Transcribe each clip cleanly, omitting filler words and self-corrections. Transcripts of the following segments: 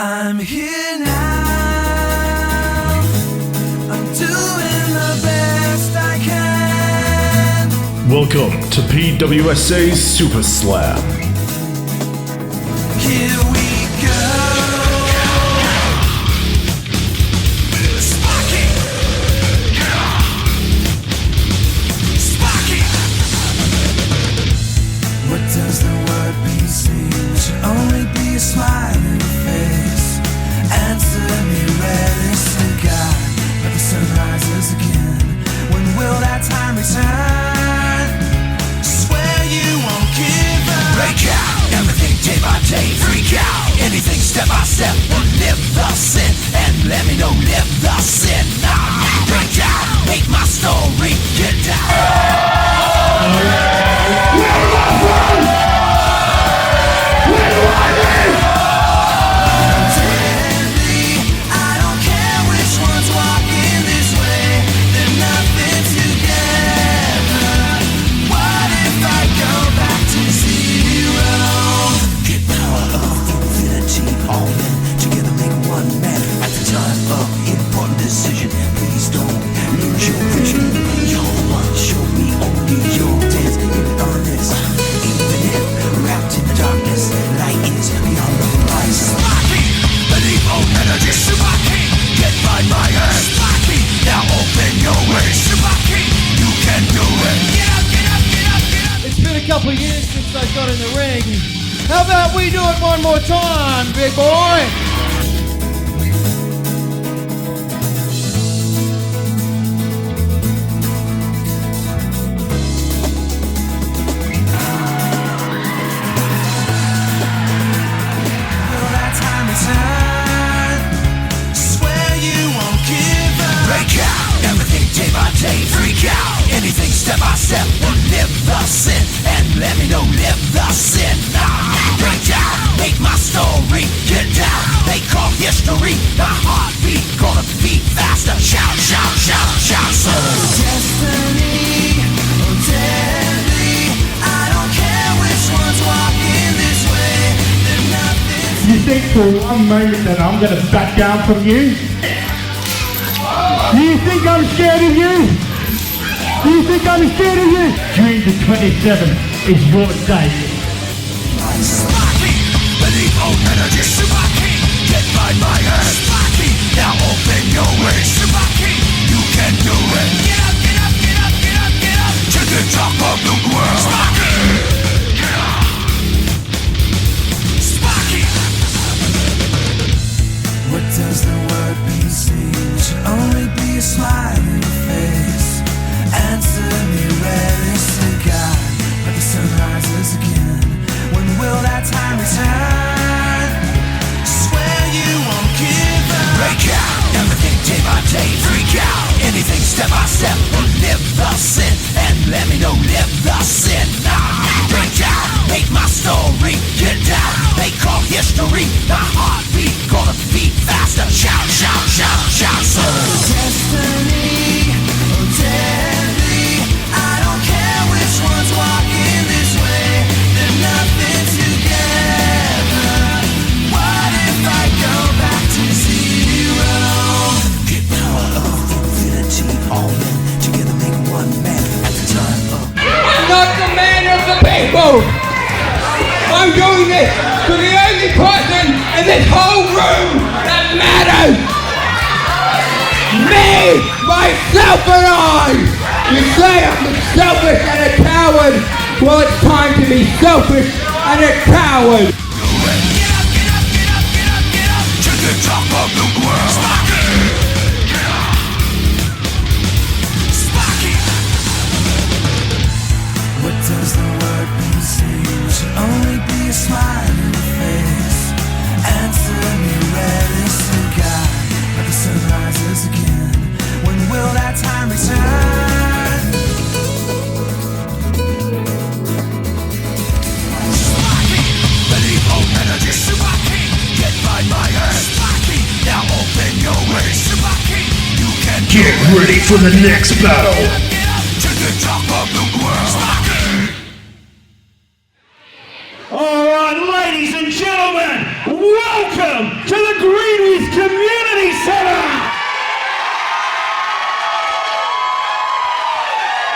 I'm here now, I'm doing the best I can. Welcome to PWSA SuperSlam. Here we go. Sparky. Sparky. What does the word be seen? Should only be a smiling face. Answer me, where is the God? But the sun rises again. When will that time return? Swear you won't give up. Break out, everything day by day. Freak out, anything step by step. Live the sin, and let me know, live the sin. Break out, make my story, get down. Where am I from? Where do I live? I don't care which one's walking this way. They're nothing together. What if I go back to zero? Get power of infinity, all men together make one man. At the time of important decision, please don't lose your vision. You're the one, show me only your dance. Even honest, even if wrapped in the darkness, light is beyond the horizon. Sparky, believe all energy. Sparky, get by my hand. Sparky, now open your way. Sparky, you can do it. Get up, get up, get up, get up. It's been a couple of years since I got in the ring. How about we do it one more time, big boy? Will that time return? Swear you won't give up. Break out, everything day by day. Freak out, anything step by step. Live the sin, and let me know, live the sin. Break out, make my story, get down. They call history the heartbeat, gonna beat faster. Shout, shout, shout, shout. So destiny, oh deadly. I don't care which one's walking this way. They're nothing. You think for one moment that I'm going to back down from you? You think I'm scared of you? You think I'm scared of you? June the 27th is your day. Sparky, believe all energy. Sparky, get by my hand. Sparky, now open your way. Sparky, you can do it. Get up, get up, get up, get up, get up to the top of the world. Sparky, get up. Sparky. What does the word be seen? Should only be a smiling face. Answer me, where is the God? But the sun rises again. When will that time return? Swear you won't give up. Break out, everything day by day. Freak out, anything step by step. Live the sin, and let me know, live the sin. Break out, make my story, get down. They call history the heartbeat, gonna beat faster. Shout, shout, shout, shout. So destiny, oh deadly. I don't care which one's walking this way. They're nothing together. What if I go back to zero? Get power of infinity, all men together make one man. At the time of I'm not the man of the people. I'm doing this to the only person in this whole room that matters. Me, myself and I. You say I'm selfish and a coward. Well, it's time to be selfish and a coward. Get up, get up, get up, get up, get up to the top of the world. Sparky, get up. Sparky. What does the word be seen? Should only be a smiling face. Answer me, where is the God? But the sun rises again. When will that time return? Sparky, believe all energy. Sparky, get by my hand. Sparky, now open your way. Sparky, you can Get ready for the next battle. get up to the top of the world. Sparky. All right, ladies and gentlemen, welcome to the Greenleaf Community Centre.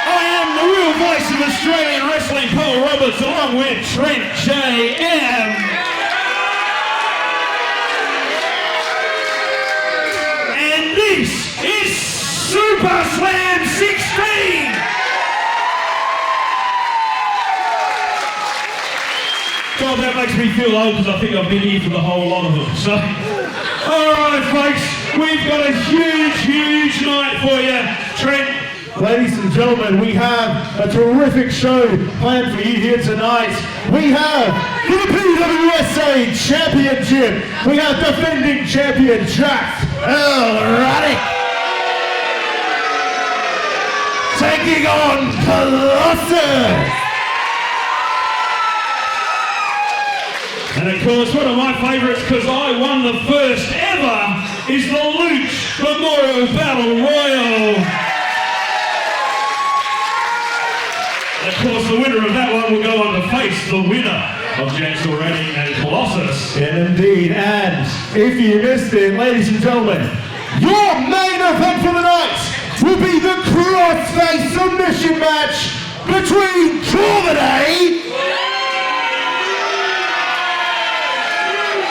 I am the real voice of Australian wrestling, Paul Roberts, along with Trent J.M. And this is SuperSlam 16. God, that makes me feel old because I think I've been here for the whole lot of them. So, alright folks, we've got a huge night for you. Trent. Ladies and gentlemen, we have a terrific show planned for you here tonight. We have for the PWSA Championship, we have defending champion Jaxx Radic taking on Colossus. And of course, one of my favourites, because I won the first ever, is the Luch Memorial Battle Royal. And of course, the winner of that one will go on to face the winner of Jaxson, Radic and Colossus. And indeed, and if you missed it, ladies and gentlemen, your main event for the night will be the cross-face submission match between Corvidae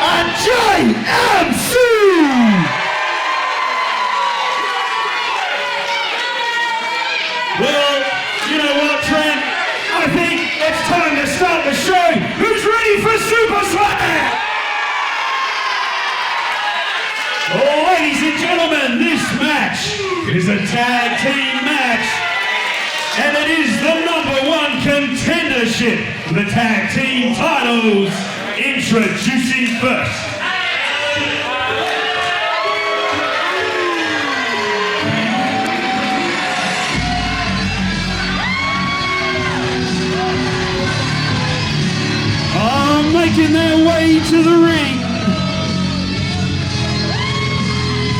and JMC! Well, you know what, Trent? I think it's time to start the show. Who's ready for SuperSlam? Ladies and gentlemen, this match is a tag team match. And it is the #1 contendership for the tag team titles. Introducing first. Making their way to the ring.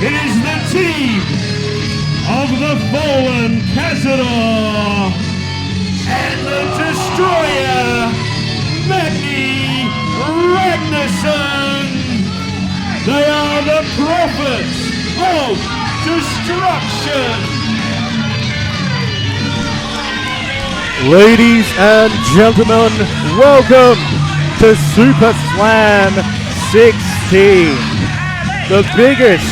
It is the team of the fallen Cazador and the destroyer Magni Ragnarsson. They are the prophets of destruction. Ladies and gentlemen, welcome to SuperSlam 16, the biggest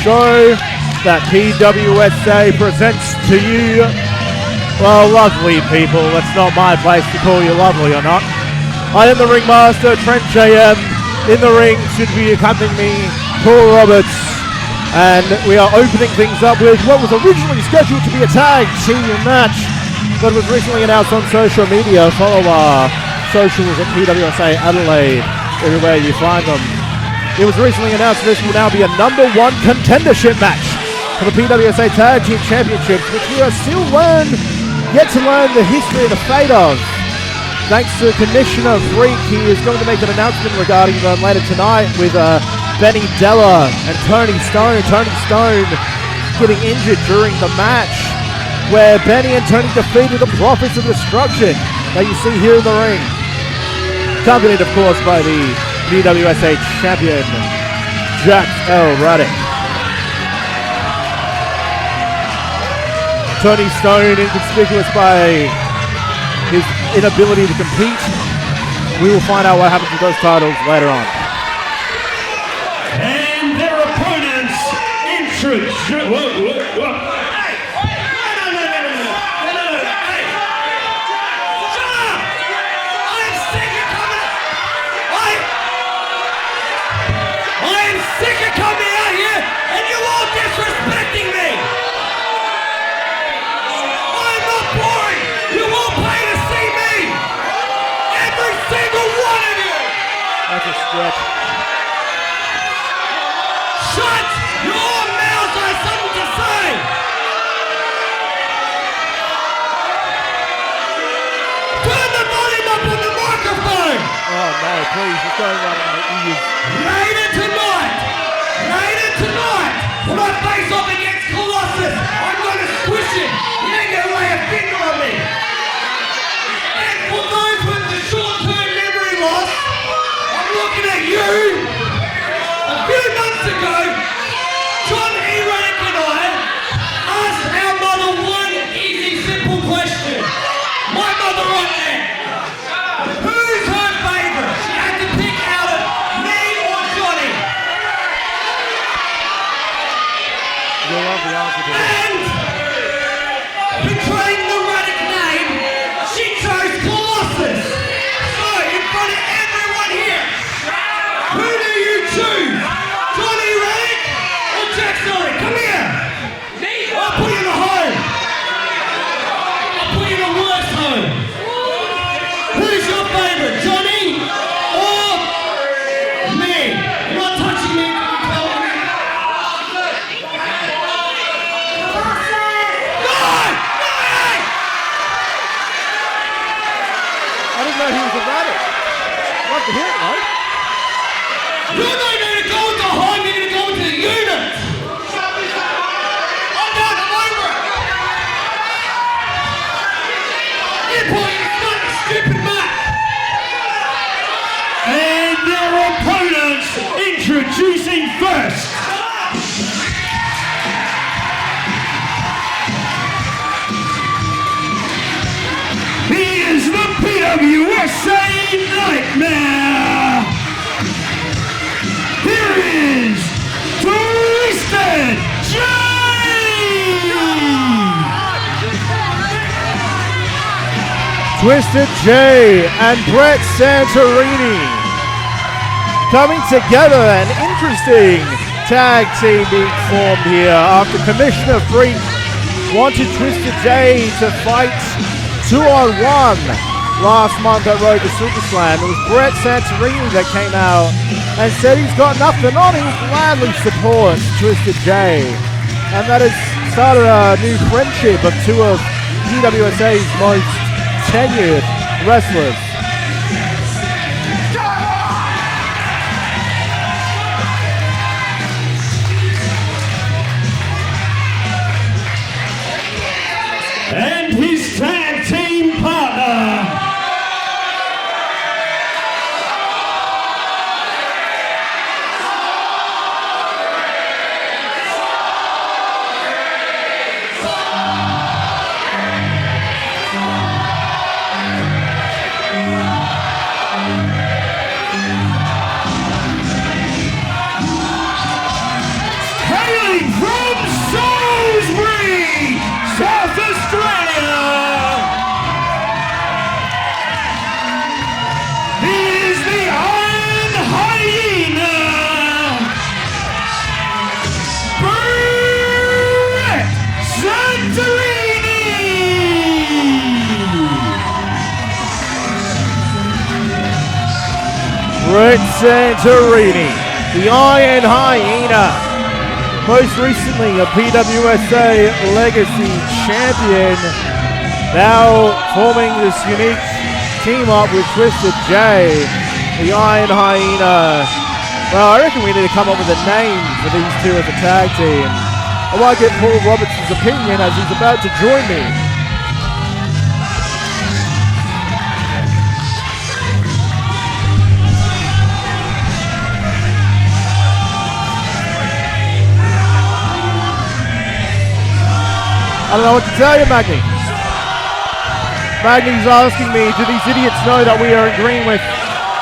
show that PWSA presents to you. Well, lovely people, it's not my place to call you lovely or not. I am the ringmaster, Trent JM. In the ring should be accompanying me, Paul Roberts, and we are opening things up with what was originally scheduled to be a tag team match, but was recently announced on social media. Follow our socials at PWSA Adelaide, everywhere you find them. It was recently announced this will now be a #1 contendership match for the PWSA Tag Team Championships, which we are still yet to learn the history and the fate of. Thanks to Commissioner Freak, he is going to make an announcement regarding them later tonight with Benny Della and Tony Stone. Tony Stone getting injured during the match, where Benny and Tony defeated the Prophets of Destruction that you see here in the ring. Accompanied, of course, by the PWSA champion, Jaxx Radic. Tony Stone, inconspicuous by his inability to compete. We will find out what happens with those titles later on. And their opponents That's a stretch. Shut your mouth! I have something to say! Turn the volume up on the microphone! Oh no, please, it's going right on my ears. Later tonight, when I face off against Colossus, I'm going to squish it. You ain't going to lay a finger on me. And for those with the short-term memory loss, I'm looking at you. You're not going to go to home, you're going to go to the unit. I'm down the over it. You boy, you fucking stupid mutt. And their opponents introducing first. He is the PWSA Nightmare. Here is Twisted J. Twisted J and Brett Santirini coming together. An interesting tag team being formed here after Commissioner Freak wanted Twisted J to fight 2-on-1 last month at Road to SuperSlam. It was Brett Santirini that came out and said he's got nothing on. He gladly supports Twisted J. And that has started a new friendship of two of PWSA's most tenured wrestlers. And his tag team partner. Hailing from Salisbury, South Australia. He is the Iron Hyena. Brett Santirini. Brett Santirini, the Iron Hyena, most recently a PWSA Legacy Champion, now forming this unique team up with Twisted J, the Iron Hyena. Well, I reckon we need to come up with a name for these two as a tag team. I might get Paul Roberts' opinion as he's about to join me. I don't know what to tell you, Magni. Magni's asking me, do these idiots know that we are in Greenwich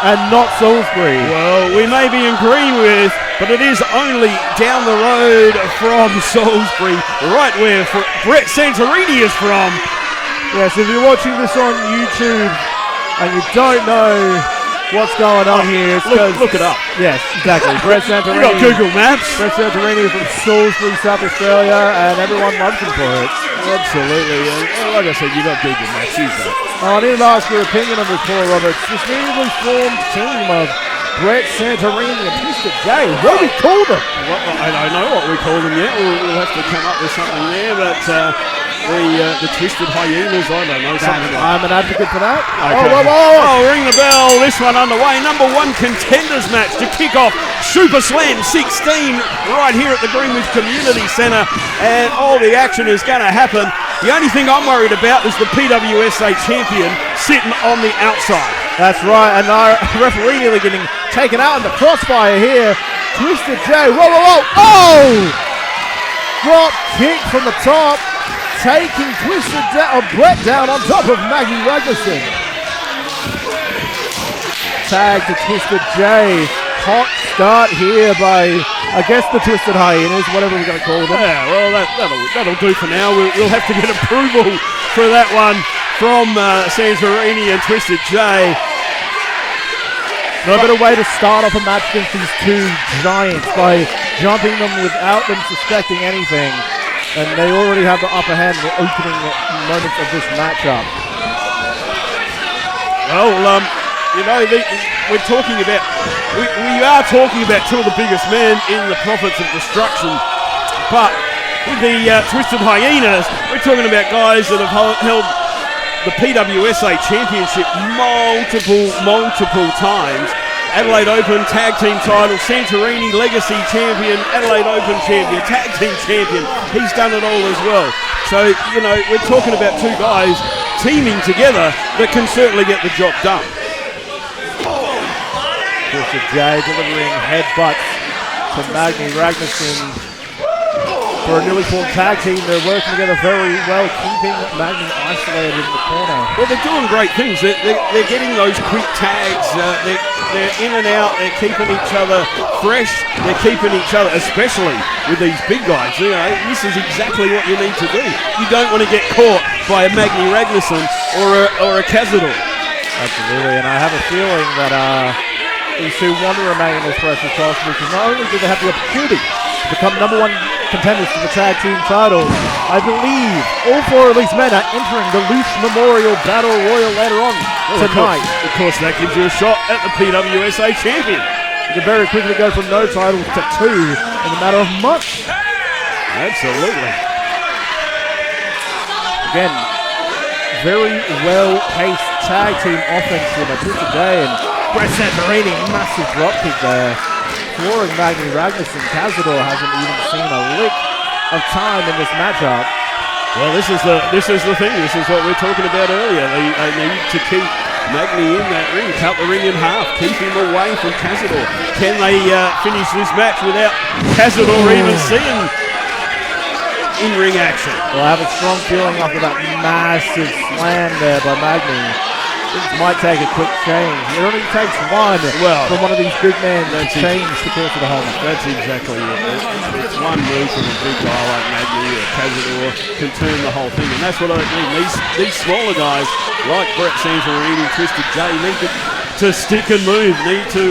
and not Salisbury? Well, we may be in Greenwich, but it is only down the road from Salisbury, right where Brett Santirini is from. Yes, if you're watching this on YouTube and you don't know what's going on here, it's Look it up. Yes, exactly. Brett Santirini. You got Google Maps. Brett Santirini from Salisbury, South Australia, and everyone loves him for it. Absolutely. And like I said, you got Google Maps. Use that. I need to ask your opinion on this, Paul Roberts. This newly formed team of Brett Santirini and Twisted J. What do we call them? Well, I don't know what we call them yet. We'll have to come up with something there. But the Twisted Hyenas, I don't know. Something like I'm an advocate for that. Okay. Oh, ring the bell. This one underway. Number 1 contenders match to kick off SuperSlam 16 right here at the Greenwich Community Centre. And all the action is going to happen. The only thing I'm worried about is the PWSA champion sitting on the outside. That's right. And our referee nearly getting taken out in the crossfire here. Twisted J. Whoa, whoa, whoa. Oh! Drop kick from the top. Taking Brett down on top of Magni Ragnarsson. Tag to Twisted J. Hot start here by, I guess, the Twisted Hyenas, whatever we're going to call them. Yeah, well, that'll do for now. We'll have to get approval for that one from Santirini and Twisted J. No better way to start off a match against these two giants by jumping them without them suspecting anything. And they already have the upper hand in the opening moments of this matchup. Well, we're talking about, we are talking about two of the biggest men in the Prophets of Destruction. But with the Twisted Hyenas, we're talking about guys that have held the PWSA Championship multiple times. Adelaide Open tag team title, Santirini legacy champion, Adelaide Open champion, tag team champion. He's done it all as well. So, you know, we're talking about two guys teaming together that can certainly get the job done. Lucia J delivering headbutts to Magni Ragnarsson. For a newly formed tag team, they're working together very well, keeping Magni isolated in the corner. Well, they're doing great things. They're getting those quick tags. They're in and out. They're keeping each other fresh. They're keeping each other, especially with these big guys. You know, this is exactly what you need to do. You don't want to get caught by a Magni Ragnarsson or a Cazador. Absolutely, and I have a feeling that these two want to remain as fresh as possible, because not only do they have the opportunity to become #1 contenders for the tag team titles, I believe all four of these men are entering the Luch Memorial Battle Royal later on tonight. Of course, that gives you a shot at the PWSA champion. You can very quickly go from no titles to 2 in a matter of months. Absolutely. Again, very well-paced tag team offense from Lucia J and Brett Santirini, massive drop kick there. Flooring Magni Ragnarsson. Cazador hasn't even seen a lick of time in this matchup. Well, this is the thing. This is what we were talking about earlier. They need to keep Magni in that ring, cut the ring in half, keep him away from Cazador. Can they finish this match without Cazador even seeing in-ring action? Well, I have a strong feeling after that massive slam there by Magni. Things might take a quick change. It only takes one from one of these big men to change the course of the whole match. That's exactly it. It's one move from a big guy like Magni or Cazador can turn the whole thing, and that's what I mean. These smaller guys like Brett Santirini, Twisted J need to stick and move, need to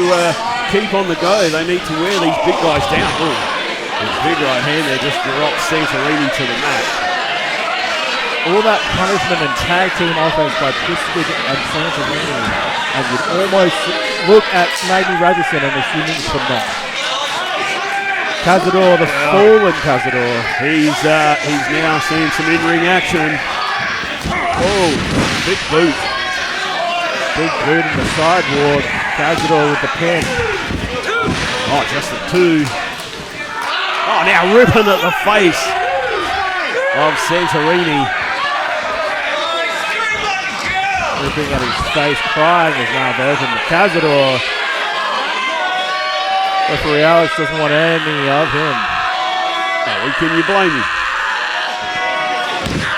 keep on the go. They need to wear these big guys down. Ooh, his big right hand there just drops Santirini to the mat. All that punishment and tag team offense by Twisted and Santirini, and you'd almost look at Magni Ragnarsson and assume it's for not. Cazador, the fallen Cazador. He's now seeing some in-ring action. Oh, big boot. Big boot in the sideboard. Cazador with the pin. Oh, just the 2. Oh, now ripping at the face of Santirini. Ripping at his face, crying is now broken. Cazador. Referee Alex doesn't want any of him. Oh, can you blame him?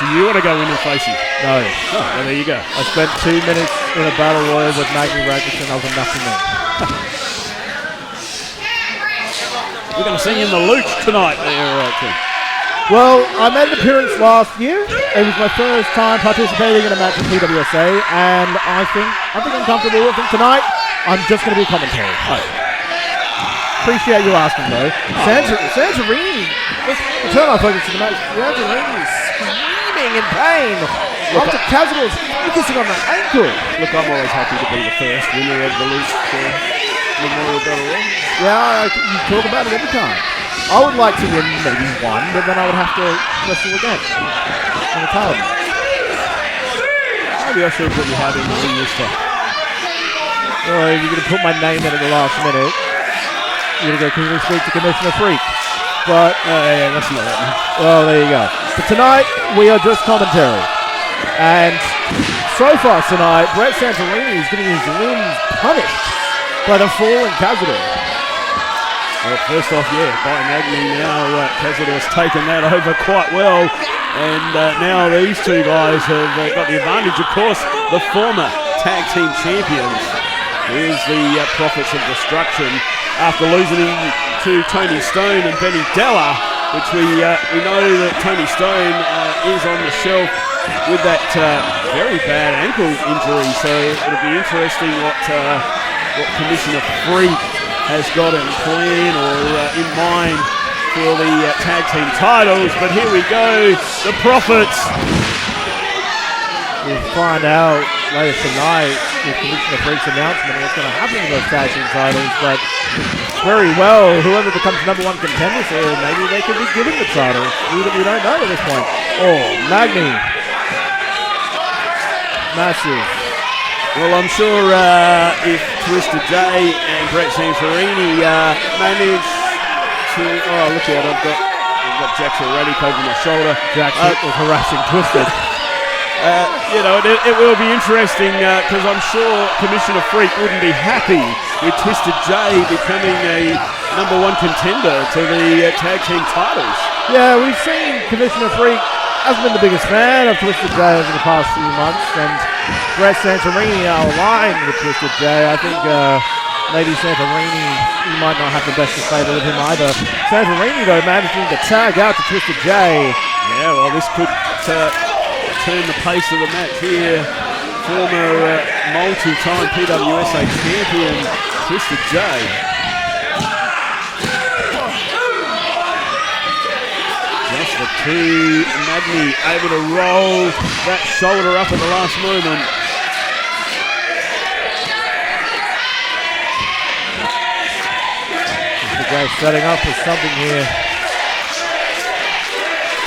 Do you want to go in and face him? No. Oh, well, there you go. I spent 2 minutes in a battle royal with Magni Ragnarsson. I was nothing there. We're going to see in the Luch tonight there, Tim. Well, I made an appearance last year. It was my first time participating in a match with PWSA, and I think I'm comfortable. I think tonight I'm just going to be a commentator. Oh. Appreciate you asking, though. Santirini, let's turn our focus to the match. Santirini is screaming in pain after Cazador's focusing on that ankle. Look, I'm always happy to be the first winner of the Luch Memorial Battle Royal. Yeah, you talk about it every time. I would like to win maybe one, but then I would have to wrestle again in the title. Maybe I should have put your heart in the ring this time. Well, if you're going to put my name in at the last minute, you're going to go quickly speak to Commissioner Freak. But, yeah, that's not happening. Well, there you go. But tonight, we are just commentary. And so far tonight, Brett Santirini is getting his limbs punished by the fallen Cazador. Well, first off, by Magni now, Cazador's taken that over quite well, and now these two guys have got the advantage. Of course, the former tag team champions. Here's the Prophets of Destruction after losing to Tony Stone and Benny Della, which we know that Tony Stone is on the shelf with that very bad ankle injury, so it'll be interesting what Commissioner Freak has got in plan or in mind for the tag team titles. But here we go, the Prophets. We'll find out later tonight with Commissioner Freak's announcement what's going to happen with those tag team titles. But very well, whoever becomes #1 contender, so maybe they could be given the title. We don't know at this point. Oh, Magni. Massive. Well, I'm sure if Twisted J and Brett Santirini manage to... Oh, look out, I've got Jaxx or Radic over my shoulder. Jaxx was harassing Twisted. It will be interesting because I'm sure Commissioner Freak wouldn't be happy with Twisted J becoming a #1 contender to the tag team titles. Yeah, we've seen Commissioner Freak hasn't been the biggest fan of Twisted J over the past few months, and Brett Santirini are aligned with Twisted J. I think maybe Santirini, he might not have the best to say with him either. Santirini, though, managing to tag out to Twisted J. Yeah, well, this could turn the pace of the match here. Former multi-time PWSA champion, Twisted J. Just the two. Magni able to roll that shoulder up at the last moment. Twisted J setting up for something here.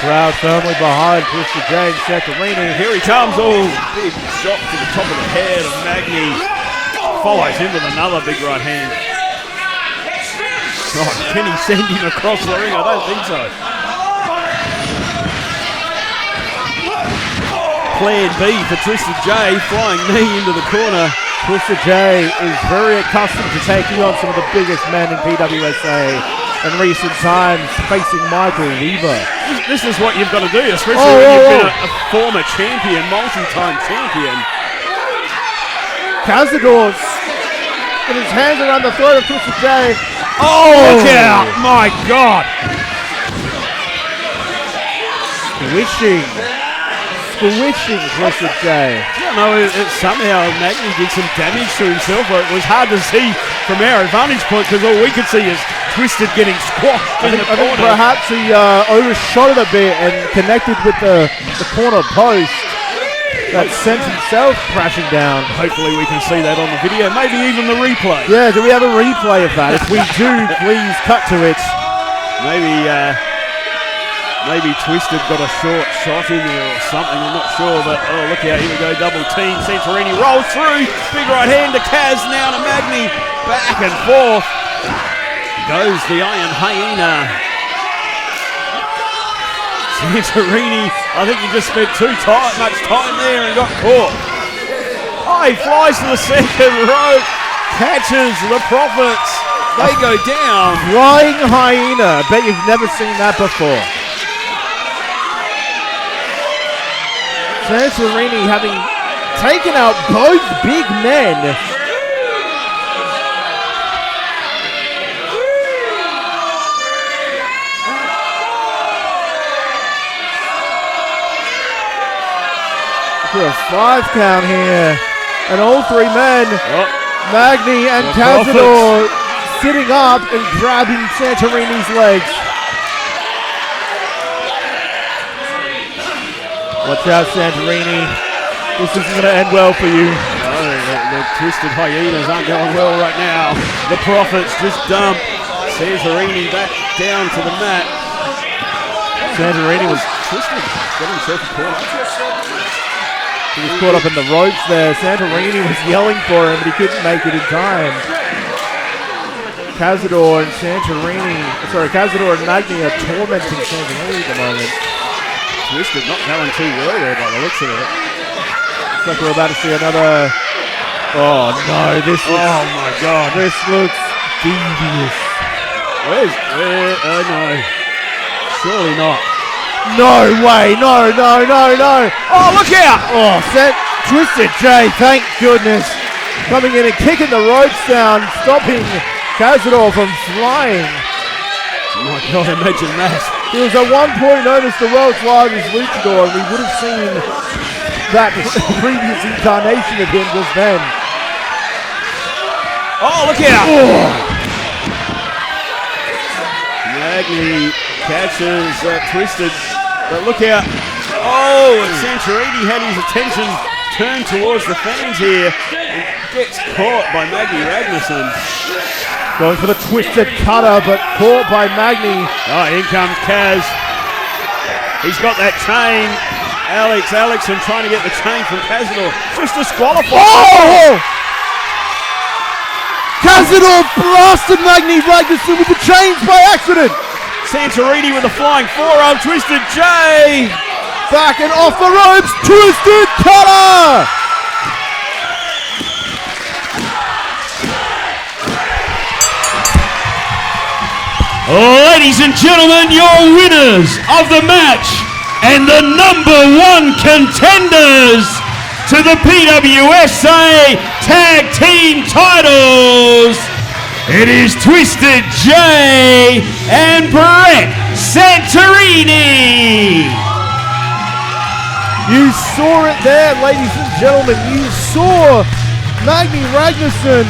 Crowd firmly behind Twisted J and Santirini. Here he comes. Oh, big shot to the top of the head of Magni. Follows him with another big right hand. Oh, can he send him across the ring? I don't think so. Plan B for Twisted J, flying knee into the corner. Twisted J is very accustomed to taking on some of the biggest men in PWSA in recent times, facing Michael Weaver. This is what you've got to do, especially when you've been a former champion, multi-time champion. Cazador's with his hands around the throat of Twisted J. Oh, look out! My God! Squishing Twisted J. I don't know, somehow Magni did some damage to himself, but it was hard to see from our advantage point because all we could see is Twisted getting squashed in the corner. I think perhaps he overshot it a bit and connected with the corner post that sent himself crashing down. Hopefully we can see that on the video, maybe even the replay. Yeah, do we have a replay of that? If we do, please cut to it. Maybe Twisted got a short shot in there or something, I'm not sure, but oh, look out, here we go, double team. Santirini rolls through, big right hand to Kaz, now to Magni, back and forth. Goes the Iron Hyena. Santirini, I think he just spent much time there and got caught. Oh, he flies to the second rope, catches the Prophets, they go down. Flying Hyena, bet you've never seen that before. Santirini having taken out both big men. For a 5 count here. And all 3 men, Magni and Cazador, sitting up and grabbing Santirini's legs. Watch out, Santirini. This isn't going to end well for you. The Twisted Hyenas aren't going well right now. The Prophets just dump Santirini back down to the mat. Santirini was Twisted. Got himself caught up. He was caught up in the ropes there. Santirini was yelling for him, but he couldn't make it in time. Cazador and Magni are tormenting Santirini at the moment. Twisted not going too well there by the looks of it. Looks like we're about to see another... Oh no, oh my God. This looks devious. Oh no. Surely not. No way, no. Oh, look out! Oh, Twisted J, thank goodness. Coming in and kicking the ropes down, stopping Cazador from flying. Oh my God, imagine that. He was at one point known as the world's largest luchador, and we would have seen that previous incarnation of him just then. Oh, look out! Oh. Magni catches Twisted, but look out. Oh, and Santirini had his attention turned towards the fans here and gets caught by Magni Ragnarsson. Going for the twisted cutter, but caught by Magni. Oh, in comes Kaz. He's got that chain, Alexson trying to get the chain from Cazador. Just disqualified. Oh! Cazador blasted Magni Ragnarsson with the chains by accident. Santirini with a flying forearm. Twisted J. Back and off the ropes. Twisted Cutter. Ladies and gentlemen, your winners of the match and the #1 contenders to the PWSA Tag Team titles. It is Twisted J and Brett Santirini. You saw it there, ladies and gentlemen. You saw Magni Ragnarsson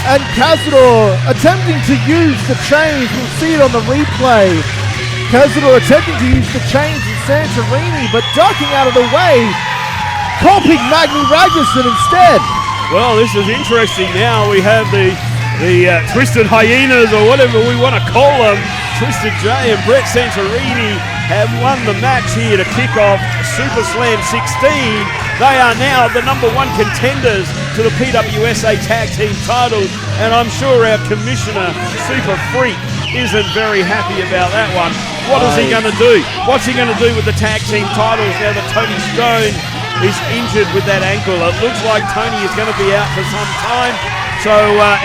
and Cazador attempting to use the chains. We'll see it on the replay. Cazador attempting to use the chains in Santirini, but ducking out of the way, copying Magni Ragnarsson instead. Well, this is interesting. Now we have the Twisted Hyenas, or whatever we want to call them. Twisted J and Brett Santirini have won the match here to kick off SuperSlam 16. They are now the #1 contenders to the PWSA Tag Team titles, and I'm sure our commissioner, Super Freak, isn't very happy about that one. What is he going to do? What's he going to do with the tag team titles now that Tony Stone is injured with that ankle? It looks like Tony is going to be out for some time, so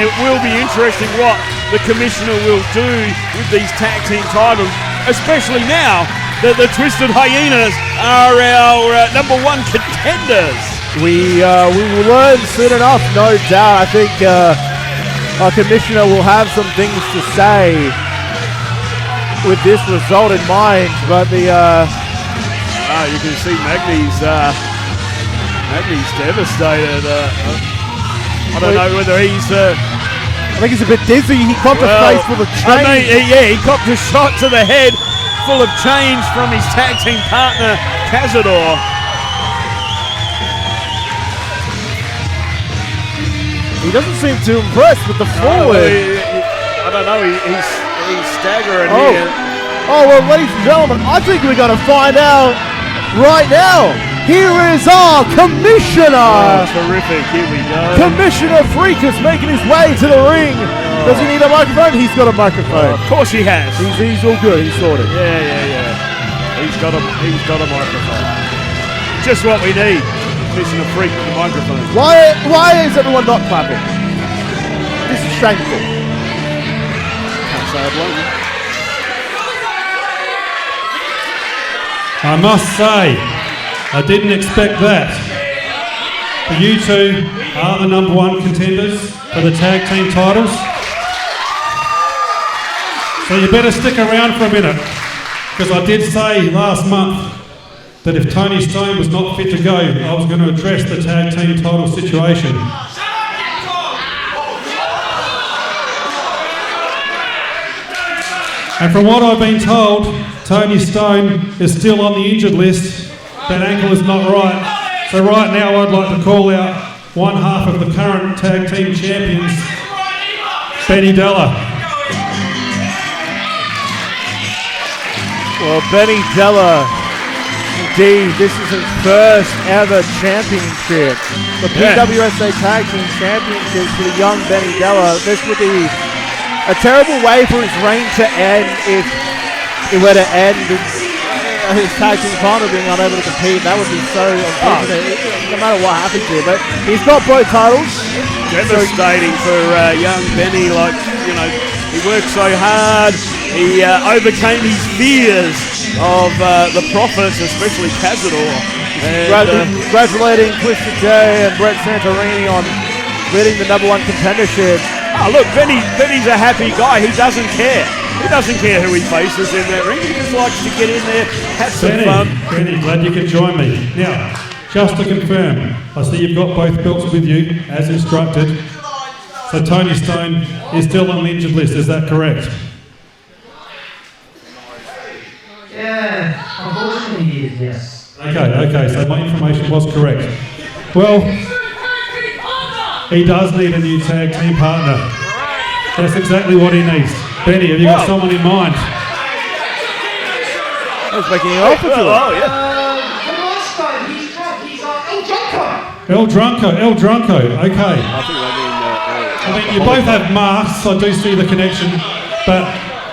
it will be interesting what the commissioner will do with these tag team titles, especially now that the Twisted Hyenas are our #1 contenders. We will learn soon enough, no doubt. I think our commissioner will have some things to say with this result in mind, but you can see Magni's devastated. I don't know whether he's. I think he's a bit dizzy. He copped a face full of chains. I mean, he copped a shot to the head full of chains from his tag team partner, Cazador. He doesn't seem too impressed with the forward. I don't know. He's staggering here. Oh, well, ladies and gentlemen, I think we're going to find out right now. Here is our commissioner. Terrific. Here we go. Commissioner Freakus making his way to the ring. Does he need a microphone? He's got a microphone. Of course he has. He's all good. He's sorted. Yeah. He's got a microphone. Just what we need. Commissioner Freak with the microphone. Why is everyone not clapping? This is shameful. Can't say I blame you. I must say, I didn't expect that. But you two are the #1 contenders for the tag team titles. So you better stick around for a minute, because I did say last month that if Tony Stone was not fit to go, I was going to address the tag team title situation. And from what I've been told, Tony Stone is still on the injured list. That ankle is not right. So right now I'd like to call out one half of the current tag team champions, Benny Della. Well, Benny Della, indeed, this is his first ever championship. The PWSA Tag Team Championship for the young Benny Della. This would be a terrible way for his reign to end if it were to end with his tag team partner being unable to compete. That would be so unfortunate, no matter what happens here. But he's got both titles. Devastating for young Benny. Like, you know, he worked so hard. He overcame his fears of the Prophets, especially Cazador. Congratulating Twisted J and Brett Santirini on winning the #1 contendership. Oh, look, Benny's a happy guy. He doesn't care. He doesn't care who he faces in that ring. He just likes to get in there, have some fun. Benny, glad you could join me. Now, just to confirm, I see you've got both belts with you, as instructed. So Tony Stone is still on the injured list, is that correct? Yeah, unfortunately he is, yes. Okay, so my information was correct. Well, he does need a new tag team partner. That's exactly what he needs. Benny, have you got someone in mind? I was making an offer to him. For the most part, El Drunko, okay. I think they mean. I mean, you both have masks, I do see the connection, but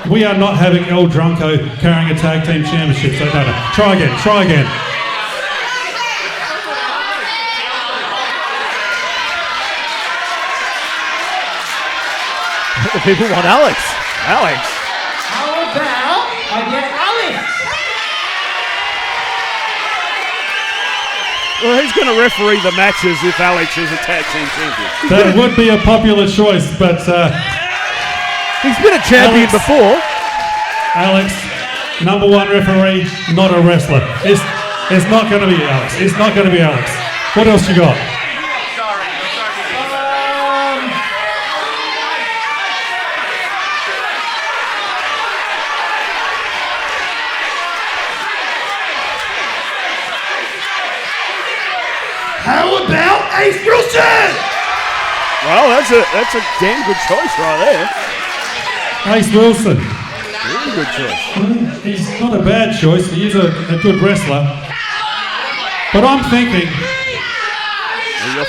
we are not having El Drunko carrying a tag team championship, so no. Try again. The people want Alex. How about I get Alex? Well, who's going to referee the matches if Alex is a tag team champion? That would be a popular choice, but he's been a champion before. Alex, number one referee, not a wrestler. It's not going to be Alex. It's not going to be Alex. What else you got? How about Ace Wilson? Well, that's a damn good choice right there. Ace Wilson. Really good choice. He's not a bad choice. He is a good wrestler. But I'm thinking,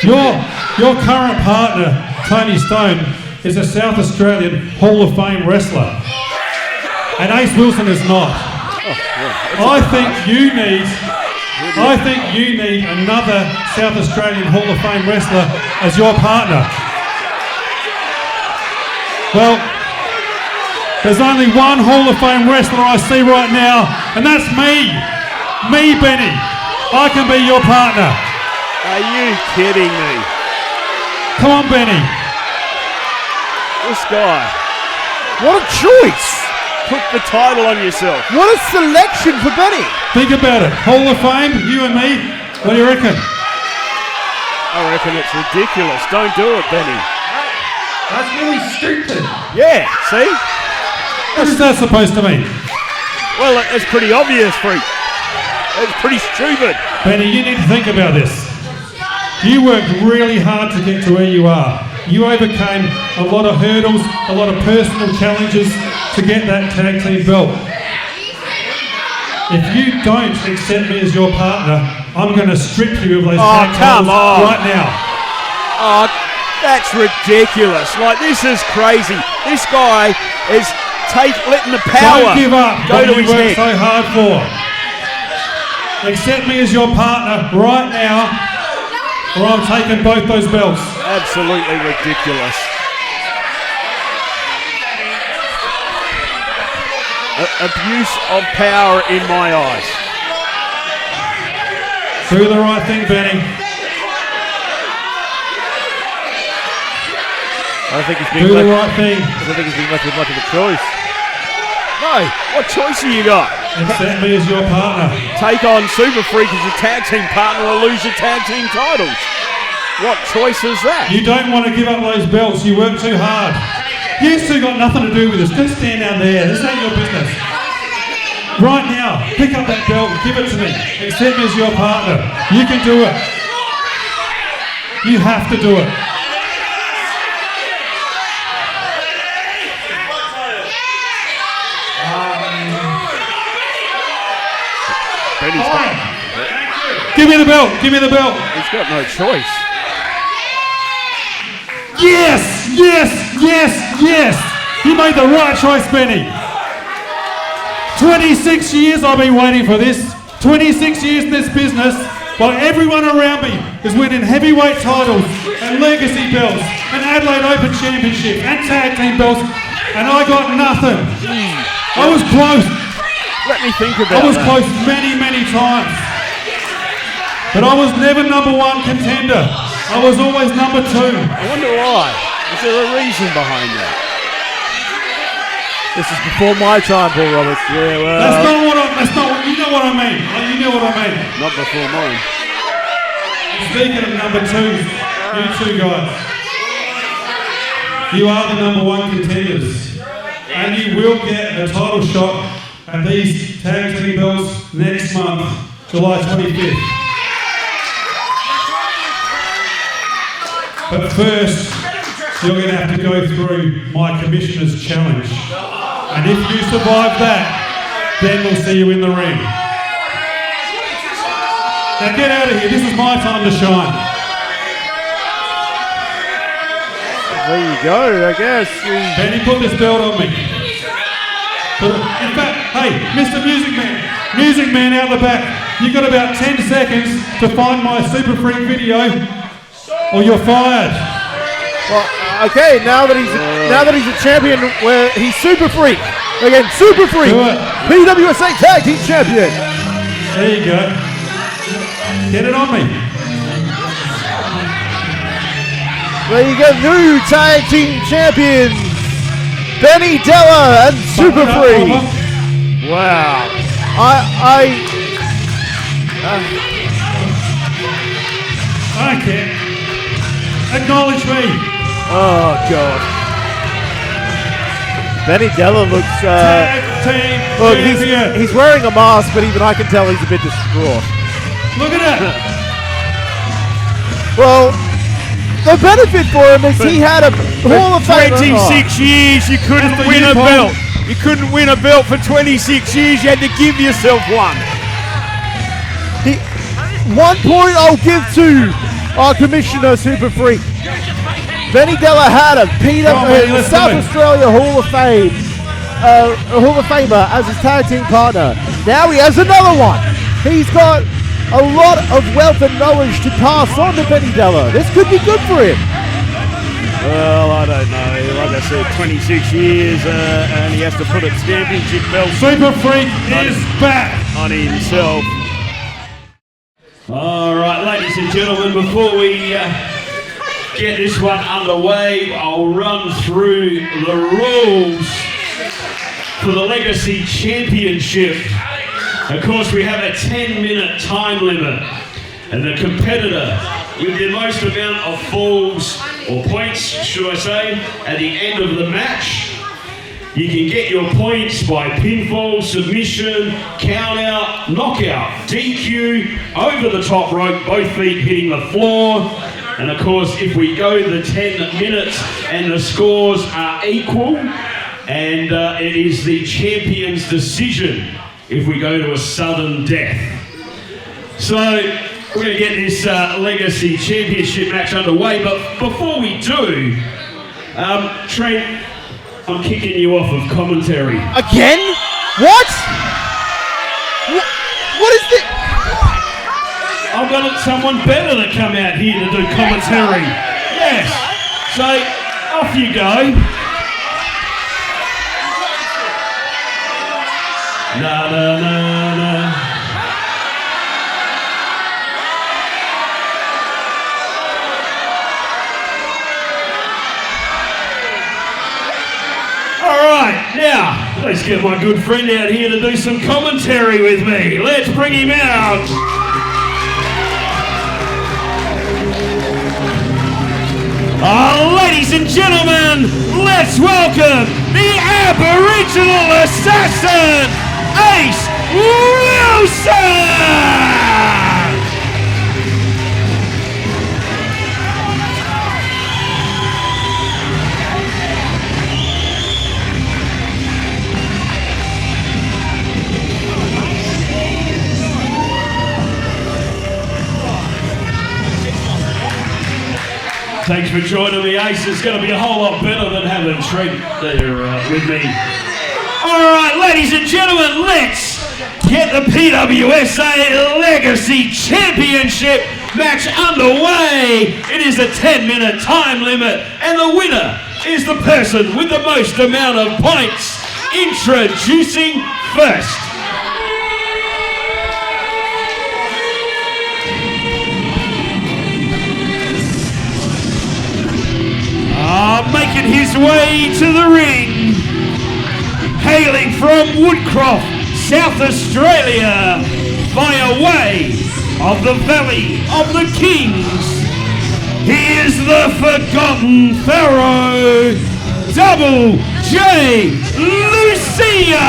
your current partner, Tony Stone, is a South Australian Hall of Fame wrestler. And Ace Wilson is not. I think you need another South Australian Hall of Fame wrestler as your partner. Well, there's only one Hall of Fame wrestler I see right now, and that's me. Me, Benny. I can be your partner. Are you kidding me? Come on, Benny. This guy. What a choice. Put the title on yourself. What a selection for Benny. Think about it. Hall of Fame, you and me. What do you reckon? I reckon it's ridiculous. Don't do it, Benny. That's really stupid. Yeah, see? What is that supposed to mean? Well, it's pretty obvious, freak. It's pretty stupid. Benny, you need to think about this. You worked really hard to get to where you are. You overcame a lot of hurdles, a lot of personal challenges to get that tag team belt. If you don't accept me as your partner, I'm going to strip you of those tag titles right now. Oh, that's ridiculous. Like, this is crazy. This guy is letting the power Don't give up go what to you his worked head. so hard for. Accept me as your partner right now, or I'm taking both those belts. Absolutely ridiculous. Abuse of power in my eyes. Do the right thing, Benny. I don't think he's being Do the left. right thing. I don't think he's being left with much of a choice. No, what choice have you got? Accept me as your partner. Take on Super Freak as your tag team partner or lose your tag team titles. What choice is that? You don't want to give up those belts. You work too hard. You two got nothing to do with this. Go stand down there. This ain't your business. Right now, pick up that belt and give it to me. Accept me as your partner. You can do it. You have to do it. Benny's got, Give me the belt. Give me the belt. he's got no choice. Yes, yes, yes, yes. You made the right choice, Benny. 26 years I've been waiting for this. 26 years in this business, while everyone around me is winning heavyweight titles and legacy belts and Adelaide Open Championship and tag team belts, and I got nothing. I was close. Let me think about I was that. close many, many times. But I was never number one contender. I was always number two. I wonder why. Is there a reason behind that? This is before my time, Paul Roberts. Yeah, well. That's not what, you know what I mean. You know what I mean. Not before mine. Speaking of number two, you two guys, you are the number one contenders. And you will get a title shot at these tag team belts next month, July 25th. But first, you're going to have to go through my Commissioner's Challenge. And if you survive that, then we'll see you in the ring. Now get out of here. This is my time to shine. There you go, I guess. Benny, put this belt on me. In fact, hey, Mr. Music Man out the back, you got about 10 seconds to find my Super Freak video, or you're fired. Well, okay, now that he's a champion, where he's Super Freak. Again, Super Freak, PWSA Tag Team Champion. There you go. Get it on me. There you go, new Tag Team Champions, Benny Della and Super Freak. Wow. I can't. Acknowledge me. Oh, God. Benny Della looks... Tag Team look, Champion. he's wearing a mask, but even I can tell he's a bit distraught. Look at that. Well, the benefit for him is he had a Hall of Fame. 26 years, you couldn't win a belt. You couldn't win a belt for 26 years. You had to give yourself one. 1 point I'll give to our Commissioner Super Freak. Benny Della had a South Australia Hall of Fame, a Hall of Famer as his tag team partner. Now he has another one. He's got a lot of wealth and knowledge to pass on to Benny Della. This could be good for him. Well, I don't know. Like I said, 26 years, and he has to put a championship belt. Super Freak is back on himself. All right, ladies and gentlemen, before we get this one underway, I'll run through the rules for the Legacy Championship. Of course, we have a 10-minute time limit, and the competitor with the most amount of falls, or points, should I say, at the end of the match. You can get your points by pinfall, submission, count out, knockout, DQ, over the top rope, both feet hitting the floor. And of course, if we go the 10 minutes and the scores are equal, and it is the champion's decision if we go to a sudden death. So we're going to get this Legacy Championship match underway, but before we do, Trent, I'm kicking you off of commentary. Again? What? What is this? I've got someone better to come out here to do commentary. Yes. So, off you go. Na na na na. Alright, now, let's get my good friend out here to do some commentary with me. Let's bring him out. Ladies and gentlemen, let's welcome the Aboriginal Assassin, Ace Wilson! Thanks for joining me, Ace. It's going to be a whole lot better than having Trent there with me. All right, ladies and gentlemen, let's get the PWSA Legacy Championship match underway. It is a 10-minute time limit, and the winner is the person with the most amount of points. Introducing first. Making his way to the ring, hailing from Woodcroft, South Australia, by way of the Valley of the Kings. He is the Forgotten Pharaoh, Double J Lucia.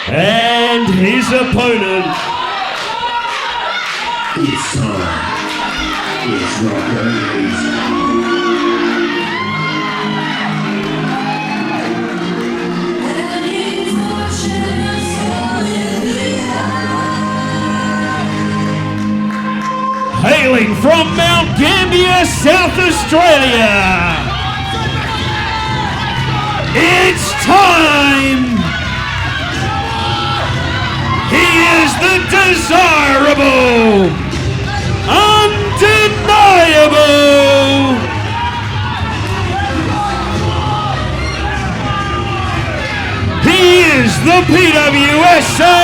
And his opponent. It's time. It's Rocco. Hailing from Mount Gambier, South Australia, it's time! He is the desirable, undeniable, he is the PWSA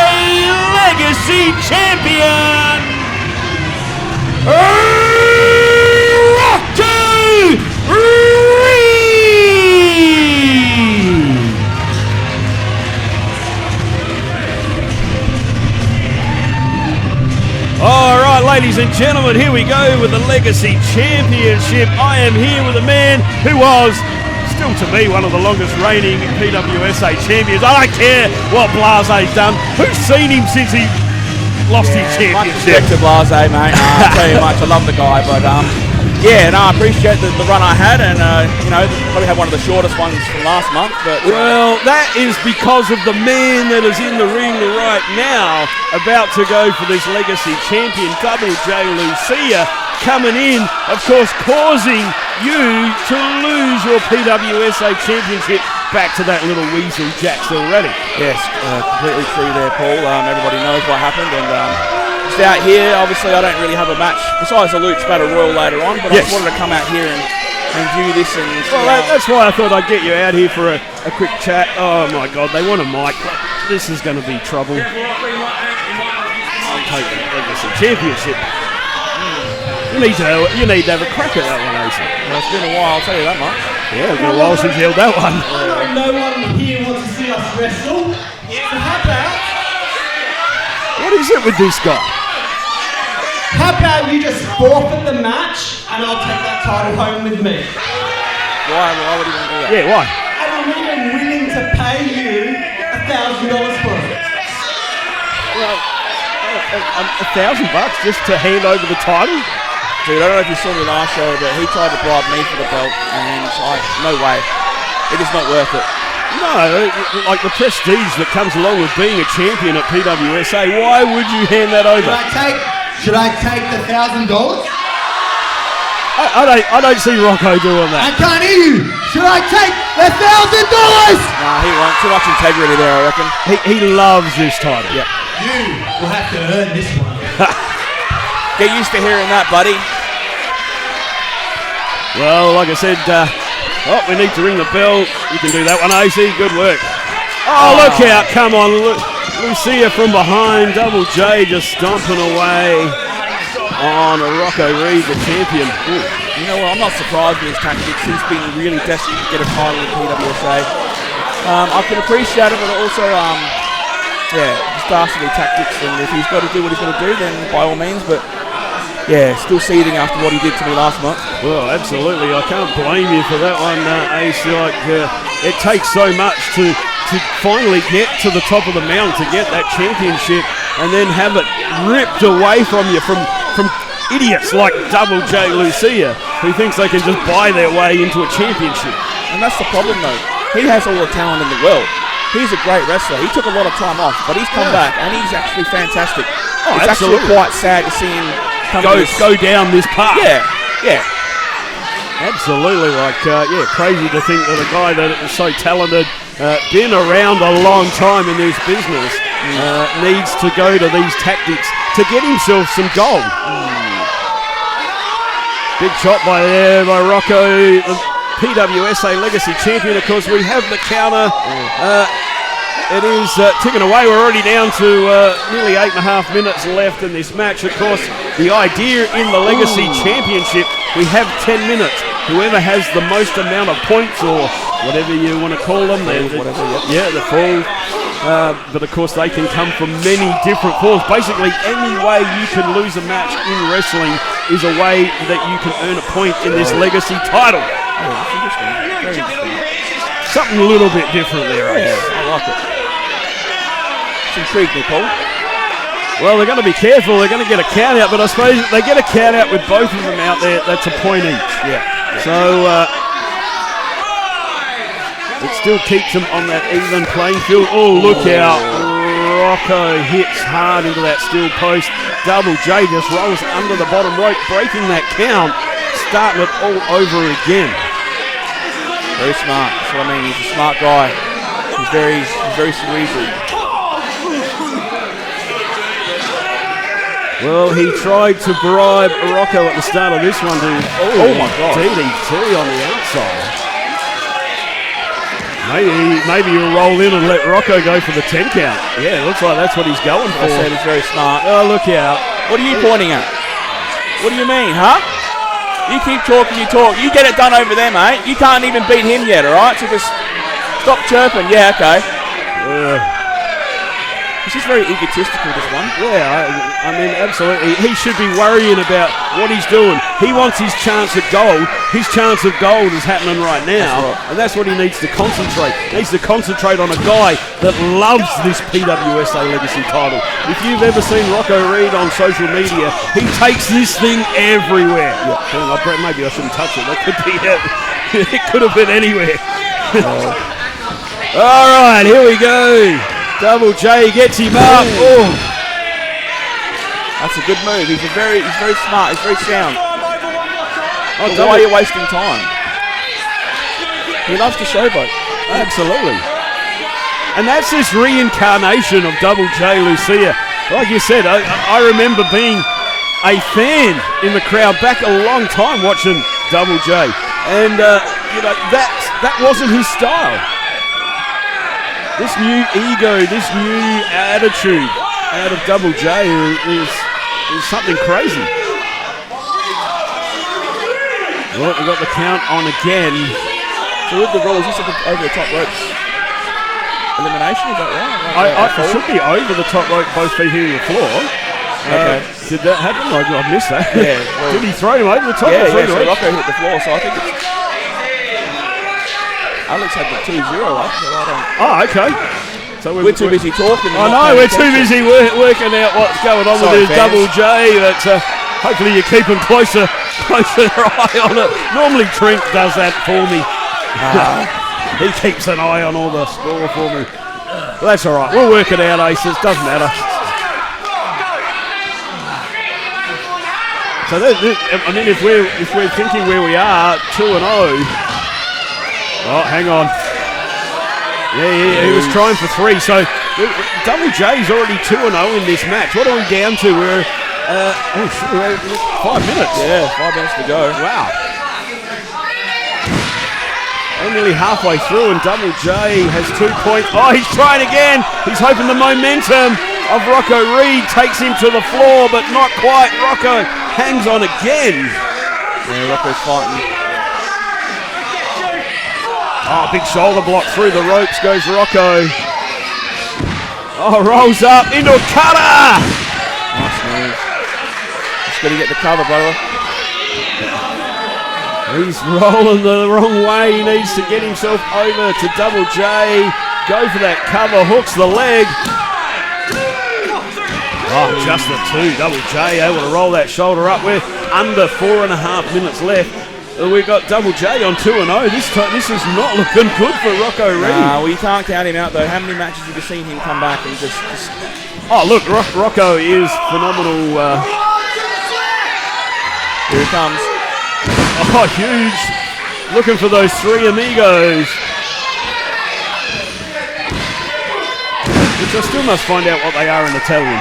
Legacy Champion, Rocco Reid! All right, ladies and gentlemen, here we go with the Legacy Championship. I am here with a man who was, still to me, one of the longest reigning PWSA champions. I don't care what Blase's done. Who's seen him since he lost his championship? Much respect to Blase, mate. I'll tell you much, I love the guy, but yeah, no, I appreciate the run I had, and you know, probably had one of the shortest ones from last month. But well, that is because of the man that is in the ring right now, about to go for this Legacy Champion, Double J Lucia, coming in, of course, causing you to lose your PWSA Championship back to that little weasel Jaxx already. Yes, completely true there, Paul. Everybody knows what happened, and just out here, obviously I don't really have a match besides the Luch Battle Royal later on, but I just wanted to come out here and view this. And well, that's why I thought I'd get you out here for a quick chat. Oh my God, they want a mic. This is going to be trouble. I'll take the Legacy Championship. You need to have a crack at that one, AC. Well, it's been a while, I'll tell you that much. Yeah, it's been a while since you held that one. No one here wants to see us wrestle. So how about? What is it with this guy? How about you just forfeit the match and I'll take that title home with me? Why would he want to do that? Yeah, why? And I'm even willing to pay you $1,000 for it. Well, $1,000 just to hand over the title? Dude, I don't know if you saw me last show, but he tried to bribe me for the belt, and no way. It is not worth it. No, like the prestige that comes along with being a champion at PWSA, why would you hand that over? Should I take the $1,000? I don't see Rocco doing that. I can't hear you. Should I take the $1,000? Nah, he won't. Too much integrity there, I reckon. He loves this title. Yeah. You will have to earn this one. Get used to hearing that, buddy. Well, like I said, we need to ring the bell. You can do that one, AC. Good work. Oh, look out. Come on. Lucia from behind. Double J just stomping away on Rocco Reid, the champion. Ooh. You know what? I'm not surprised with his tactics. He's been really desperate to get a title in PWSA. I can appreciate it, but also, just dastardly tactics. And if he's got to do what he's got to do, then by all means. But yeah, still seething after what he did to me last month. Well, absolutely. I can't blame you for that one, Ace. It takes so much to finally get to the top of the mountain, to get that championship, and then have it ripped away from you from idiots like Double J Lucia, who thinks they can just buy their way into a championship. And that's the problem, though. He has all the talent in the world. He's a great wrestler. He took a lot of time off, but he's come back, and he's actually fantastic. Oh, it's absolutely. actually quite sad to see him go down this path. Yeah. Absolutely. Crazy to think that a guy that is so talented, been around a long time in this business, needs to go to these tactics to get himself some gold. Big chop by Rocco, the PWSA Legacy Champion. Of course, we have the counter. It is ticking away. We're already down to nearly 8.5 minutes left in this match. Of course, the idea in the Legacy Championship, we have 10 minutes. Whoever has the most amount of points, or whatever you want to call them, the falls. But of course, they can come from many different falls. Basically, any way you can lose a match in wrestling is a way that you can earn a point in this Legacy title. Something a little bit different there, I like it. It's intrigued me, Paul. Well, they're going to be careful. They're going to get a count out, but I suppose if they get a count out with both of them out there, that's a point each. Yeah. So it still keeps them on that even playing field. Oh, look out. Rocco hits hard into that steel post. Double J just rolls under the bottom rope, breaking that count, starting it all over again. Very smart. That's what I mean. He's a smart guy. He's very cerebral. Well, he tried to bribe Rocco at the start of this one to oh my God, DDT on the outside. Maybe he'll roll in and let Rocco go for the 10 count. Yeah, it looks like that's what he's going for. I said he's very smart. Oh, look out. What are you pointing at? What do you mean, huh? You keep talking, you talk. You get it done over there, mate. You can't even beat him yet, all right? So just stop chirping. Yeah, okay. He's just very egotistical, this one. Yeah, I mean, absolutely. He should be worrying about what he's doing. He wants his chance at gold. His chance of gold is happening right now. That's right. And that's what he needs to concentrate. He needs to concentrate on a guy that loves this PWSA Legacy title. If you've ever seen Rocco Reid on social media, he takes this thing everywhere. Yeah, maybe I shouldn't touch it. That could be it. It could have been anywhere. All right, here we go. Double J gets him up. Oh. That's a good move. He's very smart. He's very sound. Why are you wasting time? He loves to showboat. Absolutely. And that's this reincarnation of Double J Lucia. Like you said, I remember being a fan in the crowd back a long time watching Double J. And, that wasn't his style. This new ego, this new attitude out of Double J is something crazy. Well, we got the count on again. So with the rolls, you said over the top ropes. Elimination, is that right? It should be over the top rope, both feet hitting the floor. Okay. Did that happen? I missed that. Yeah. Well, did he throw him over the top? Yeah, so Rocco hit the floor, so I think it's... Alex had the 2-0 up, so I don't... Oh, okay. So we're too busy talking. I know, we're too busy working out what's going on with this Double J, but hopefully you keep him closer eye on it. Normally Trent does that for me. He keeps an eye on all the score for me. Well, that's all right. We'll work it out, Aces. Doesn't matter. So, I mean, if we're thinking where we are, 2-0. Oh, hang on. Yeah, he was trying for 3. So Double J's already 2-0 in this match. What are we down to? We're 5 minutes. Yeah, 5 minutes to go. Wow. We're nearly halfway through, and Double J has 2 points. Oh, he's trying again. He's hoping the momentum of Rocco Reid takes him to the floor, but not quite. Rocco hangs on again. Yeah, Rocco's fighting. Oh, big shoulder block through the ropes goes Rocco. Oh, rolls up into a cutter. Nice move. Just got to get the cover, brother. He's rolling the wrong way. He needs to get himself over to Double J. Go for that cover, hooks the leg. Oh, just the 2. Double J able to roll that shoulder up. We're under 4.5 minutes left. We've got Double J on 2-0. This is not looking good for Rocco Reid. Well, you can't count him out, though. How many matches have you seen him come back and just... Oh, look, Rocco is phenomenal. Here he comes. Oh, huge. Looking for those 3 amigos. Which I still must find out what they are in Italian.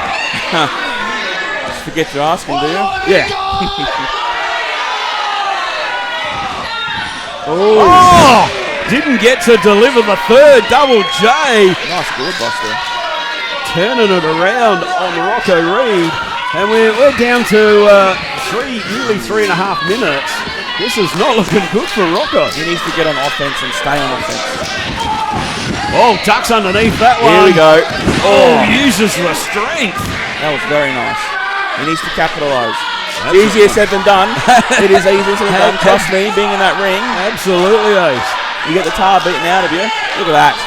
Just forget to ask him, do you? Yeah. Oh! Didn't get to deliver the 3rd. Double J. Nice good buster. Turning it around on Rocco Reid. And we're down to nearly 3.5 minutes. This is not looking good for Rocco. He needs to get on offense and stay on offense. Oh, ducks underneath that one. Here we go. Oh, uses the strength. That was very nice. He needs to capitalise. Easier said than done. It is easier said than done. Trust me, being in that ring. Absolutely, Ace. You get the tar beaten out of you. Look at that.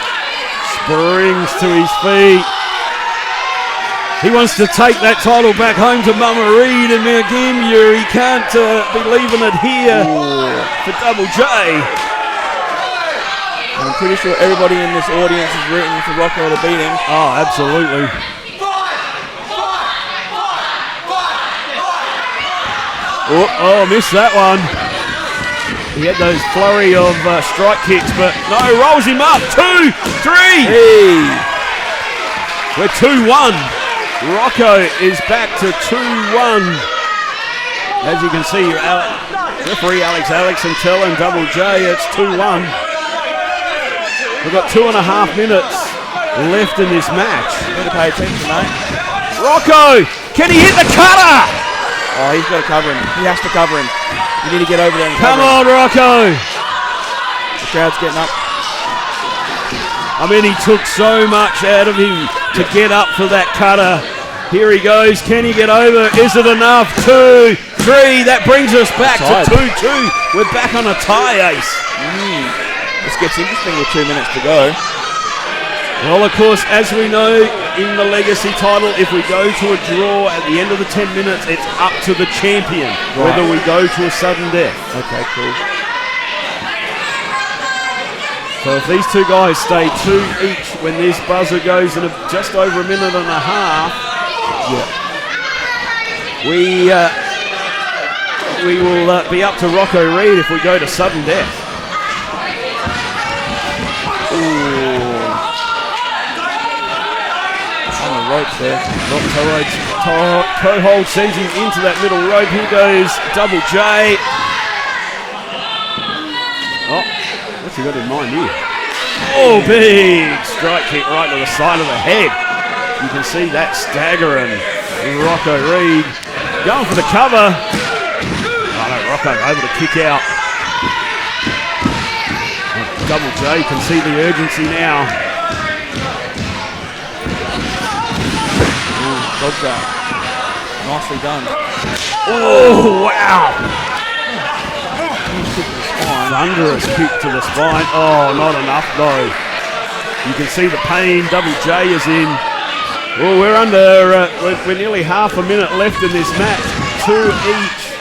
Springs to his feet. He wants to take that title back home to Mama Reid and Mount Gambier. He can't be leaving it here for Double J. I'm pretty sure everybody in this audience is rooting for Rocco to beat him. Oh, absolutely. Oh, missed that one. He had those flurry of strike kicks, but no, rolls him up. 2, 3. Hey. We're 2-1. Rocco is back to 2-1. As you can see, referee Alex and Double J, it's 2-1. We've got 2.5 minutes left in this match. Better pay attention, mate. Rocco, can he hit the cutter? Oh, he's got to cover him. He has to cover him. You need to get over there and Come cover him. on, Rocco. The crowd's getting up. I mean, he took so much out of him to get up for that cutter. Here he goes. Can he get over? Is it enough? 2, 3. That brings us back to 2-2. We're back on a tie, Ace. This gets interesting with 2 minutes to go. Well, of course, as we know in the Legacy title, if we go to a draw at the end of the 10 minutes, it's up to the champion whether we go to a sudden death. Okay, cool. So if these two guys stay 2 each when this buzzer goes in just over a minute and a half, we will be up to Rocco Reid if we go to sudden death. On the ropes there. Toe hold sends him into that middle rope. Here goes Double J. Oh, what's he got in mind here? Oh, big strike kick right to the side of the head. You can see that staggering Rocco Reid going for the cover. Oh no, Rocco able to kick out. Double J can see the urgency now. Dodge that. Nicely done. Oh, wow. Thunderous kick to the spine. Oh, not enough though. You can see the pain Double J is in. Well, we're under, we're nearly half a minute left in this match. 2 each.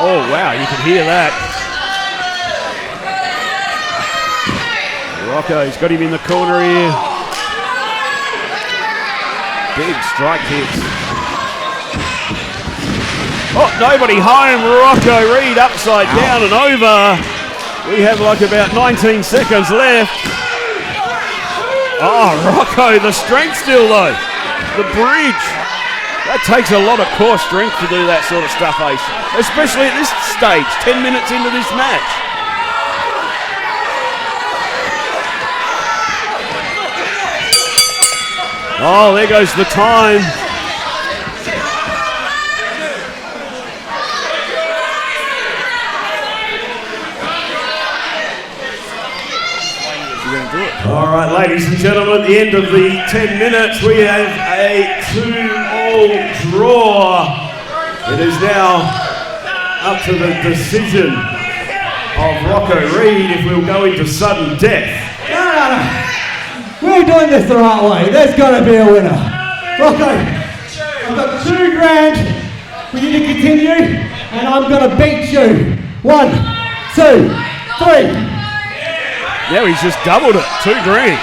Oh, wow, you can hear that. Rocco's got him in the corner here. Big strike hits. Oh, nobody home. Rocco Reid upside down and over. We have like about 19 seconds left. Oh, Rocco, the strength still though. The bridge. That takes a lot of core strength to do that sort of stuff, Ace. Especially at this stage, 10 minutes into this match. Oh, there goes the time. All right, ladies and gentlemen, at the end of the 10 minutes, we have a 2-all draw. It is now up to the decision of Rocco Reid if we'll go into sudden death. No. We're doing this the right way. There's got to be a winner. Rocco, I've got $2,000 for you to continue, and I'm going to beat you. 1, 2, 3. Yeah, he's just doubled it. $2,000.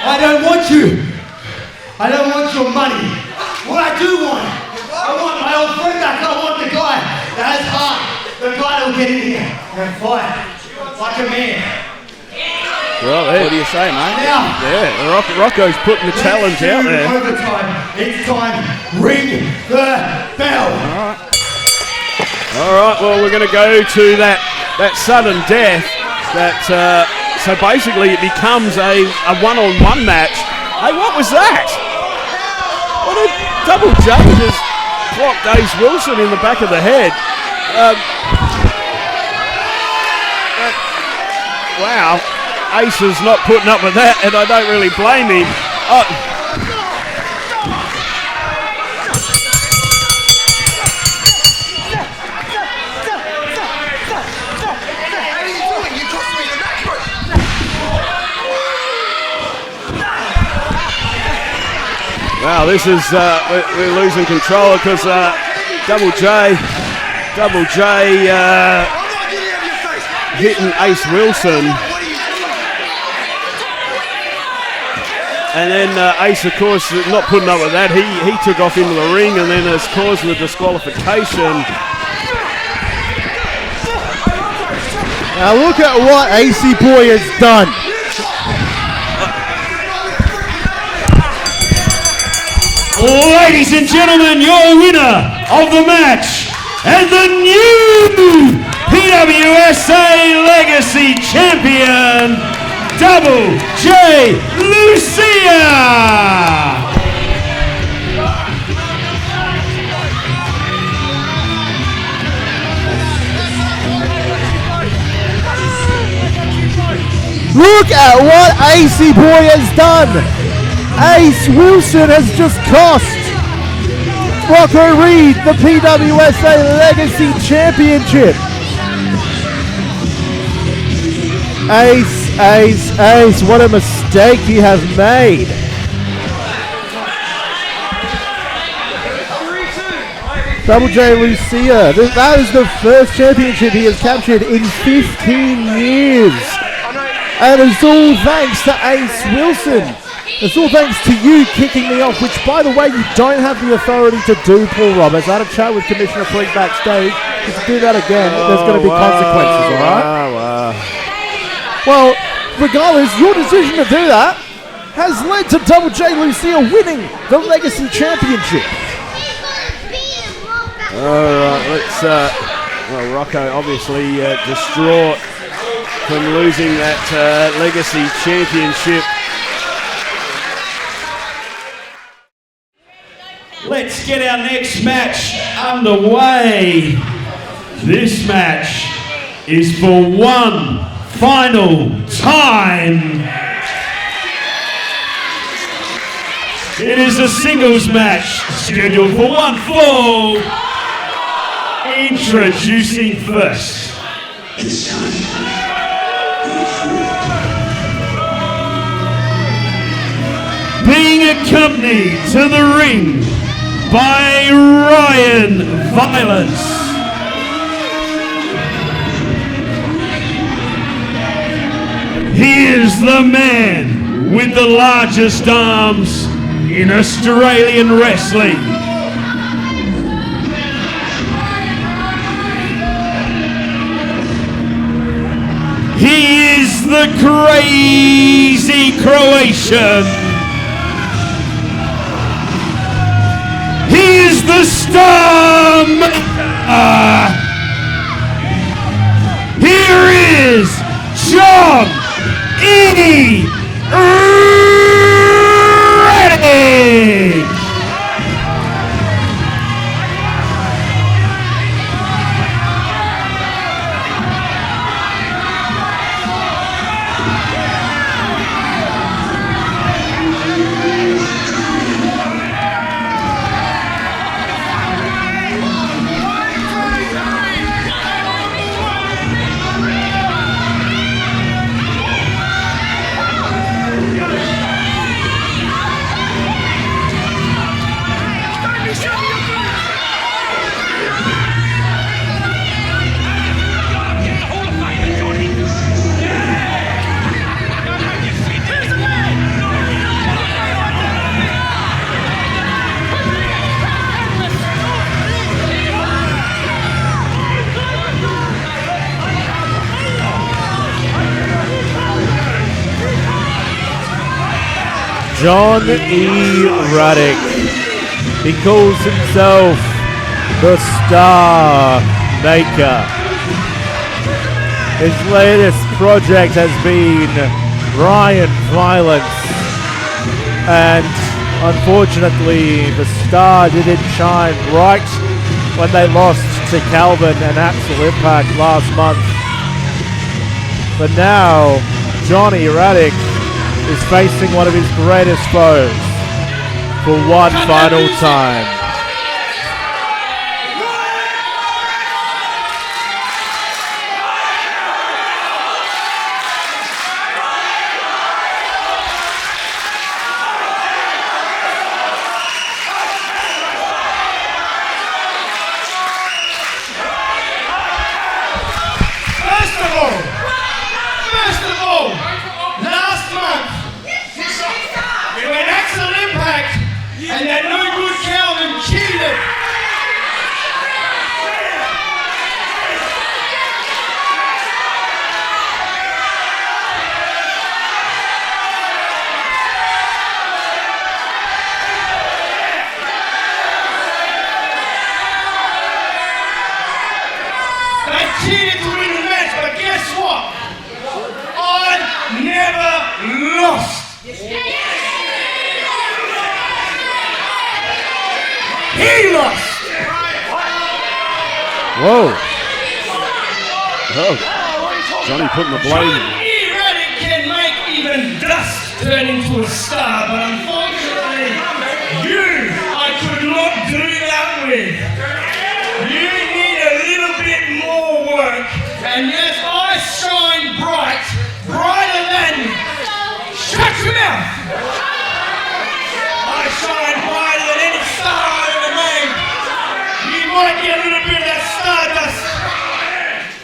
I don't want you. I don't want your money. What I do want, I want my old friend back. I want the guy that has heart. The guy that will get in here and fight like a man. Well, what do you say, mate? Now, yeah, Rocco's putting the challenge out there. Overtime. It's time. Ring the bell. All right, well, we're going to go to that sudden death. So basically it becomes a one-on-one match. Hey, what was that? What a Double J just clocked Ace Wilson in the back of the head. Wow, Ace is not putting up with that, and I don't really blame him. Now this is, we're losing control because Double J hitting Ace Wilson. And then Ace, of course, not putting up with that. He took off into the ring and then has caused the disqualification. Now look at what AC Boy has done. Ladies and gentlemen, your winner of the match and the new PWSA Legacy Champion, Double J Lucia! Look at what AC Boy has done. Ace Wilson has just cost Rocco Reid the PWSA Legacy Championship. Ace, what a mistake you have made. Double J Lucia, that is the first championship he has captured in 15 years. And it's all thanks to Ace Wilson. It's all thanks to you kicking me off, which, by the way, you don't have the authority to do, Paul Roberts. I had a chat with Commissioner Freak backstage. If you do that again, there's going to be consequences, all right? Well, regardless, your decision to do that has led to Double J Lucia winning the Legacy Championship. All right, let's. Well, Rocco obviously distraught from losing that Legacy Championship. Let's get our next match underway. This match is for one final time. It is a singles match scheduled for one fall. Introducing first. Being accompanied to the ring by Ryan Violence. He is the man with the largest arms in Australian wrestling. He is the crazy Croatian. He is the star maker. Here is John E. Radic. John E. Radic. He calls himself the Star Maker. His latest project has been Ryan Violence. And unfortunately, the Star didn't shine right when they lost to Calvin and Axel Impact last month. But now, Johnny Radic is facing one of his greatest foes for one final time. and that no good Calvin cheated. They cheated to win the match, but guess what? I never lost. He lost. Whoa. Oh. Johnny putting the blame. Radic can make even dust turn into a star, but unfortunately, I could not do that with. You need a little bit more work, and yes, I shine bright, brighter than. Shut your mouth! I shine brighter than any star I've ever made. You might get a little bit of that stardust,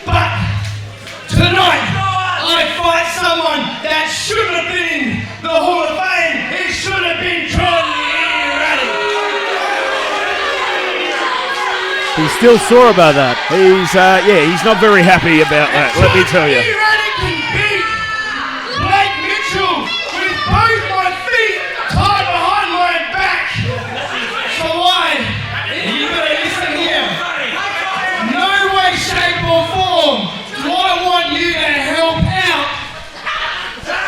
but tonight I fight someone that shouldn't have been in the Hall of Fame. It should have been John Radic. He's still sore about that. He's not very happy about that, let me tell you. Radic can beat Blake Mitchell with both my feet tied behind my back. So why? You better listen here. No way, shape or form do I want you to help out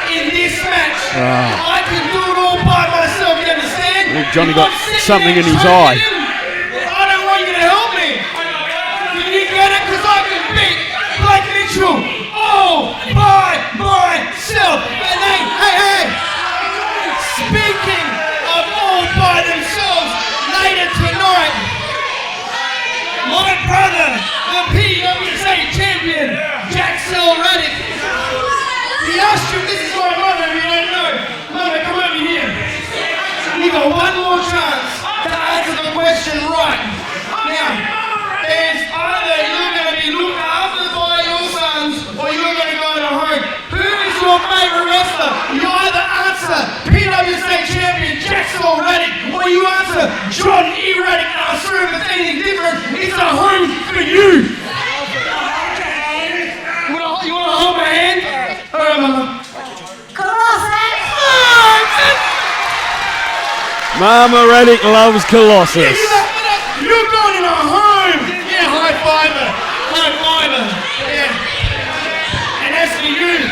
in this match. I can do it all by myself, you understand? I think Johnny got something in his eye. I don't want you to help me. Can you get it? Because I can beat Blake Mitchell all by myself. And hey, speaking of all by themselves, later tonight, my brother, the PWSA champion, Jaxson Radic, he asked you, this is my brother if you don't know. Mama, come over here. You got one more chance to answer the question right. Now, there's either you're going to be looked after by your sons or you're going to go to home. Who is your favourite wrestler? You either answer PWSA champion Jaxson Radic or you answer John E. Radic. I'm sure if it's anything different, it's a home for you. You want to hold my hand? All right, Mama. Colossus! Mama Radic loves Colossus. You're going in a home! Yeah, high fiver! High fiver! Yeah. And as for you,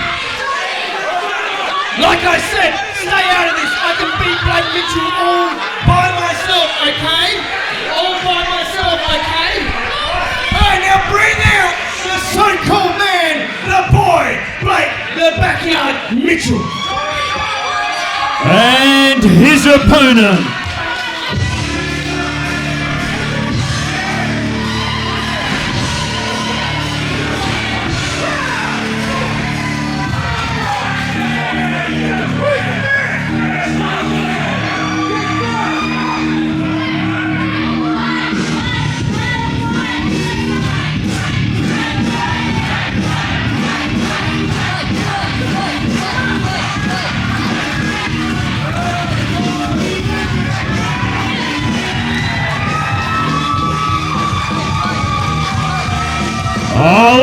like I said, stay out of this. I can beat Blake Mitchell all by myself, okay? All by myself, okay? Alright, now bring out the so-called man, the boy, Blake, the backyard Mitchell. And his opponent,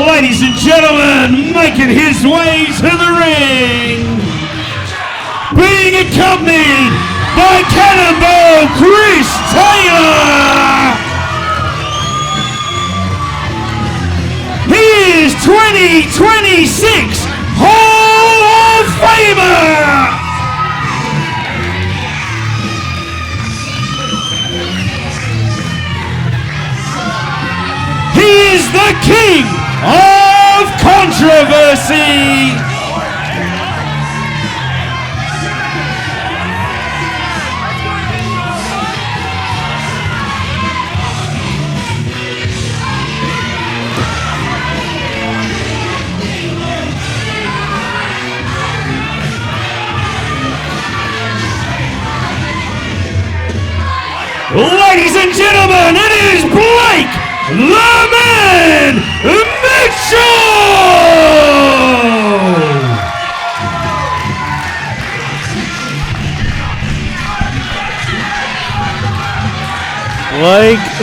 ladies and gentlemen, making his way to the ring, being accompanied by Cannonball Kris Taylor. He is 2026 Hall of Famer. He is the king of controversy. Ladies and gentlemen, it is Blake the Man Mitchell!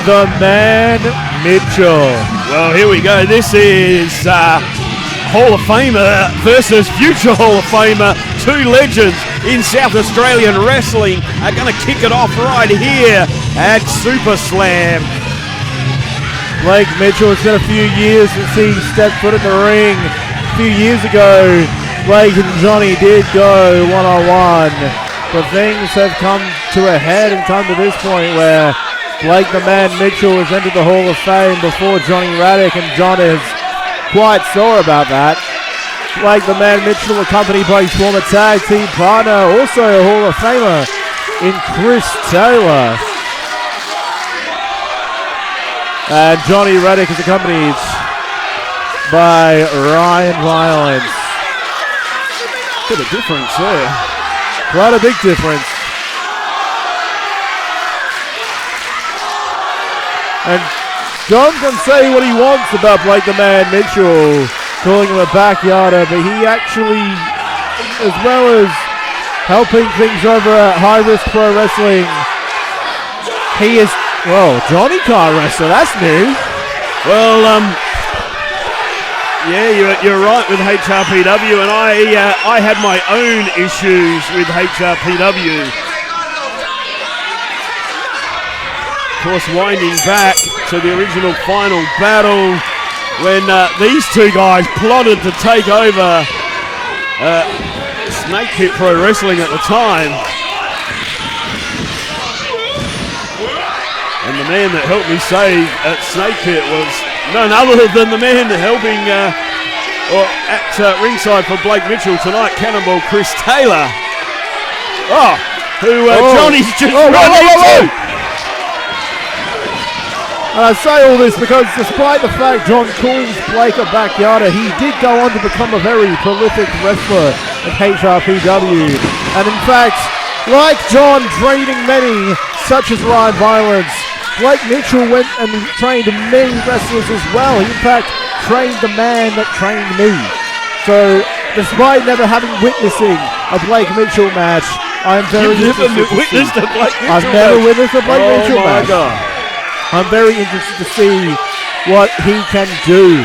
the Man Mitchell. Well, here we go. This is Hall of Famer versus future Hall of Famer. Two legends in South Australian wrestling are going to kick it off right here at SuperSlam. Blake Mitchell, it's been a few years since he stepped foot in the ring. A few years ago, Blake and Johnny did go one-on-one, but things have come to a head and come to this point where Blake the Man Mitchell has entered the Hall of Fame before Johnny Radic, and John is quite sore about that. Blake the Man Mitchell, accompanied by his former tag team partner, also a Hall of Famer in Kris Taylor. And Johnny Radic is accompanied by Ryan Violence. Bit of difference there. Quite a big difference. And John can say what he wants about Blake the Man Mitchell, calling him a backyarder, but he actually, as well as helping things over at High Risk Pro Wrestling, he is, well, Johnny can't wrestle, that's new. Well, yeah, you're right with HRPW, and I had my own issues with HRPW. Of course, winding back to the original final battle when these two guys plotted to take over Snake Pit Pro Wrestling at the time. And the man that helped me save at Snake Pit was none other than the man helping at ringside for Blake Mitchell tonight, Cannonball Kris Taylor. Oh, who Johnny's just run into. And I say all this because despite the fact John calls Blake a backyarder, he did go on to become a very prolific wrestler at HRPW. And in fact, like John training many, such as Ryan Violence, Blake Mitchell went and trained many wrestlers as well. He in fact trained the man that trained me. So despite never having witnessing a Blake Mitchell match, I'm very interested to witnessed a Blake Mitchell I've never witnessed a Blake Mitchell match. Oh my God. I'm very interested to see what he can do.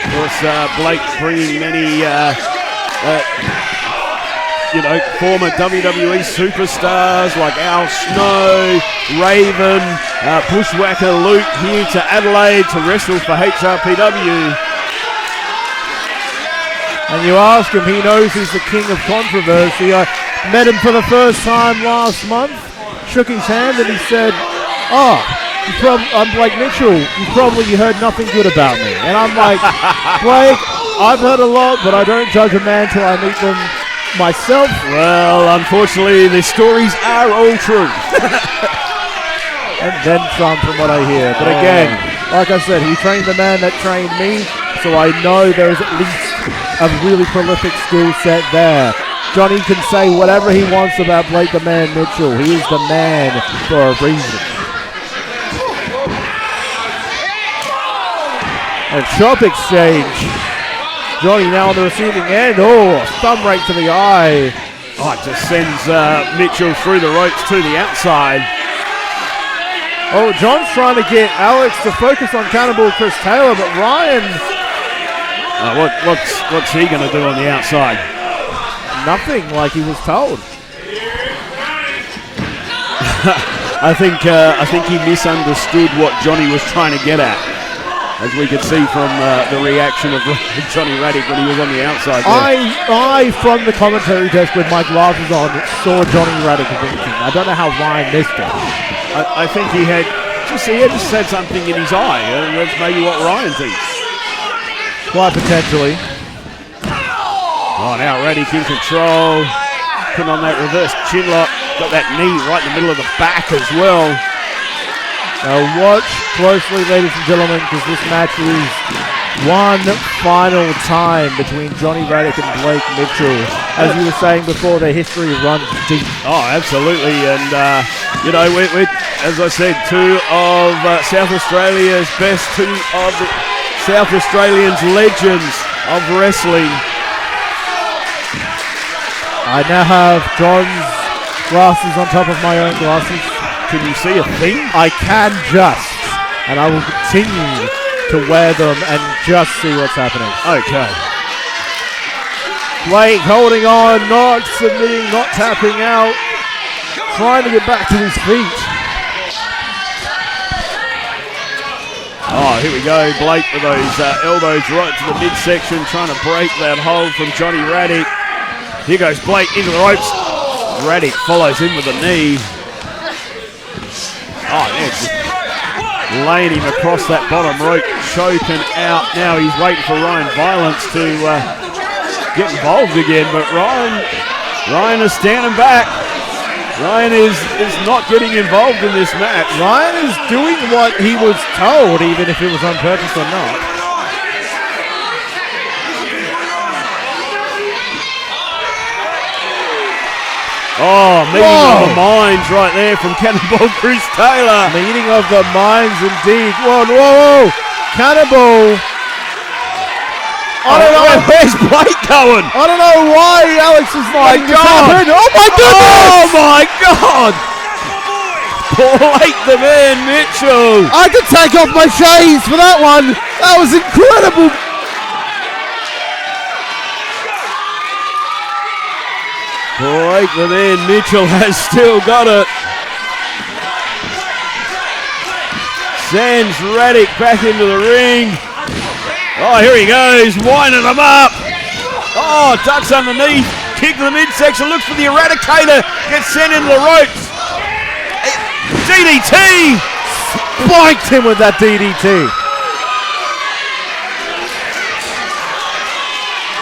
Of course, Blake bringing many, former WWE superstars like Al Snow, Raven, Bushwhacker Luch here to Adelaide to wrestle for HRPW. And you ask him, he knows he's the king of controversy. I met him for the first time last month. Shook his hand and he said, I'm Blake Mitchell. You probably heard nothing good about me. And I'm like, Blake, I've heard a lot, but I don't judge a man till I meet them myself. Well, unfortunately, the stories are all true. And then some from what I hear. But again, like I said, he trained the man that trained me, so I know there's at least a really prolific skill set there. Johnny can say whatever he wants about Blake the Man Mitchell. He is the man for a reason. And chop exchange. Johnny now on the receiving end. Oh, thumb right to the eye. Oh, it just sends Mitchell through the ropes to the outside. Oh, John's trying to get Alex to focus on Cannonball Kris Taylor, but Ryan... what's he going to do on the outside? Nothing, like he was told. I think he misunderstood what Johnny was trying to get at, as we could see from the reaction of Johnny Radic when he was on the outside there. I from the commentary desk with my glasses on, saw Johnny Radic winking. I don't know how Ryan missed it. I think he had just said something in his eye, and that's maybe what Ryan thinks. Quite potentially. Oh, now Radic in control. Putting on that reverse chin lock. Got that knee right in the middle of the back as well. Now watch closely, ladies and gentlemen, because this match is one final time between Johnny Radic and Blake Mitchell. As you were saying before, their history runs deep. Oh, absolutely. And, we're, as I said, two of South Australia's best, two of the South Australians' legends of wrestling. I now have John's glasses on top of my own glasses. Can you see a thing? I can just, and I will continue to wear them and just see what's happening. Okay. Blake holding on, not submitting, not tapping out, trying to get back to his feet. Oh, here we go. Blake with those elbows right to the midsection, trying to break that hold from Johnny Radic. Here goes Blake into the ropes. Radic follows in with a knee. Oh, yeah, just laying him across that bottom rope, choking out. Now he's waiting for Ryan Violence to get involved again, but Ryan is standing back. Ryan is not getting involved in this match. Ryan is doing what he was told, even if it was on purpose or not. Oh, meeting of the minds right there from Cannonball Chris Taylor. Meeting of the minds indeed. Whoa. Cannonball. I don't know. Where's Blake going? I don't know why Alex is letting this happen. Oh my goodness! Oh my God! Blake the Man Mitchell. I could take off my shades for that one. That was incredible. Blake the Man Mitchell has still got it. Sends Radic back into the ring. Oh, here he goes, winding him up. Oh, ducks underneath, kick to the midsection, looks for the Eradicator, gets sent into the ropes. DDT! Spiked him with that DDT.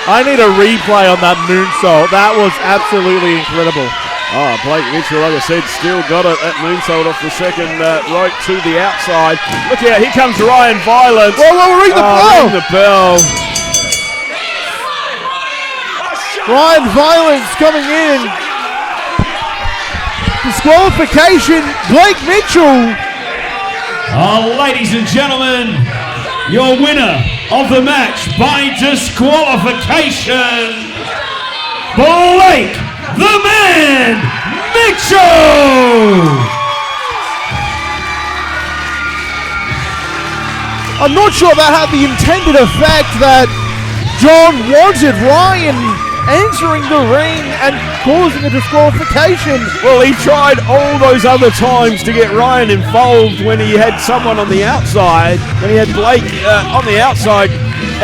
I need a replay on that moonsault. That was absolutely incredible. Oh, Blake Mitchell, like I said, still got it. That moonsault off the second rope to the outside. Look out, here comes Ryan Violence. Whoa, ring the bell. Ring the bell. Ryan Violence coming in. Disqualification, Blake Mitchell. Oh, ladies and gentlemen, your winner of the match by disqualification, Blake the Man Mitchell! I'm not sure that had the intended effect that John wanted. Ryan entering the ring and causing a disqualification. Well, he tried all those other times to get Ryan involved when he had someone on the outside, when he had Blake on the outside,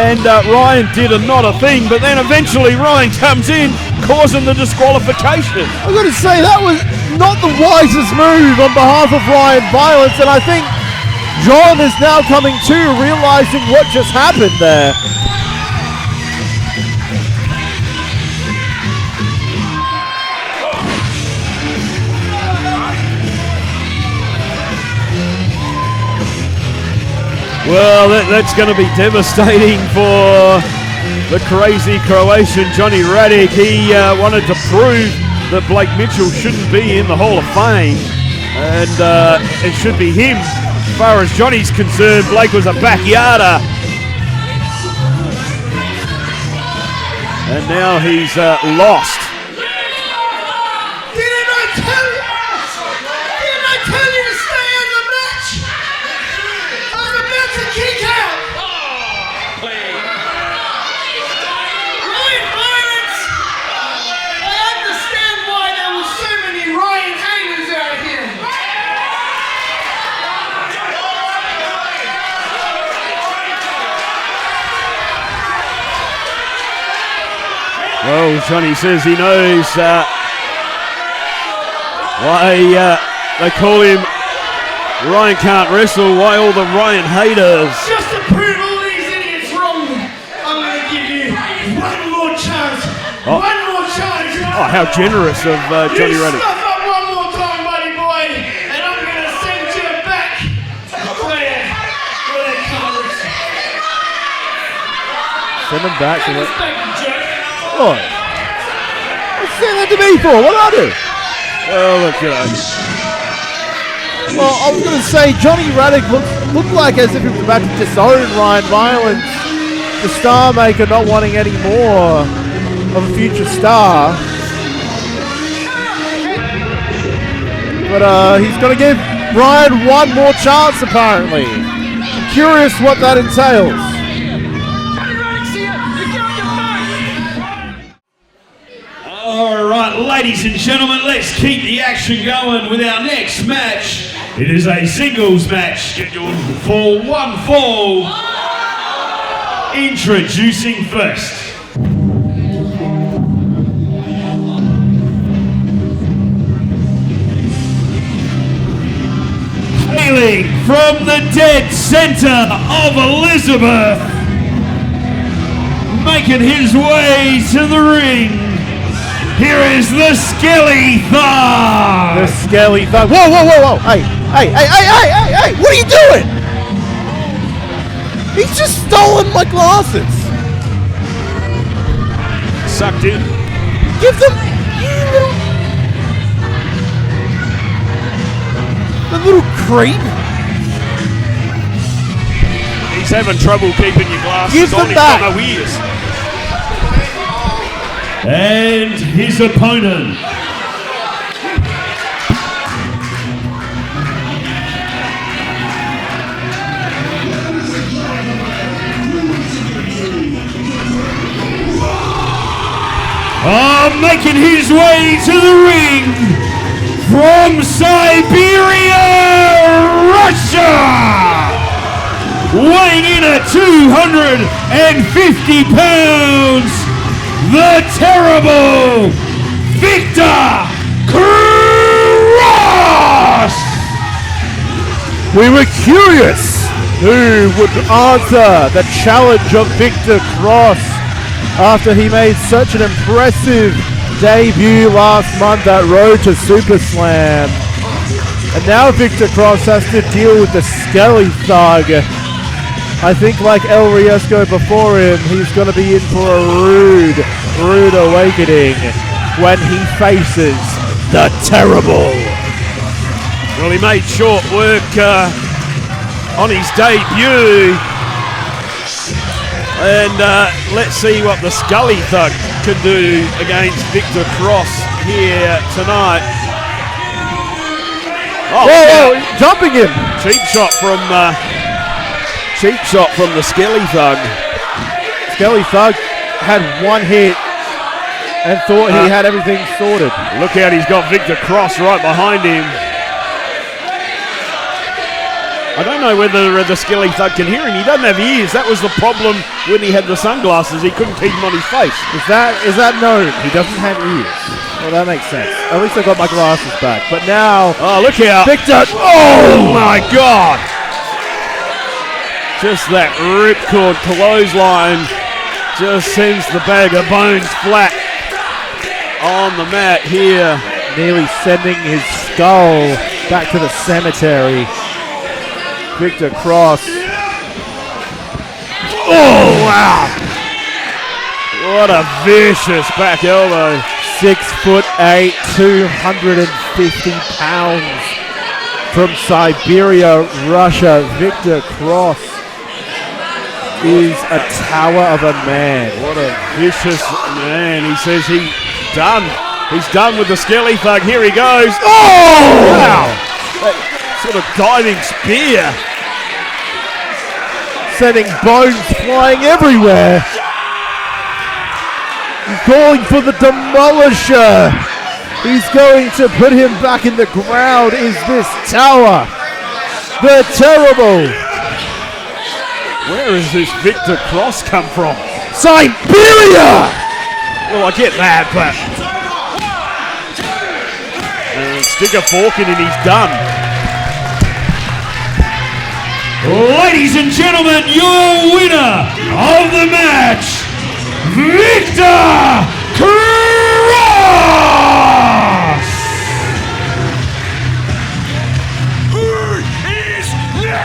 and Ryan did not a thing, but then eventually Ryan comes in, causing the disqualification. I've got to say, that was not the wisest move on behalf of Ryan Violence, and I think John is now coming to, realizing what just happened there. Well, that's going to be devastating for the crazy Croatian Johnny Radic. He wanted to prove that Blake Mitchell shouldn't be in the Hall of Fame, and it should be him. As far as Johnny's concerned, Blake was a backyarder. And now he's lost. Didn't I tell you? Didn't I tell you to stay in the match? I was about to kick out. Ryan Violence. I understand why there were so many Ryan haters out here. Well, Johnny says he knows why they call him Ryan Can't Wrestle, why all the Ryan haters. Just to prove all these idiots wrong, I'm going to give you one more chance. Oh. One more chance. Oh, how generous of Johnny You Radic. stuff up one more time, buddy boy, and I'm going to send you back where they can't wrestle. Send him back to it. Thank you, Joe. What? What's saying that to me for? What did I do? Well, look, Well, I was going to say, Johnny Radic looked like as if he was about to disown Ryan Violence, the star maker not wanting any more of a future star. But he's going to give Ryan one more chance, apparently. Curious what that entails. All right, ladies and gentlemen, let's keep the action going with our next match. It is a singles match scheduled for one fall. Introducing first. Hailing from the dead center of Elizabeth, making his way to the ring. Here is the Skelethug! The Skelethug. Whoa, whoa, whoa, whoa! Hey! What are you doing? He's just stolen my glasses. Sucked in. Give them. The little creep. He's having trouble keeping your glasses Give on. them He's back. got no ears. And his opponent. Making his way to the ring from Siberia, Russia, weighing in at 250 pounds, the terrible Viktor Kris! We were curious who would answer the challenge of Viktor Kris after he made such an impressive debut last month at Road to SuperSlam. And now Viktor Kris has to deal with the Skelethug. I think like El Riesco before him, he's going to be in for a rude awakening when he faces the terrible. Well, he made short work on his debut. And let's see what the Skelethug can do against Viktor Kris here tonight. Oh, whoa, jumping him! Cheap shot from the Skelethug. Skelethug had one hit and thought he had everything sorted. Look out, he's got Viktor Kris right behind him. I don't know whether the Skelethug can hear him. He doesn't have ears. That was the problem when he had the sunglasses. He couldn't keep them on his face. Is that known? He doesn't have ears. Well, that makes sense. At least I got my glasses back. But now, oh, look out! Viktor! Oh my God! Just that ripcord clothesline just sends the bag of bones flat on the mat here. Nearly sending his skull back to the cemetery. Viktor Kris. Oh, wow. What a vicious back elbow. 6'8", 250 pounds. From Siberia, Russia, Viktor Kris is a tower of a man. What a vicious man. He says he's done. He's done with the Skelethug. Here he goes. Oh, wow. That sort of diving spear. Sending bones flying everywhere. He's calling for the demolisher. He's going to put him back in the ground. Is this tower? The terrible. Where has this Viktor Kris come from? Siberia! Well, I get that, but... stick a fork in and he's done. Ladies and gentlemen, your winner of the match, Viktor Kris!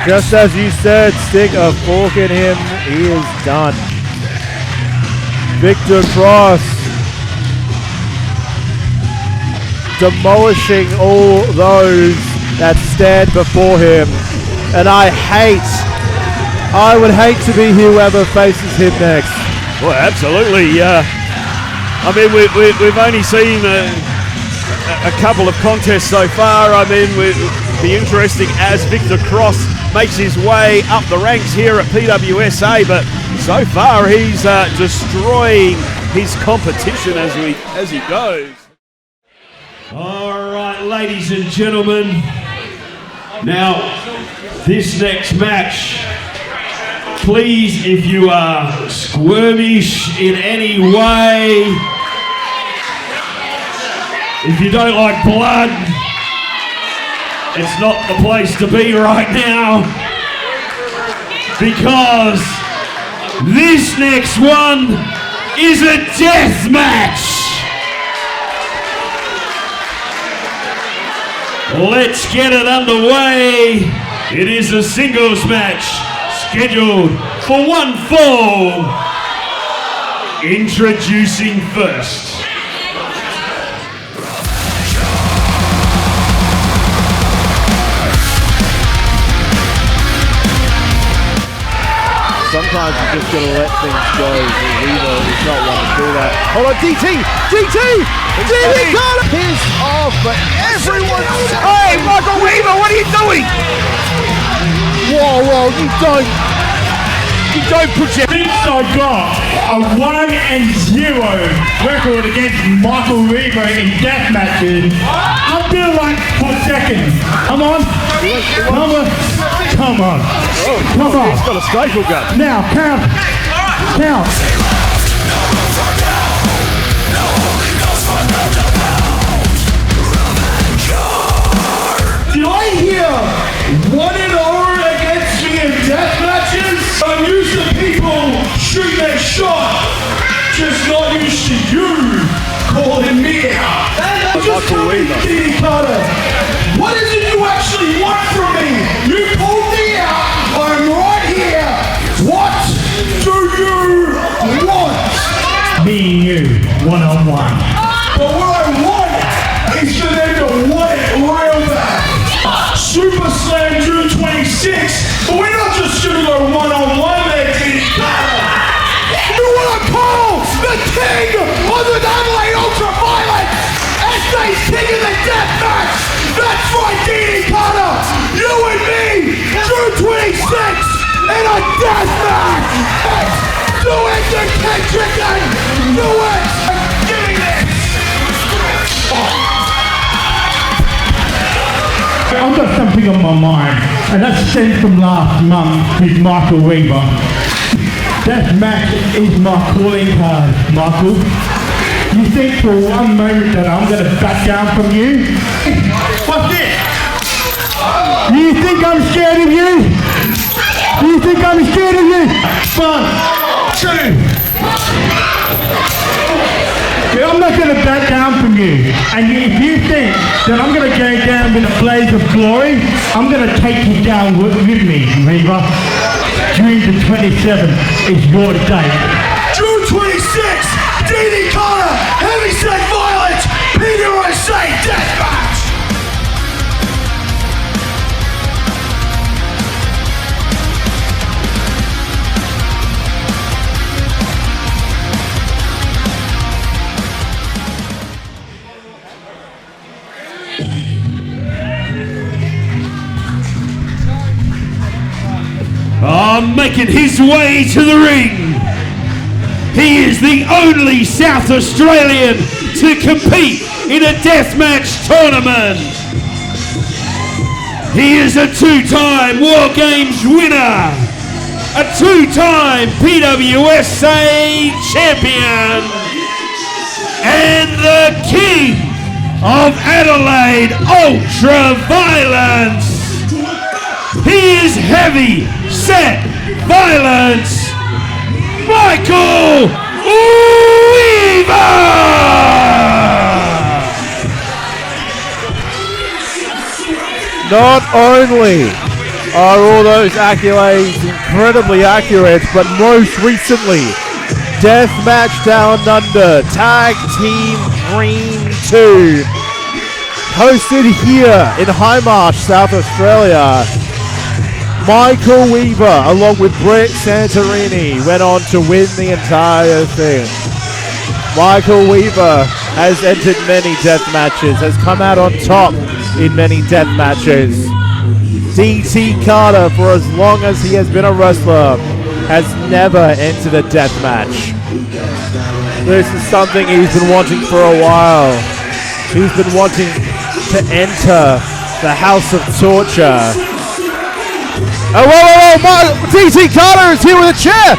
Just as you said, stick a fork in him, he is done. Viktor Kris demolishing all those that stand before him. And I would hate to be whoever faces him next. Well, absolutely. I mean, we've only seen a couple of contests so far. I mean, it'll be interesting as Viktor makes his way up the ranks here at PWSA, but so far he's destroying his competition as he goes. All right, ladies and gentlemen. Now, this next match, please, if you are squirmish in any way, if you don't like blood, it's not the place to be right now, because this next one is a death match. Let's get it underway. It is a singles match scheduled for one fall. Introducing first. Sometimes you just gotta let things go. Weaver is not one to do that. Hold on, DT! Got it! Piss off, but everyone. Hey, Michael Weaver, what are you doing? Whoa, you don't put your. Since I got a 1-0 record against Michael Weaver in death matches, I feel like for seconds. Come on. He's got a staple gun. Now, count. Did I hear 1-0 against me in death matches? I'm used to people shoot their shot, just not used to you calling me out. Just tell me, Diddy Carter, what is it you actually want from me? You pulled me out, I'm right here. What do you want? Me and you, one-on-one. But what I want is for them to want it real bad. SuperSlam June 26th, but we're not just gonna go one-on-one there, Diddy Carter. You wanna call the king of the Adelaide Ultraviolence? SA's king of the death match! That's right, Diddy Carter! You and me, June 26th, in a death match! Do it, the King Chicken! Do it! Give me this! I've got something on my mind, and that's sent from last month with Michael Weaver. Death match is my calling card, Michael. You think for one moment that I'm going to back down from you? What's this? You think I'm scared of you? One, two. I'm not going to back down from you. And if you think that I'm going to go down with a blaze of glory, I'm going to take you down with me, Weaver. June the 27th is your date. June 26th, Diddy Carter, Heavy-Set Violence, PWSA DeathMatch! Making his way to the ring. He is the only South Australian to compete in a deathmatch tournament. He is a two-time War Games winner, a two-time PWSA champion, and the king of Adelaide Ultra-Violence. He is Heavy Set Violence, Michael Weaver! Not only are all those accolades incredibly accurate, but most recently, Deathmatch Down Under Tag Team Dream 2, hosted here in Highmarsh, South Australia. Michael Weaver, along with Brett Santirini, went on to win the entire thing. Michael Weaver has entered many death matches, has come out on top in many death matches. DT Carter, for as long as he has been a wrestler, has never entered a death match. This is something he's been wanting for a while. He's been wanting to enter the House of Torture. Oh, whoa, DT Carter is here with a chair!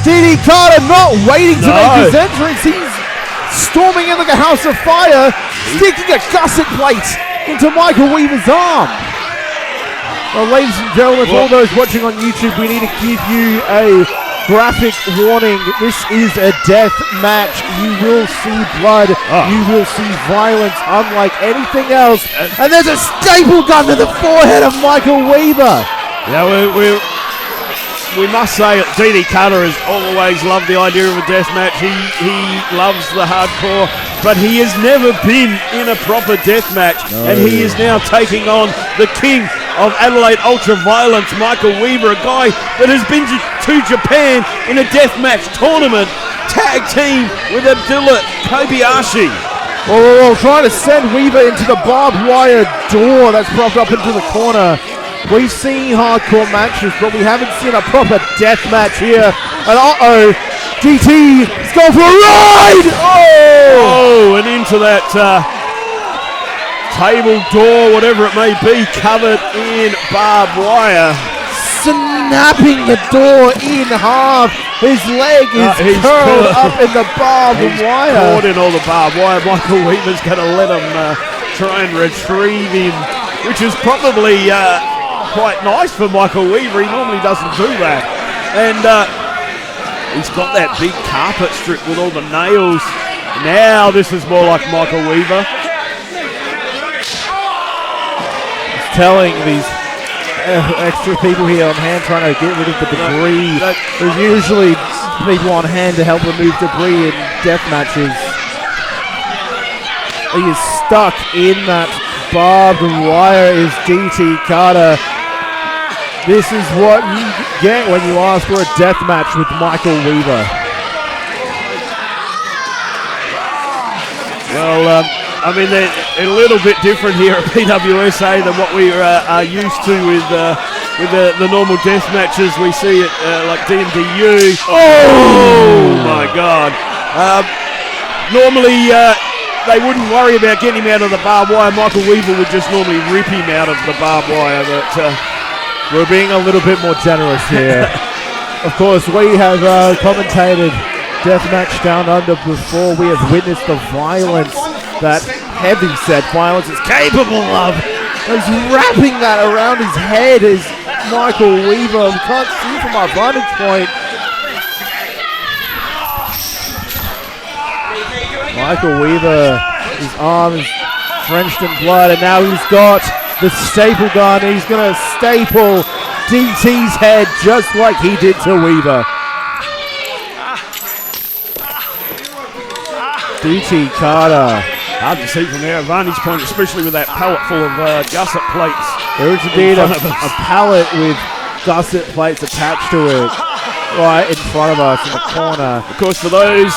DT Carter not waiting to make his entrance. He's storming in like a house of fire, sticking a gusset plate into Michael Weaver's arm. Well, ladies and gentlemen, for all those watching on YouTube, we need to give you a graphic warning. This is a death match. You will see blood. You will see violence unlike anything else. And there's a staple gun to the forehead of Michael Weaver. Yeah, we must say that DT Carter has always loved the idea of a death match. He loves the hardcore, but he has never been in a proper death match. And he is now taking on the king of Adelaide Ultra Violence, Michael Weaver, a guy that has been to Japan in a death match tournament, tag team with Abdullah Kobayashi. Well, trying to send Weaver into the barbed wire door that's propped up into the corner. We've seen hardcore matches, but we haven't seen a proper death match here. And DT is going for a ride! Oh, and into that table door, whatever it may be, covered in barbed wire. Snapping the door in half. His leg is curled up in the barbed wire. Caught in all the barbed wire. Michael Weaver's going to let him try and retrieve him, which is probably quite nice for Michael Weaver. He normally doesn't do that. And he's got that big carpet strip with all the nails. Now this is more like Michael Weaver. Telling these extra people here on hand trying to get rid of the debris. There's usually people on hand to help remove debris in death matches. He is stuck in that barbed wire is DT Carter. This is what you get when you ask for a death match with Michael Weaver. Well, I mean, they're a little bit different here at PWSA than what we are used to with the normal death matches we see at like D&DU. Oh my God! Normally they wouldn't worry about getting him out of the barbed wire. Michael Weaver would just normally rip him out of the barbed wire. But we're being a little bit more generous here. Of course, we have commentated Deathmatch Down Under before. We have witnessed the violence that heavy-set violence is capable of. He's wrapping that around his head is Michael Weaver. We can't see from our vantage point. Michael Weaver, his arm is drenched in blood, and now he's got the staple gun. He's going to staple DT's head just like he did to Weaver. DT Carter. Hard to see from their vantage point, especially with that pallet full of gusset plates. There is indeed a pallet with gusset plates attached to it right in front of us in the corner. Of course, for those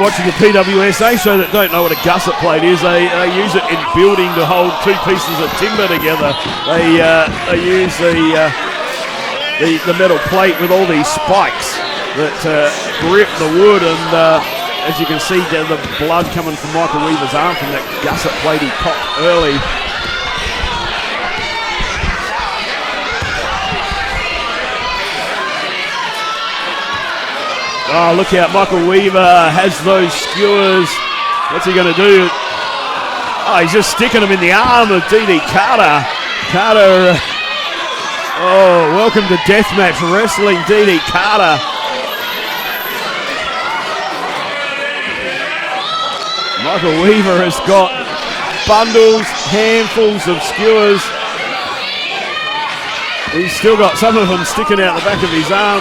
watching the PWSA show that don't know what a gusset plate is, they use it in building to hold two pieces of timber together. They use the metal plate with all these spikes that grip the wood, and as you can see, the blood coming from Michael Weaver's arm from that gusset plate he popped early. Oh, look out, Michael Weaver has those skewers. What's he going to do? Oh, he's just sticking them in the arm of DT Carter. Carter, welcome to Deathmatch Wrestling, DT Carter. Michael Weaver has got bundles, handfuls of skewers. He's still got some of them sticking out the back of his arm.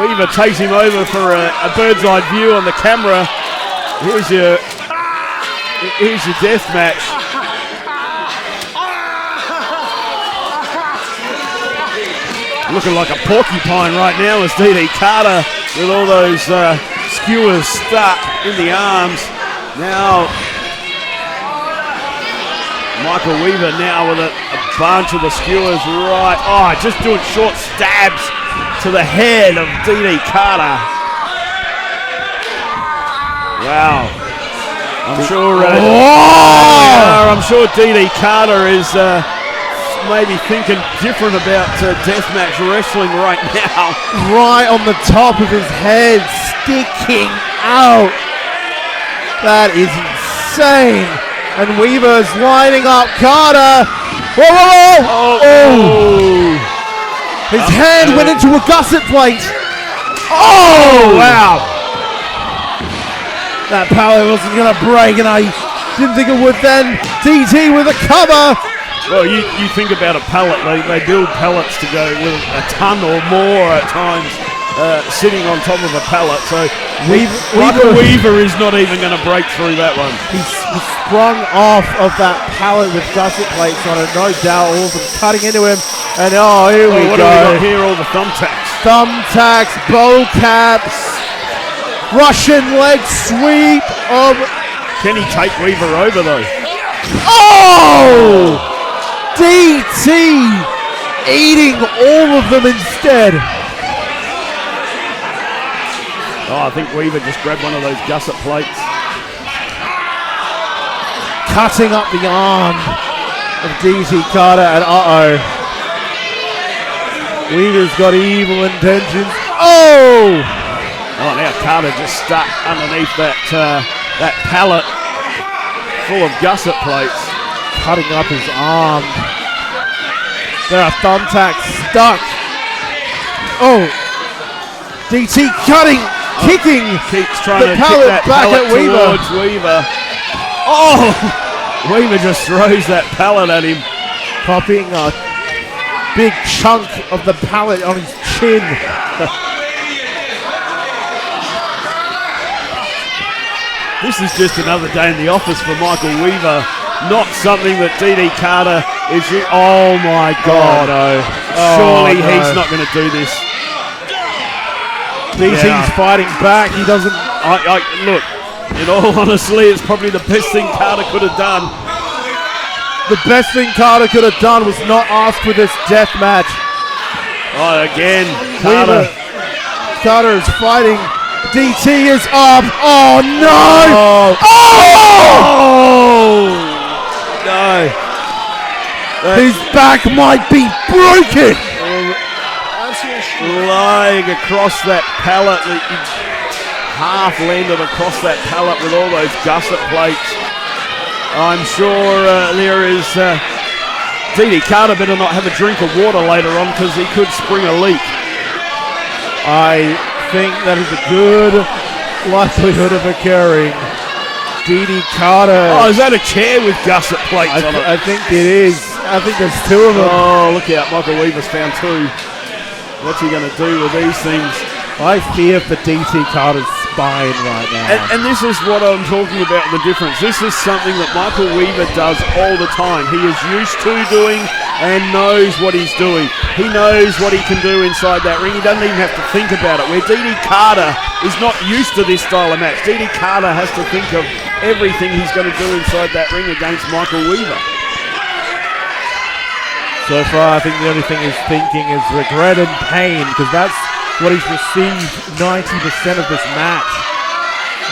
Weaver takes him over for a bird's eye view on the camera. Here's your death match. looking like a porcupine right now as DD Carter with all those skewers stuck in the arms. Now, Michael Weaver now with a bunch of the skewers right. Oh, just doing short stabs to the head of DD Carter. Wow. I'm sure DD Carter is maybe thinking different about deathmatch wrestling right now. Right on the top of his head, sticking out. That is insane. And Weaver's lining up Carter. Whoa, whoa, whoa. His hand went into a gusset plate. Oh, wow. That pallet wasn't going to break, and I didn't think it would then. DT with a cover. Well, you think about a pallet, they build pallets to go with a ton or more at times sitting on top of a pallet. So Michael Weaver is not even going to break through that one. He sprung off of that pallet with gusset plates on it, no doubt, all of them cutting into him. And here we what go. Have we got here? All the thumbtacks. Thumbtacks, bow caps, Russian leg sweep of... Can he take Weaver over though? Oh! DT eating all of them instead. Oh, I think Weaver just grabbed one of those gusset plates. Cutting up the arm of DT Carter, and Weaver's got evil intentions. Oh, now Carter just stuck underneath that pallet full of gusset plates. Cutting up his arm. There are thumbtacks stuck. Oh, DT kicking. Keeps trying the to pallet kick that back pallet at Weaver. towards Weaver. Oh, Weaver just throws that pallet at him. Popping a big chunk of the pallet on his chin. This is just another day in the office for Michael Weaver. Not something that DD Carter is. Oh my God! Surely he's not going to do this. DT's fighting back. He doesn't. Look, in all honesty, it's probably the best thing Carter could have done. The best thing Carter could have done was not ask for this death match. Oh, again, Carter is fighting. DT is up. Oh no! Oh! No. His back might be broken. Lying across that pallet, half landed across that pallet with all those gusset plates. I'm sure there is. DD Carter better not have a drink of water later on because he could spring a leak. I think that is a good likelihood of occurring. DD Carter. Oh, is that a chair with gusset plates on it? I think it is. I think there's two of them. Oh, look out. Michael Weaver's found two. What's he going to do with these things? I fear for DT Carter's spine right now. And this is what I'm talking about, the difference. This is something that Michael Weaver does all the time. He is used to doing and knows what he's doing. He knows what he can do inside that ring. He doesn't even have to think about it. Where DD Carter is not used to this style of match. DD Carter has to think of everything he's going to do inside that ring against Michael Weaver. So far, I think the only thing he's thinking is regret and pain, because that's what he's received 90% of this match.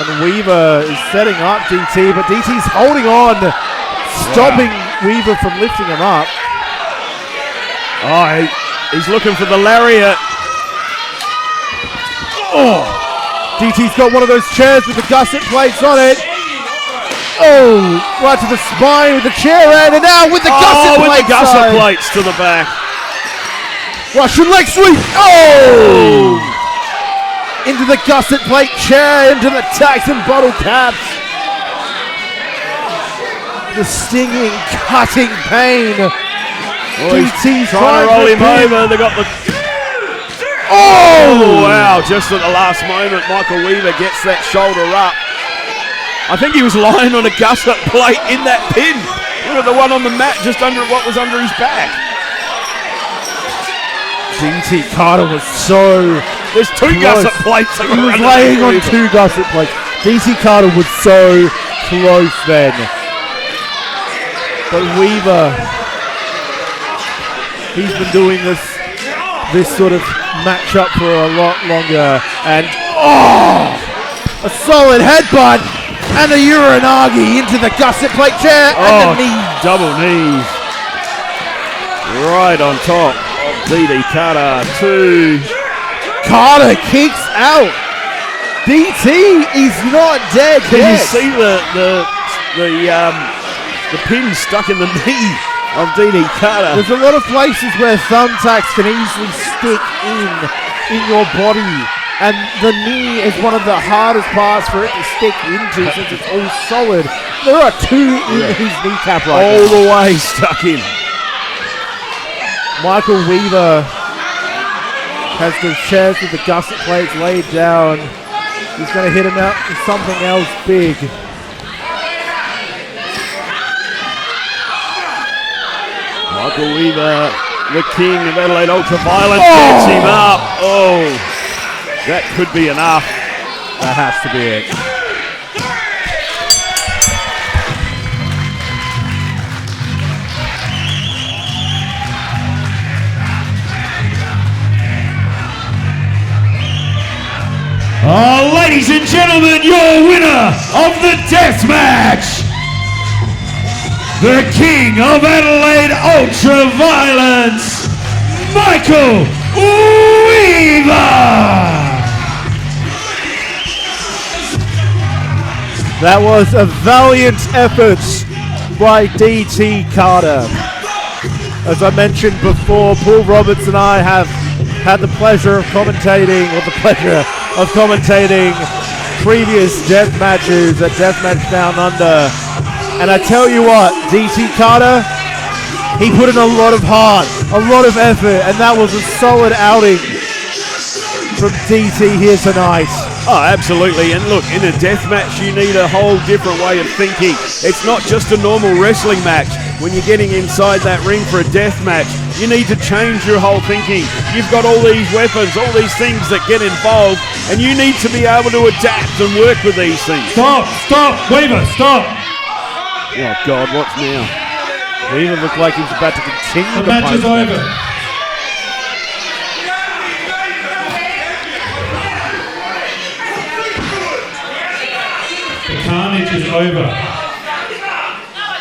And Weaver is setting up DT, but DT's holding on, stopping Weaver from lifting him up. Oh, he's looking for the lariat. Oh, DT's got one of those chairs with the gusset plates on it. Oh, right to the spine with the chair end, and now with the gusset plates. With the gusset plates to the back. Russian leg sweep. Oh! Into the gusset plate chair, into the tacks and bottle caps. The stinging, cutting pain. DT's trying to roll him over. They got the. Oh! Wow! Just at the last moment, Michael Weaver gets that shoulder up. I think he was lying on a gusset plate in that pin. Look at the one on the mat just under what was under his back. DT Carter was so There's two close. gusset plates. He was laying on two gusset plates. DT Carter was so close then. But Weaver, he's been doing this sort of matchup for a lot longer. And a solid headbutt and a Uranagi into the gusset plate chair and the knee. Double knees. Right on top of DT Carter. Carter kicks out. DT is not dead Can yet. you see the pin stuck in the knee of DT Carter? There's a lot of places where thumbtacks can easily stick in your body, and the knee is one of the hardest parts for it to stick into since it's all solid. There are two in his kneecap right now. All the way stuck in. Michael Weaver has the chairs with the gusset plates laid down. He's going to hit him out with something else big. Michael Weaver, the king of Adelaide Ultraviolence, gets him up. Oh, that could be enough. That has to be it. Ladies and gentlemen, your winner of the death match, the king of Adelaide Ultraviolence, Michael Weaver. That was a valiant effort by DT Carter. As I mentioned before, Paul Roberts and I have had the pleasure of commentating previous death matches at Deathmatch Down Under. And I tell you what, DT Carter, he put in a lot of heart, a lot of effort, and that was a solid outing from DT here tonight. Oh, absolutely. And look, in a death match, you need a whole different way of thinking. It's not just a normal wrestling match. When you're getting inside that ring for a death match, you need to change your whole thinking. You've got all these weapons, all these things that get involved, and you need to be able to adapt and work with these things. Stop, Weaver, stop. Oh, God, what's now? Weaver looked like he's about to continue The match is over. The carnage is over.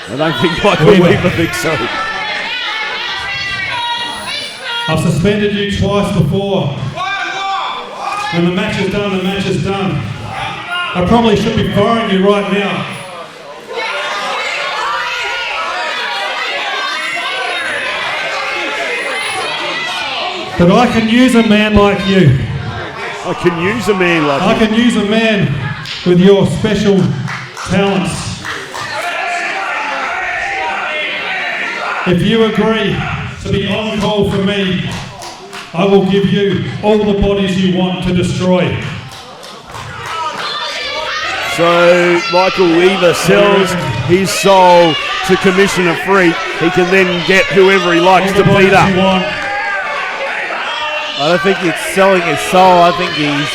I don't think Michael Weaver thinks so. I've suspended you twice before. When the match is done, the match is done. I probably should be firing you right now. But I can use a man like you. I can use a man like you. I can use a man with your special talents. If you agree to be on call for me, I will give you all the bodies you want to destroy. So Michael Weaver sells his soul to Commissioner Freak. He can then get whoever he likes to beat up. I don't think it's selling his soul. I think he's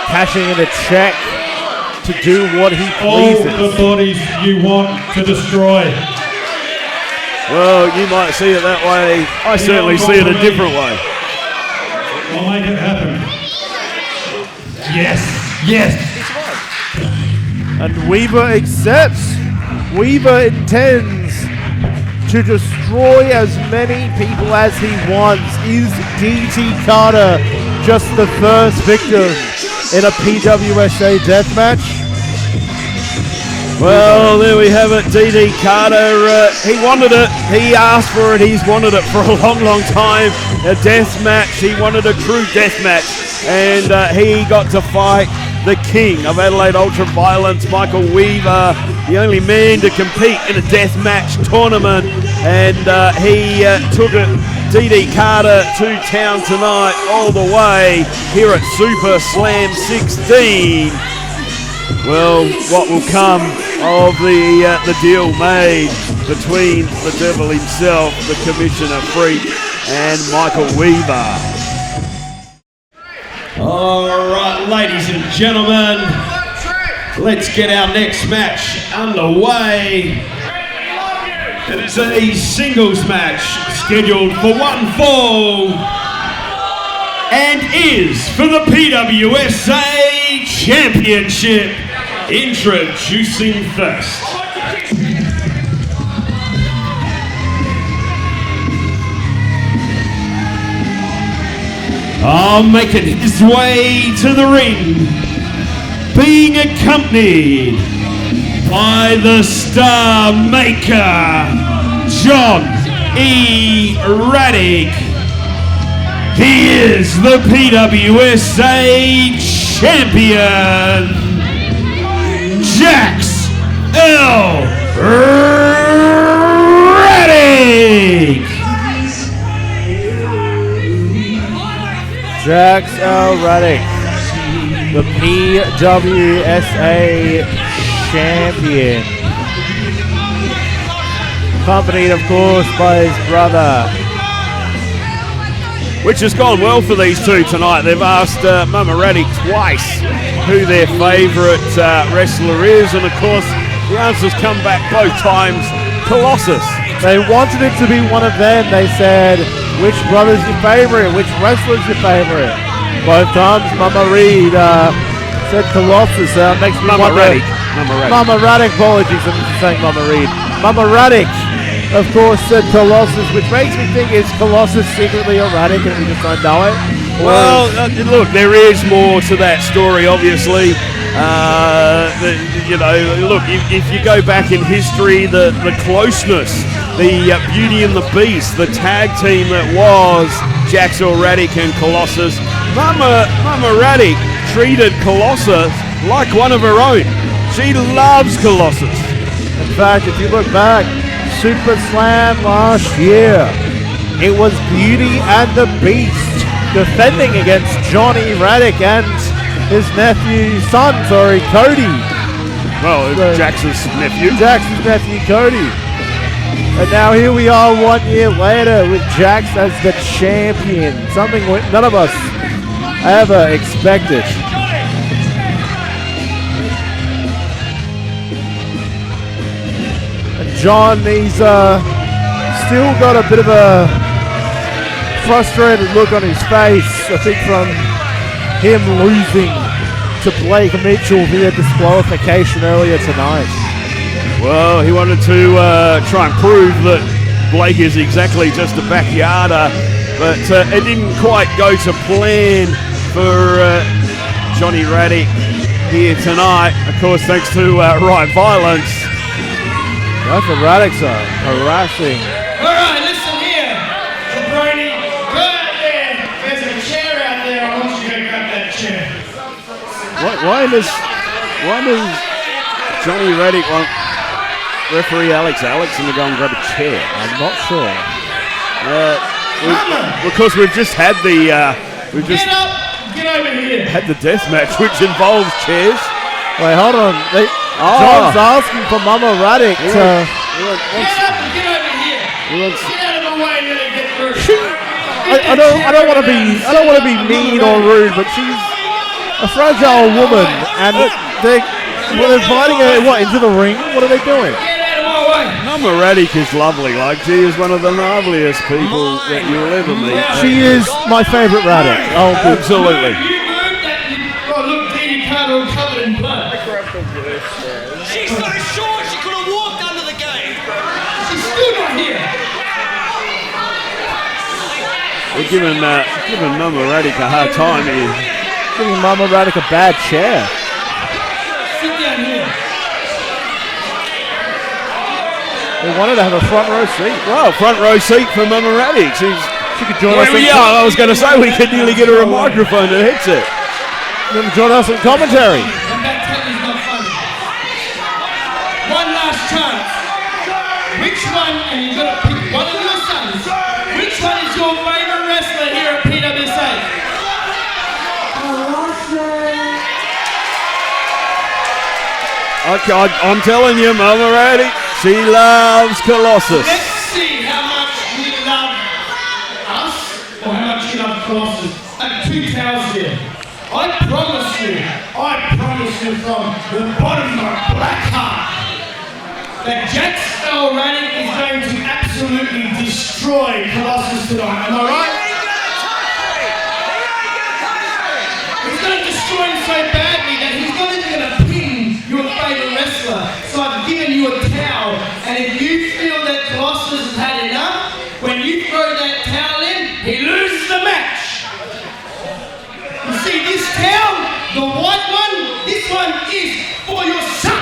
cashing in a check to do what he pleases. All the bodies you want to destroy. Well, you might see it that way. I certainly see it a different way. I'll make it happen. Yes, yes. And Weaver accepts. Weaver intends to destroy as many people as he wants. Is DT Carter just the first victim in a PWSA deathmatch? Well, there we have it. DT Carter, he wanted it. He asked for it. He's wanted it for a long, long time. A death match. He wanted a true death match. And he got to fight the king of Adelaide Ultraviolence, Michael Weaver, the only man to compete in a death match tournament. And he took it, DT Carter, to town tonight, all the way here at SuperSlam 16. Well, what will come of the deal made between the devil himself, the Commissioner Freak, and Michael Weaver. All right, ladies and gentlemen, let's get our next match underway. It is a singles match scheduled for 1 fall and is for the PWSA Championship. Introducing first. Making his way to the ring, being accompanied by the Star Maker, John E. Radic. He is the PWSA Champion, Jaxx L. Radic. Jaxx L. Radic, the PWSA Champion. Accompanied, of course, by his brother. Which has gone well for these two tonight. They've asked Mama Radic twice who their favourite wrestler is, and of course the answer's come back both times, Colossus. They wanted it to be one of them. They said, which brother's your favourite? Which wrestler's your favourite? Both times Mama Reid said Colossus. Makes me Mama wonder. Radic. Mama Radic, apologies, I'm saying Mama Reid. Mama Radic, of course, said Colossus, which makes me think, is Colossus secretly a Radic and we just don't know it? Well, look, there is more to that story, obviously. Look, if you go back in history, the closeness, the Beauty and the Beast, the tag team that was Jaxx L. Radic and Colossus, Mama Radic treated Colossus like one of her own. She loves Colossus. In fact, if you look back, SuperSlam last year, it was Beauty and the Beast defending against Johnny Radic and his Cody. Well, Jax's nephew. Jax's nephew, Cody. And now here we are 1 year later with Jaxx as the champion. Something none of us ever expected. And John, he's still got a bit of a frustrated look on his face, I think, from him losing to Blake Mitchell via disqualification earlier tonight. Well, he wanted to try and prove that Blake is exactly just a backyarder, but it didn't quite go to plan for Johnny Radic here tonight. Of course, thanks to Right Violence. Both the Radics are harassing. All right, listen here, Jabroni. Go out there. There's a chair out there. I want you to grab that chair. Why does Johnny Radic want referee Alex to go and grab a chair? I'm not sure. Of course, we've just had the Get up, get over here. had the death match, which involves chairs. Wait, hold on. John's asking for Mama Radic to. Get up and get over here. Get out of the way and let it get through. I don't want to be mean or rude, but she's a fragile woman, and they're inviting her into the ring. What are they doing? Get out of my way. Mama Radic is lovely. Like, she is one of the loveliest people that you'll ever meet. She is my favourite Radic. Oh, absolutely. You moved that. Oh, look, there you can't all covered in blood. She's so short she could have walked under the gate. She's still not here. We're giving Mama Radic a hard time here. Giving Mama Radic a bad chair. Sit down here. They wanted to have a front row seat. Well, front row seat for Mama Radic. She could join us. I was going to say we could nearly get her a microphone and a headset. Then join us in commentary. And that telly's not funny. One last chance. Which one, and you've got to pick one of your sons, which one is your favourite wrestler here at PWSA? I'm telling you, Mama Radic, she loves Colossus. Let's see how much we love Colossus and 2 towels here. I promise you from the bottom of my black heart that Jaxson Radic is going to absolutely destroy Colossus tonight. Am I right? He's going to destroy him so badly that he's not even going to pin your favourite wrestler. So I've given you a towel, and if you feel that Colossus has had enough, when you throw that towel in, he loses the match. You see this towel, the white one, this one is for your son.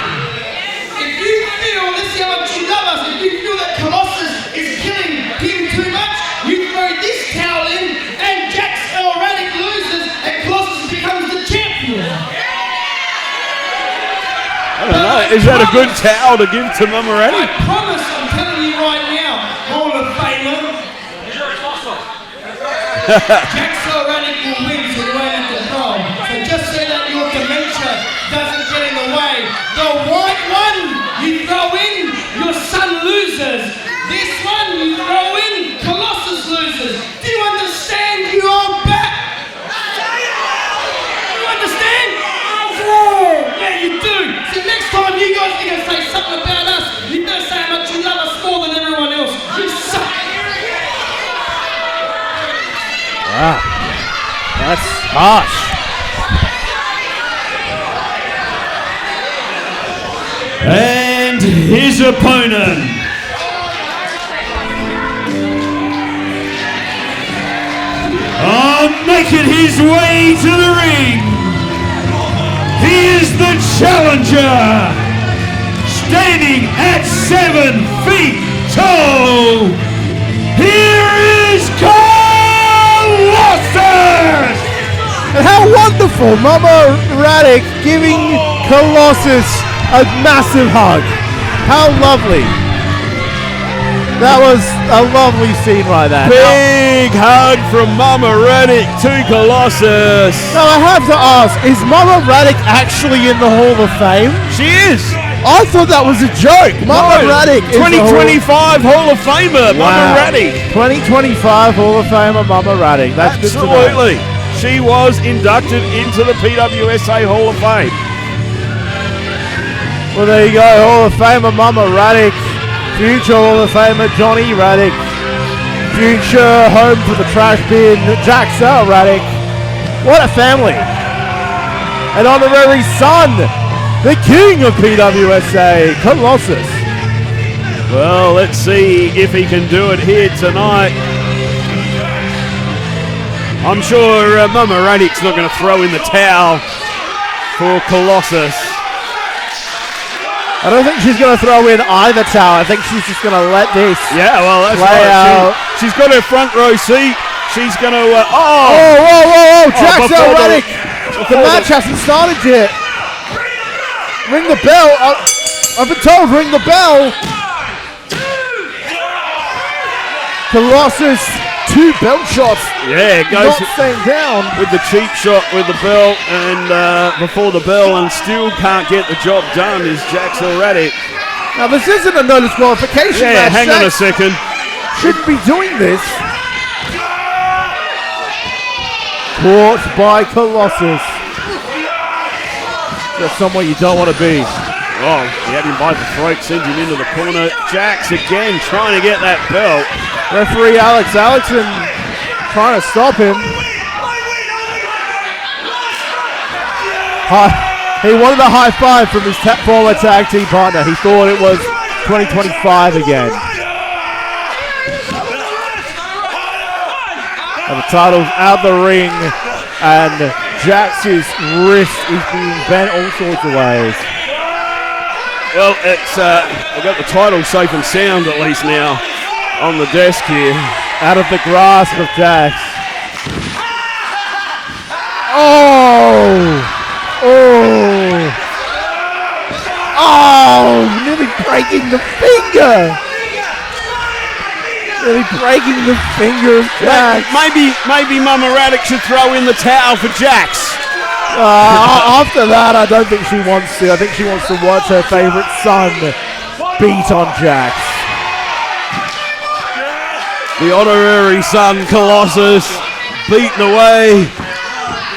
If you feel, let's see how much you love us, if you feel that Colossus is killing him too much, you throw this towel in, and Jaxson Radic loses, and Colossus becomes the champion. I don't know, is that a good towel to give to Mama Radic? I promise, I'm telling you right now, Hall of Famer, Jaxson Radic will win, so you won't have to throw. So just so that your dementia doesn't get in the way. The white one you throw in, your son loses. This one you throw in, Colossus loses. Do you understand, you old bat? You understand? Yeah, you do. So next time you guys are going to say something about us, you better say how much you love us more than everyone else. You suck. Wow, that's harsh. And his opponent, making his way to the ring, he is the challenger, standing at 7 feet tall. Here is Colossus! And how wonderful, Mama Radic giving Colossus a massive hug. How lovely. That was a lovely scene right there. Big hug from Mama Radic to Colossus. Now I have to ask, is Mama Radic actually in the Hall of Fame? She is. I thought that was a joke. Mama Radic is 2025 Hall of Famer, Mama Radic. 2025 Hall of Famer, Mama Radic. That's absolutely. Good to know. She was inducted into the PWSA Hall of Fame. Well, there you go, Hall of Famer Mama Radic, future Hall of Famer Johnny Radic, future home for the trash bin Jaxson Radic. What a family! An honorary son, the king of PWSA, Colossus. Well, let's see if he can do it here tonight. I'm sure Mama Radic's not going to throw in the towel for Colossus. I don't think she's going to throw in either towel. I think she's just going to let this that's play right. out. She's got her front row seat. She's going to... whoa. Jaxson Radic. The match hasn't started yet. Ring the bell. I've been told, ring the bell. Colossus, 2 belt shots. Yeah, it goes not staying down with the cheap shot with the belt and before the bell, and still can't get the job done is Jaxson Radic. Now this isn't a no disqualification match. Hang on a second. Should be doing this. Caught by Colossus. That's somewhere you don't want to be. Oh, he had him by the throat, sends him into the corner. Jaxx again trying to get that belt. Referee Alex Alexson trying to stop him. He wanted a high five from his former tag team partner. He thought it was 2025 again. And the title's out the ring, and Jax's wrist is being bent all sorts of ways. Well, it's we've got the title safe and sound at least now on the desk here. Out of the grasp of Jaxx. Oh! Nearly breaking the finger! Nearly breaking the finger of Jaxx. Maybe Mama Radic should throw in the towel for Jaxx. After that, I don't think she wants to. I think she wants to watch her favourite son beat on Jaxx. The honorary son, Colossus, beaten away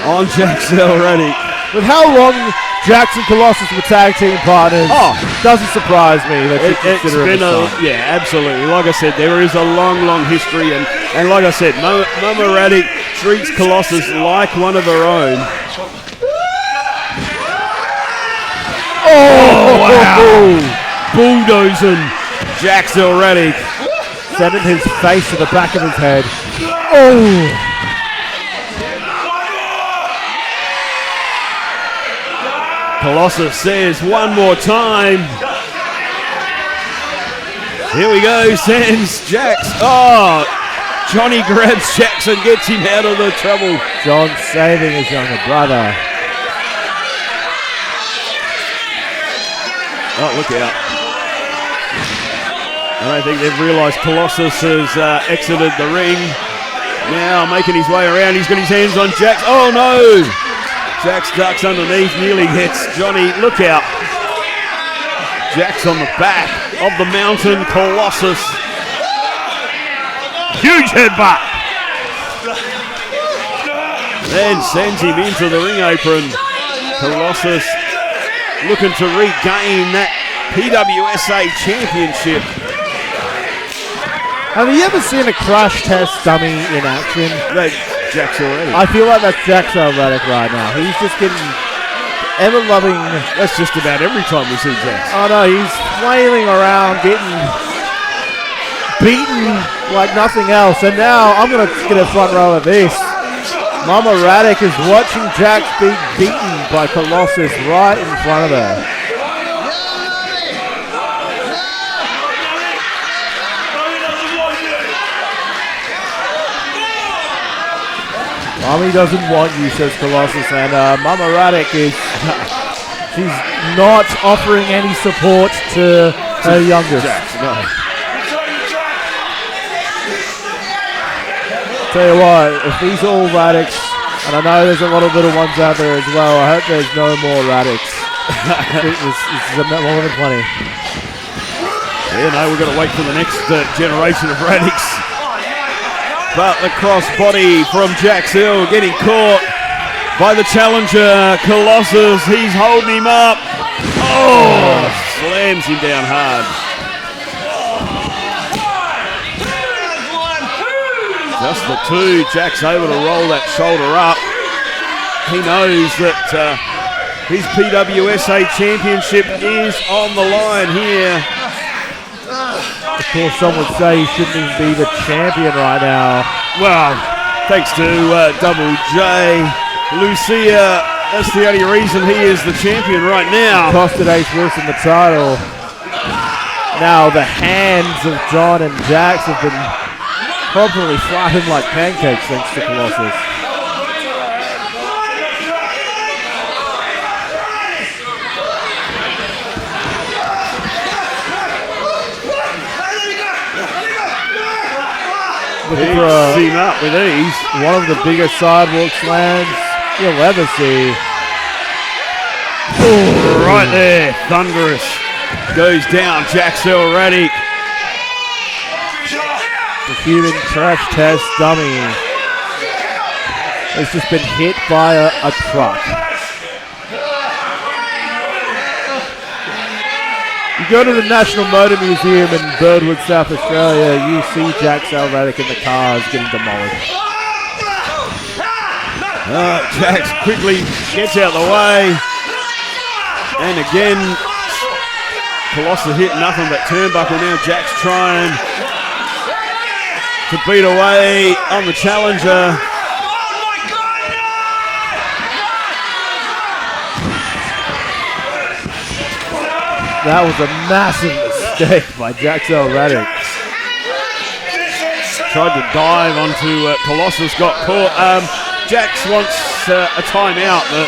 on Jaxson Radic. With how long Jaxx and Colossus were tag team partners, doesn't surprise me that you consider it a son. Yeah, absolutely. Like I said, there is a long, long history, and like I said, Mama Radic treats Colossus like one of her own. Oh, wow. Bulldozing Jaxson Radic. Sending his face to the back of his head. Oh! Colossus says one more time. Here we go, sends Jaxx. Oh, Johnny grabs Jaxx and gets him out of the trouble. John saving his younger brother. Oh, look out. I don't think they've realised Colossus has exited the ring. Now making his way around, he's got his hands on Jaxx. Oh no! Jaxx ducks underneath, nearly hits Johnny. Look out. Jaxx on the back of the mountain, Colossus. Huge headbutt. Then sends him into the ring apron. Colossus looking to regain that PWSA Championship. Have you ever seen a crash test dummy in action? Jaxx already. I feel like that's Jaxson Radic right now. He's just getting ever-loving. That's just about every time we see Jaxx. Oh no, he's flailing around, getting beaten like nothing else. And now I'm going to get a front row of this. Mama Radic is watching Jaxx be beaten by Colossus right in front of her. Mommy doesn't want you, says Colossus, and Mama Radic is she's not offering any support to her youngest. No. Tell you what, if these are all Radics, and I know there's a lot of little ones out there as well, I hope there's no more Radics. This is more than plenty. Yeah, no, we've got to wait for the next generation of Radics. But the crossbody from Jaxson getting caught by the challenger, Colossus. He's holding him up. Oh, slams him down hard. Just the two. Jaxx able to roll that shoulder up. He knows that his PWSA Championship is on the line here. Of course, some would say he shouldn't even be the champion right now. Well, thanks to Double J, Lucia, that's the only reason he is the champion right now. Costed Ace Wilson the title. Now the hands of John and Jaxx have been probably flattened like pancakes thanks to Colossus. Team up with ease. One of the biggest sidewalk slams you'll ever see. Ooh, right there, thunderous. Goes down, Jaxson Radic. The human crash test dummy has just been hit by a truck. You go to the National Motor Museum in Birdwood, South Australia, you see Jaxson Radic in the cars getting demolished. Jaxx quickly gets out of the way. And again, Colossus hit nothing but turnbuckle. Now Jaxx trying to beat away on the challenger. That was a massive mistake by Jaxson Radic. Tried to dive onto Colossus, got caught. Jaxx wants a timeout, but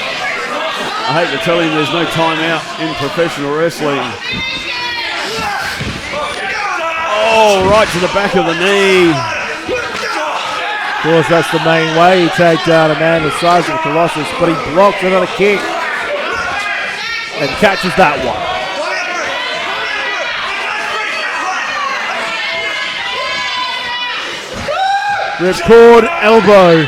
I hate to tell him there's no timeout in professional wrestling. Oh, right to the back of the knee. Of course, that's the main way you take down a man the size of Colossus, but he blocks another kick and catches that one. Ripcord elbow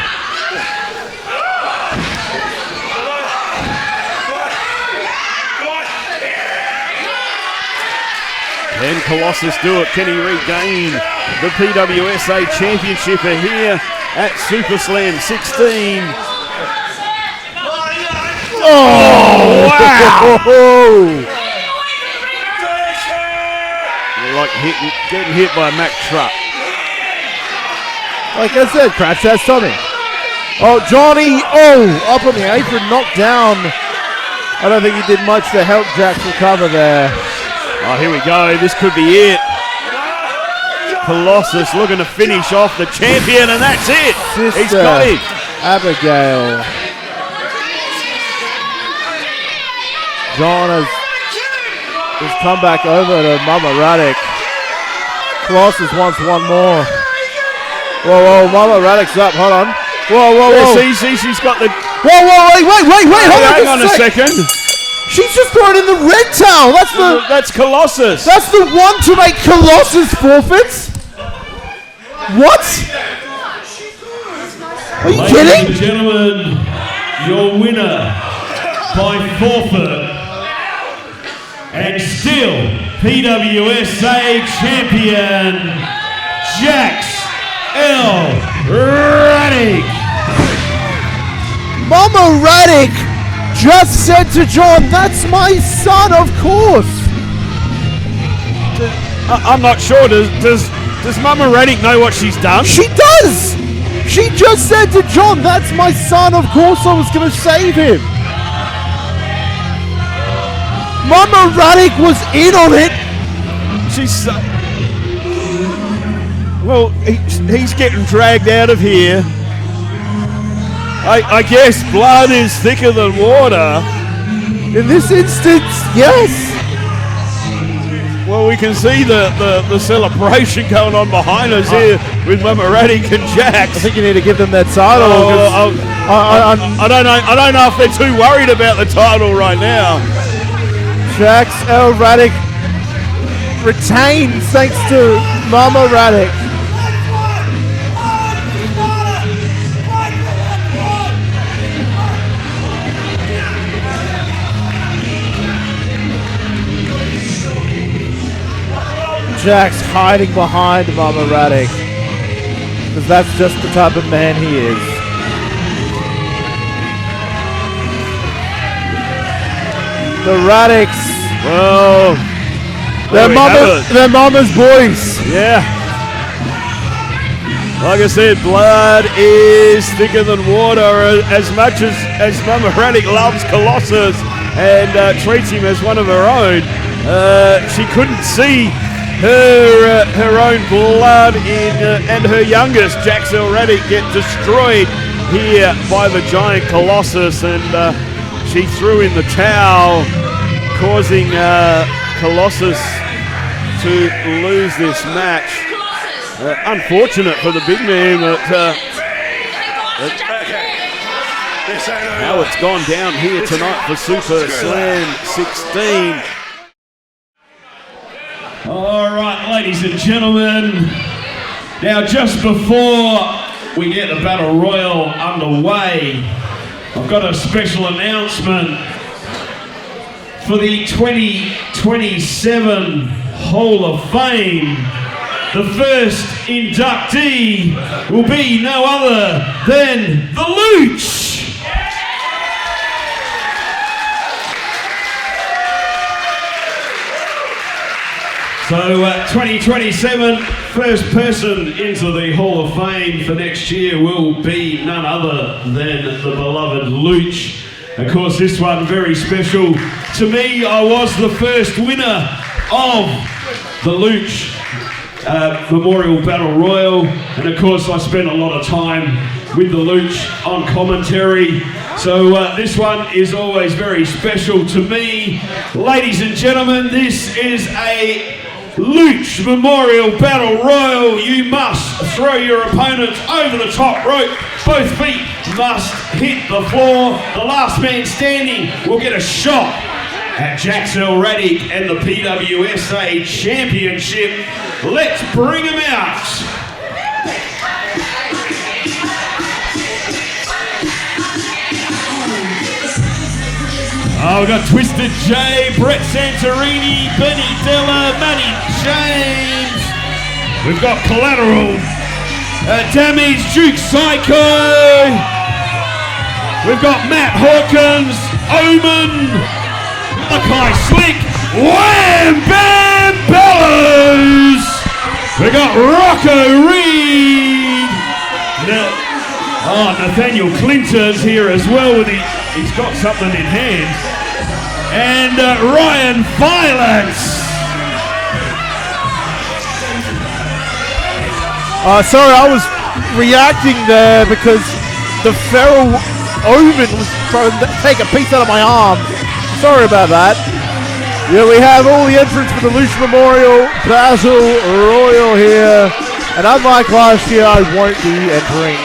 Can Colossus do it? Can he regain the PWSA Championship here at SuperSlam 16? Oh, wow! Like getting hit by a Mack truck. Like I said, crash test Tommy. Oh, Johnny, up on the apron, knocked down. I don't think he did much to help Jaxx recover there. Oh, here we go. This could be it. Colossus looking to finish off the champion, and that's it. He's got it. Abigail. John has come back over to Mama Radic. Colossus wants one more. Whoa, Mama Radic's up. Hold on. Whoa. See, she's got the... Whoa, wait. Hang on a second. She's just throwing in the red towel. That's Colossus. That's the one to make Colossus forfeits? What? Are you kidding? Ladies and gentlemen, your winner by forfeit and still PWSA champion, Jaxx Radic. Mama Radic just said to John, "That's my son, of course." I'm not sure. Does Mama Radic know what she's done? She does. She just said to John, "That's my son. Of course, I was going to save him." Mama Radic was in on it. She's well, he's getting dragged out of here. I guess blood is thicker than water. In this instance, yes. Well, we can see the celebration going on behind us here with Mama Radic and Jaxx. I think you need to give them that title. I don't know if they're too worried about the title right now. Jaxx Radic retains thanks to Mama Radic. Jaxx hiding behind Mama Radic, because that's just the type of man he is. The Radics, well, their mama's boys. Yeah. Like I said, blood is thicker than water. As much as Mama Radic loves Colossus and treats him as one of her own, she couldn't see her own blood and her youngest, Jaxx Radic, get destroyed here by the giant Colossus, and she threw in the towel, causing Colossus to lose this match. Unfortunate for the big man, but how it's gone down here tonight for SuperSlam 16. All right, ladies and gentlemen. Now, just before we get the Battle Royal underway, I've got a special announcement for the 2027 Hall of Fame. The first inductee will be no other than the Luch. So 2027, first person into the Hall of Fame for next year will be none other than the beloved Luch. Of course, this one very special to me. I was the first winner of the Luch Memorial Battle Royal, and of course I spent a lot of time with the Luch on commentary. So this one is always very special to me. Ladies and gentlemen, this is a Luch Memorial Battle Royal. You must throw your opponents over the top rope. Both feet must hit the floor. The last man standing will get a shot at Jaxx Radic and the PWSA Championship. Let's bring him out. Oh, we've got Twisted J, Brett Santirini, Benny Della, Maddie James. We've got Collateral. Damage, Duke Psycho. We've got Matt Hawkins, Omen, Malachi Slick, Wham Bam Bellows. We got Rocco, Reid. Nathaniel Clinton's here as well. He's got something in hand. And Ryan Violence. Sorry, I was reacting there because the feral Omen was trying to take a piece out of my arm. Sorry about that. Yeah, we have all the entrants for the Luch Memorial Battle Royal here. And unlike last year, I won't be entering.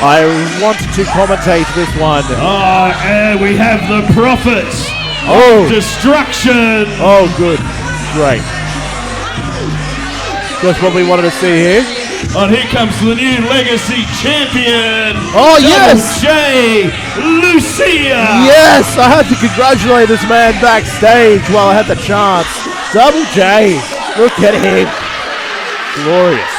I want to commentate this one. And we have the Prophets of Destruction. Oh, good. Great. Just what we wanted to see here. And here comes the new Legacy Champion. Oh, yes! J. Lucia. Yes, I had to congratulate this man backstage while I had the chance. Double J. Look at him. Glorious.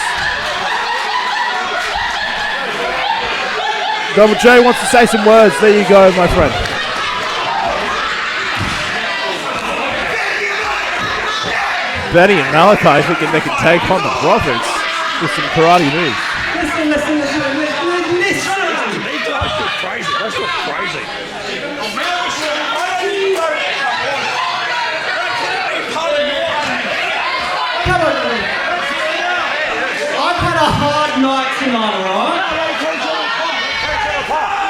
Double J wants to say some words. There you go, my friend. Benny and Malachi thinking they can take on the Prophets with some karate moves. Listen. That's not crazy. Come on. I've had a hard night tonight, alright?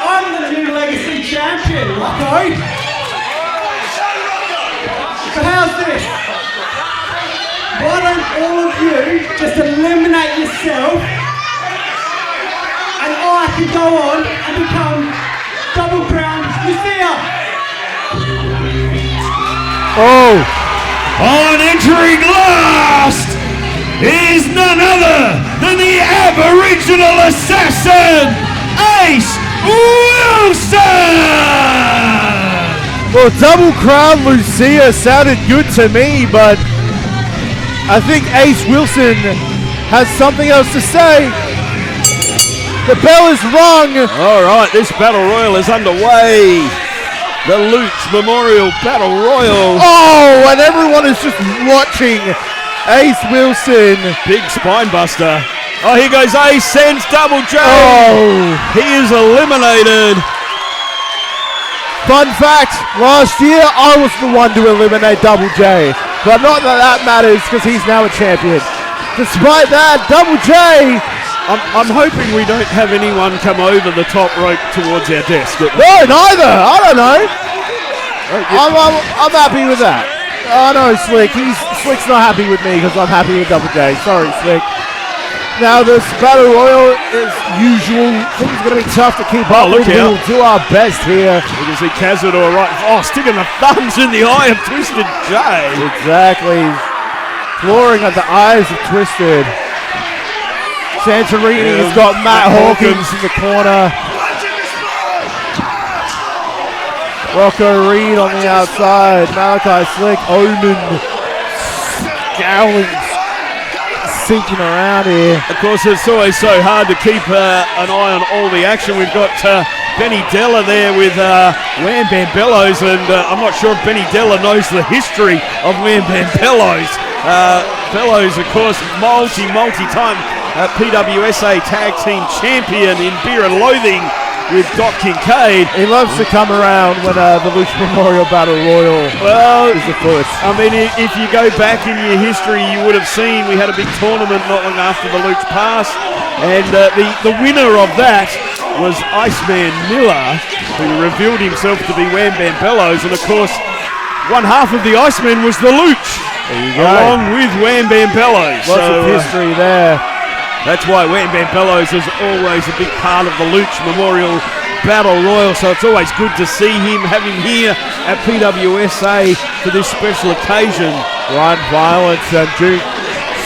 I'm the new Legacy Champion, Rocco. So how's this? Why don't all of you just eliminate yourself and I can go on and become Double Crown Lucia? Oh! On entering last is none other than the Aboriginal Assassin, Ace Wilson! Well, Double Crown Lucia sounded good to me, but I think Ace Wilson has something else to say. The bell is rung. All right, this battle royal is underway. The Luch Memorial Battle Royal. Oh, and everyone is just watching Ace Wilson. Big spine buster. Oh, here goes Ace, sends Double J. Oh. He is eliminated. Fun fact, last year I was the one to eliminate Double J. But not that that matters because he's now a champion. Despite that, Double J. I'm hoping we don't have anyone come over the top rope towards our desk. No, neither. I don't know. I'm happy with that. Oh no, Slick. Slick's not happy with me because I'm happy with Double J. Sorry, Slick. Now this battle royal is usual. I think it's going to be tough to keep up with. We'll do our best here. You can see Cazador sticking the thumbs in the eye of Twisted J. Exactly. Flooring at the eyes of Twisted. Santirini has got Matt Hawkins in the corner. Rocco, Reid on the outside. Malachi Slick, Omen scowling, sinking around here. Of course, it's always so hard to keep an eye on all the action. We've got Benny Della there with Wham Bam Bellows, and I'm not sure if Benny Della knows the history of Wham Bam Bellows. Bellows, of course, multi-time PWSA Tag Team Champion in Beer and Loathing with Doc Kincaid. He loves to come around when the Luch Memorial Battle Royal is afoot. I mean, if you go back in your history, you would have seen we had a big tournament not long after the Luch Pass, and the winner of that was Iceman Miller, who revealed himself to be Wham Bam Bellows, and of course, one half of the Iceman was the Luch, along with Wham Bam Bellows. Lots of history there. That's why Wham Bam Bellows is always a big part of the Luch Memorial Battle Royal, so it's always good to see him, have him here at PWSA for this special occasion. Ryan Violence and Duke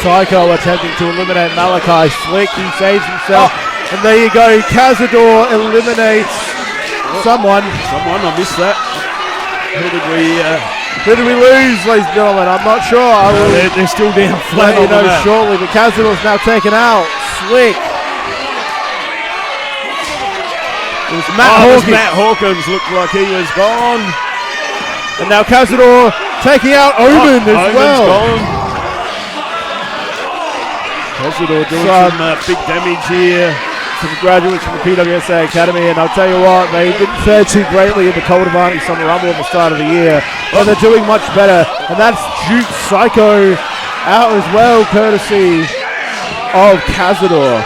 Psycho attempting to eliminate Malachi Slick. He saves himself. And there you go, Cazador eliminates someone. I missed that. Who did we... Who did we lose, ladies and gentlemen? I'm not sure. They're still down flat let you on the know mat. shortly, but Cazador's now taken out. Slick. It was Matt Hawkins looked like he was gone. And now Cazador taking out Omen as Omen's well. gone. Cazador doing some big damage here. Some graduates from the PWSA Academy, and I'll tell you what, they didn't fare too greatly in the Colvidae Summer Rumble at the start of the year, but they're doing much better, and that's Duke Psycho out as well, courtesy of Cazador.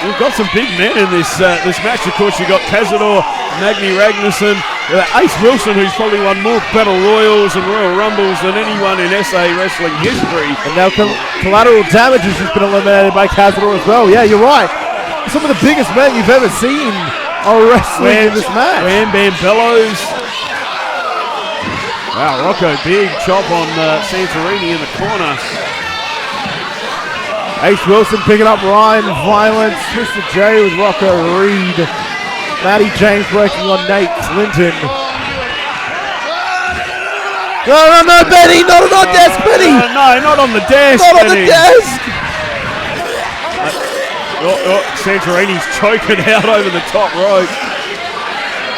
We've got some big men in this match. Of course, you've got Cazador, Magni, Ragnarsson, Ace Wilson, who's probably won more Battle Royals and Royal Rumbles than anyone in SA wrestling history. And now Collateral Damage has just been eliminated by Cazador as well. Yeah, you're right. Some of the biggest men you've ever seen are wrestling in this match. Wham Bam Bellows. Wow, Rocco, big chop on Santirini in the corner. Ace Wilson picking up Ryan Violence. Mr. J with Rocco Reid. Maddie James working on Nate Clinton. No, Benny, not on the desk, Benny. No, not on the desk. Not on the desk. Santorini's choking out over the top rope.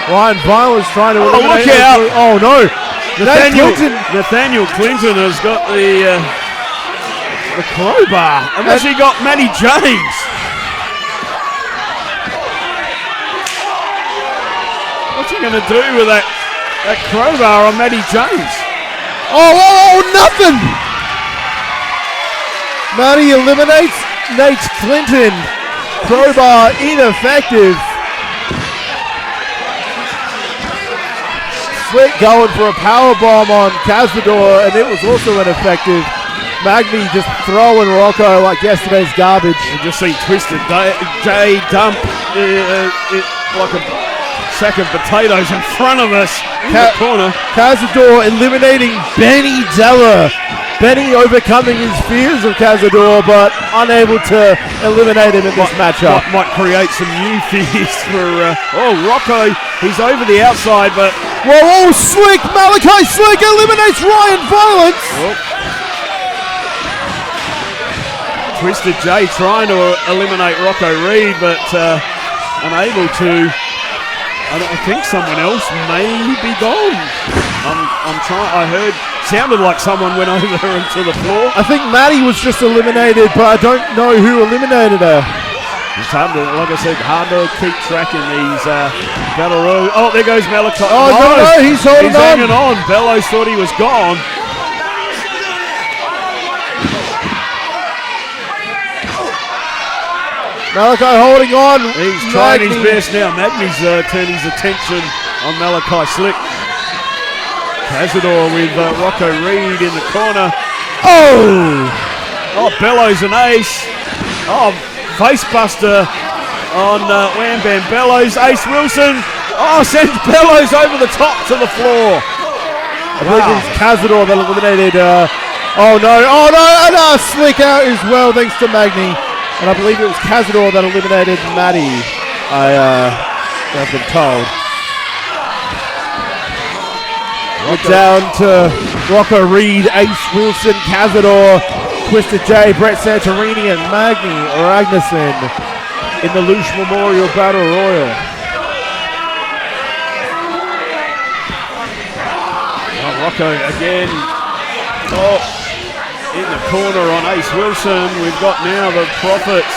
Ryan Violence trying to eliminate. Look out! Oh no! Nathaniel Clinton has got the crowbar. And actually got Maddie James. What's he going to do with that crowbar on Maddie James? Oh, nothing! Maddie eliminates Nate Clinton. Crowbar ineffective. Slick going for a powerbomb on Cazador, and it was also ineffective. Magni just throwing Rocco like yesterday's garbage. You just see Twisted J dump like a sack of potatoes in front of us in the corner. Cazador eliminating Benny Della. Benny overcoming his fears of Cazador, but unable to eliminate him in this matchup. Might create some new fears for... Rocco, he's over the outside, but... Whoa, Slick! Malachi Slick eliminates Ryan Violence! Twisted J trying to eliminate Rocco Reid, but unable to. I think someone else may be gone. I'm trying. I heard sounded like someone went over into the floor. I think Maddie was just eliminated, but I don't know who eliminated her. It's hard to, like I said, hard to keep tracking these battle royals. Oh, there goes Malachi. Oh no, he's holding on. Hanging on. Bellows thought he was gone. Malachi holding on. He's trying his best now. Magni's turned his attention on Malachi Slick. Cazador with Rocco Reid in the corner. Oh, Bellows and Ace. Oh, facebuster on Wham Bam Bellows. Ace Wilson. Oh, sends Bellows over the top to the floor. I believe it's Cazador that eliminated. Oh no, Slick out as well, thanks to Magni. And I believe it was Cazador that eliminated Maddie, I've been told. We're down to Rocco Reid, Ace Wilson, Cazador, Twisted J, Brett Santirini, and Magni Ragnarsson in the Luch Memorial Battle Royal. Rocco again. In the corner on Ace Wilson. We've got now the Prophets.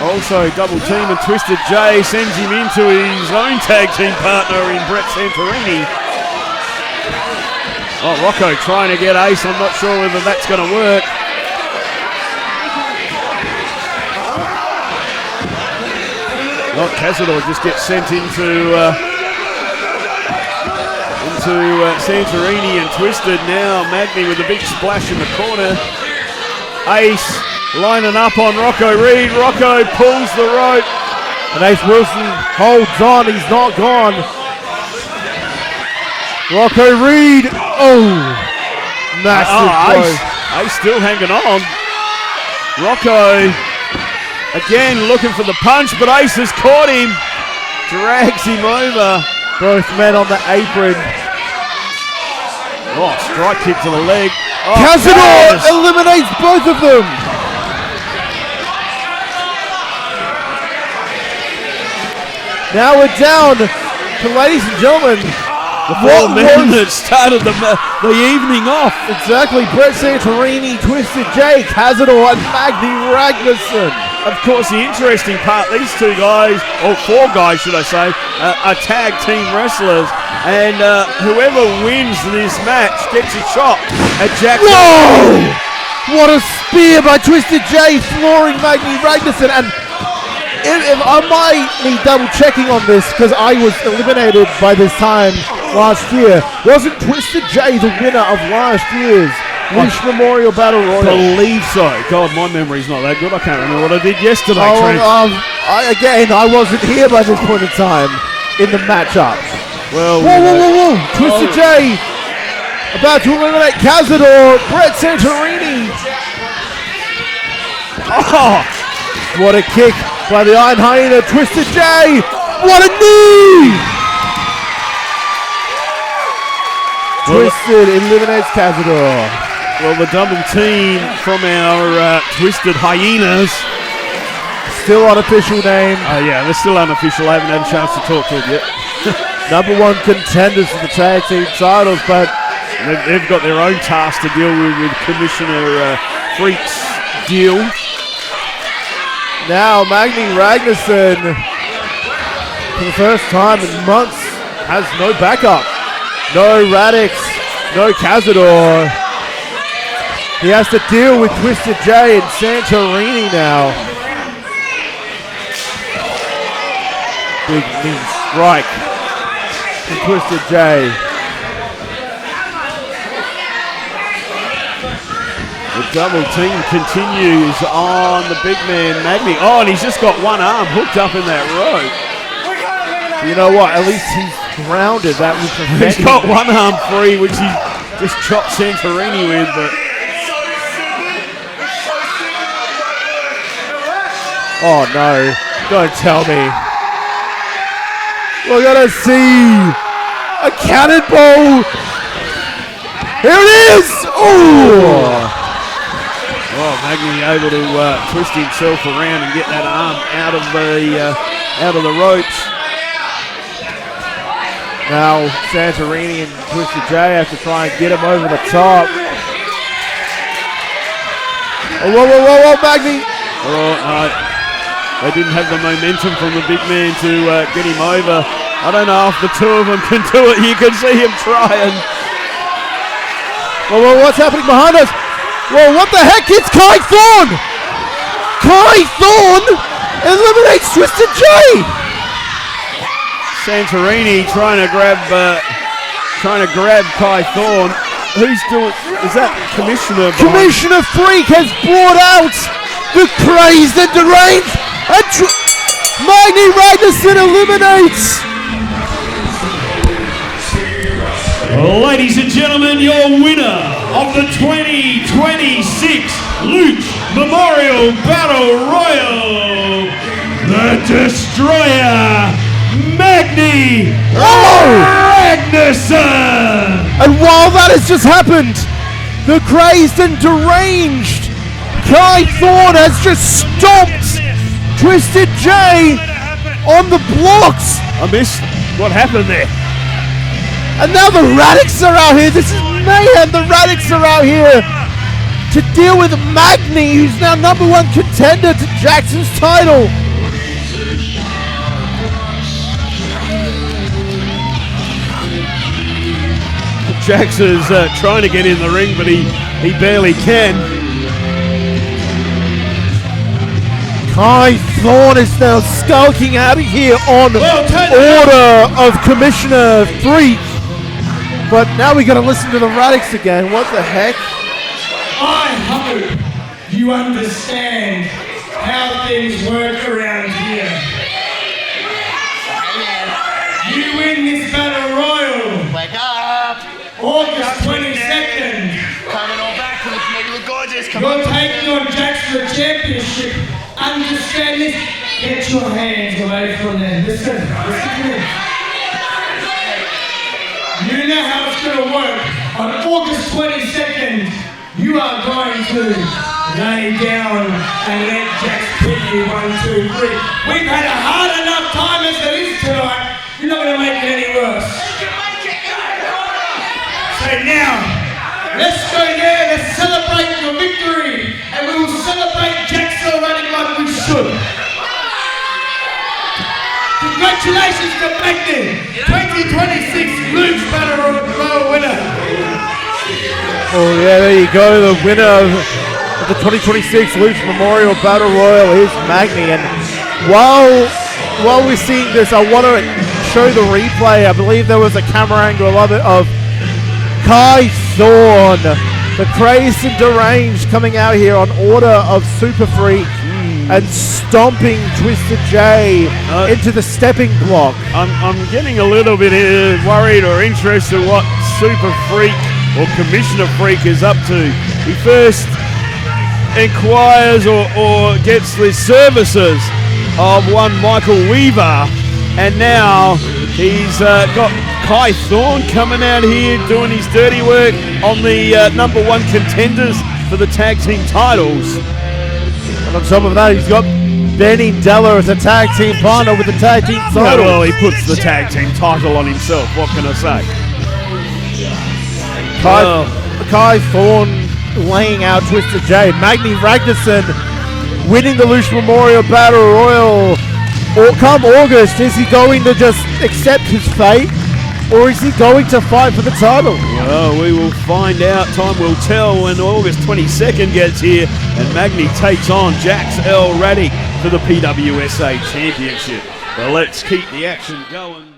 Also double team, and Twisted J sends him into his own tag team partner in Brett Santirini. Oh, Rocco trying to get Ace. I'm not sure whether that's going to work. Cazador just gets sent into Santirini and Twisted. Now Magni with a big splash in the corner. Ace lining up on Rocco Reid. Rocco pulls the rope. And Ace Wilson holds on. He's not gone. Rocco Reid. Oh, massive blow. Ace still hanging on. Rocco again looking for the punch, but Ace has caught him. Drags him over. Both men on the apron. Oh, strike kick to the leg. Oh, Cazador eliminates both of them. Now we're down to, ladies and gentlemen, the four men that started the evening off. Exactly. Brett Santirini, Twisted J, Cazador, and Magni Ragnarsson. Of course, the interesting part, these two guys, or four guys should I say, are tag team wrestlers. And whoever wins this match gets a shot at Jaxson. Whoa! What a spear by Twisted J, flooring Magni Ragnarsson. And if I might need double checking on this, because I was eliminated by this time last year. Wasn't Twisted J the winner of last year's Luch Memorial Battle Royal? I believe so. God, my memory's not that good. I can't remember what I did yesterday. I wasn't here by this point in time in the matchup. Well, whoa. Twisted J about to eliminate Cazador. Brett Santirini. Oh, what a kick by the Iron Hyena. Twisted J. What a knee! Twisted eliminates Cazador. Well, the double team from our Twisted Hyenas. Still unofficial name. Oh, yeah, they're still unofficial. I haven't had a chance to talk to them yet. Number one contenders for the tag team titles, but they've got their own task to deal with Commissioner Freak's deal. Now, Magni Ragnarsson, for the first time in months, has no backup. No Radic, no Cazador. He has to deal with Twisted J and Santirini now. Big knee strike from Twisted J. The double team continues on the big man, Magni. Oh, and he's just got one arm hooked up in that rope. You know what? At least he's grounded. That was He's got one arm free, which he just chopped Santirini with, but... Oh, no. Don't tell me. We're going to see a cannonball. Here it is. Oh! Oh, Magni able to twist himself around and get that arm out of the ropes. Now Santirini and Twisted J have to try and get him over the top. Oh, whoa, Magni! Oh, no. They didn't have the momentum from the big man to get him over. I don't know if the two of them can do it. You can see him trying. Whoa, what's happening behind us? Whoa, what the heck? It's Kai Thorne! Kai Thorne eliminates Twisted J! Santirini trying to grab Kai Thorne. Who's doing? Is that Commissioner? Commissioner Freak has brought out the crazed and deranged, and Magni Ragnarsson eliminates. Ladies and gentlemen, your winner of the 2026 Luch Memorial Battle Royal, the Destroyer, Magni Ragnarsson! And while that has just happened, the crazed and deranged Kai Thorne has just stomped Twisted J on the blocks. I missed what happened there. And now the Radics are out here. This is mayhem. The Radics are out here to deal with Magni, who's now number one contender to Jaxson's title. Jaxx is trying to get in the ring, but he barely can. Kai Thorne is now skulking out of here on order of Commissioner Freak. But now we got to listen to the Radics again. What the heck? I hope you understand how things work around here. You win this battle royal. Wake up! August 22nd. Coming all back to make you look gorgeous. Come You're on. taking on Jaxx for the championship. Understand this? Get your hands away from there. Listen to me. You know how it's going to work. on August 22nd, you are going to lay down and let Jaxx beat you 1, 2, 3. We've had a hard enough time as it is tonight. You're not going to make it any worse. So now, let's go there, let's celebrate your victory, and we will celebrate Jaxson running like we should. Congratulations to Magni, 2026 Luch Battle Royal winner. Oh yeah, there you go, the winner of the 2026 Luch Memorial Battle Royal is Magni. And while we're seeing this, I want to show the replay. I believe there was a camera angle of it of Cazador, the crazed and deranged, coming out here on order of Super Freak and stomping Twisted J into the stepping block. I'm getting a little bit worried or interested what Super Freak or Commissioner Freak is up to. He first inquires or gets the services of one Michael Weaver, and now he's got Kai Thorne coming out here doing his dirty work on the #1 contenders for the tag team titles. And on top of that, he's got Benny Della as a tag team partner with the tag team title. Well, he puts the tag team title on himself. What can I say? Kai Thorne laying out Twisted J. Magni Ragnarsson winning the Luch Memorial Battle Royal. Or come August, is he going to just accept his fate, or is he going to fight for the title? Well, we will find out. Time will tell when August 22nd gets here and Magni takes on Jaxx Radic for the PWSA Championship. Well, let's keep the action going.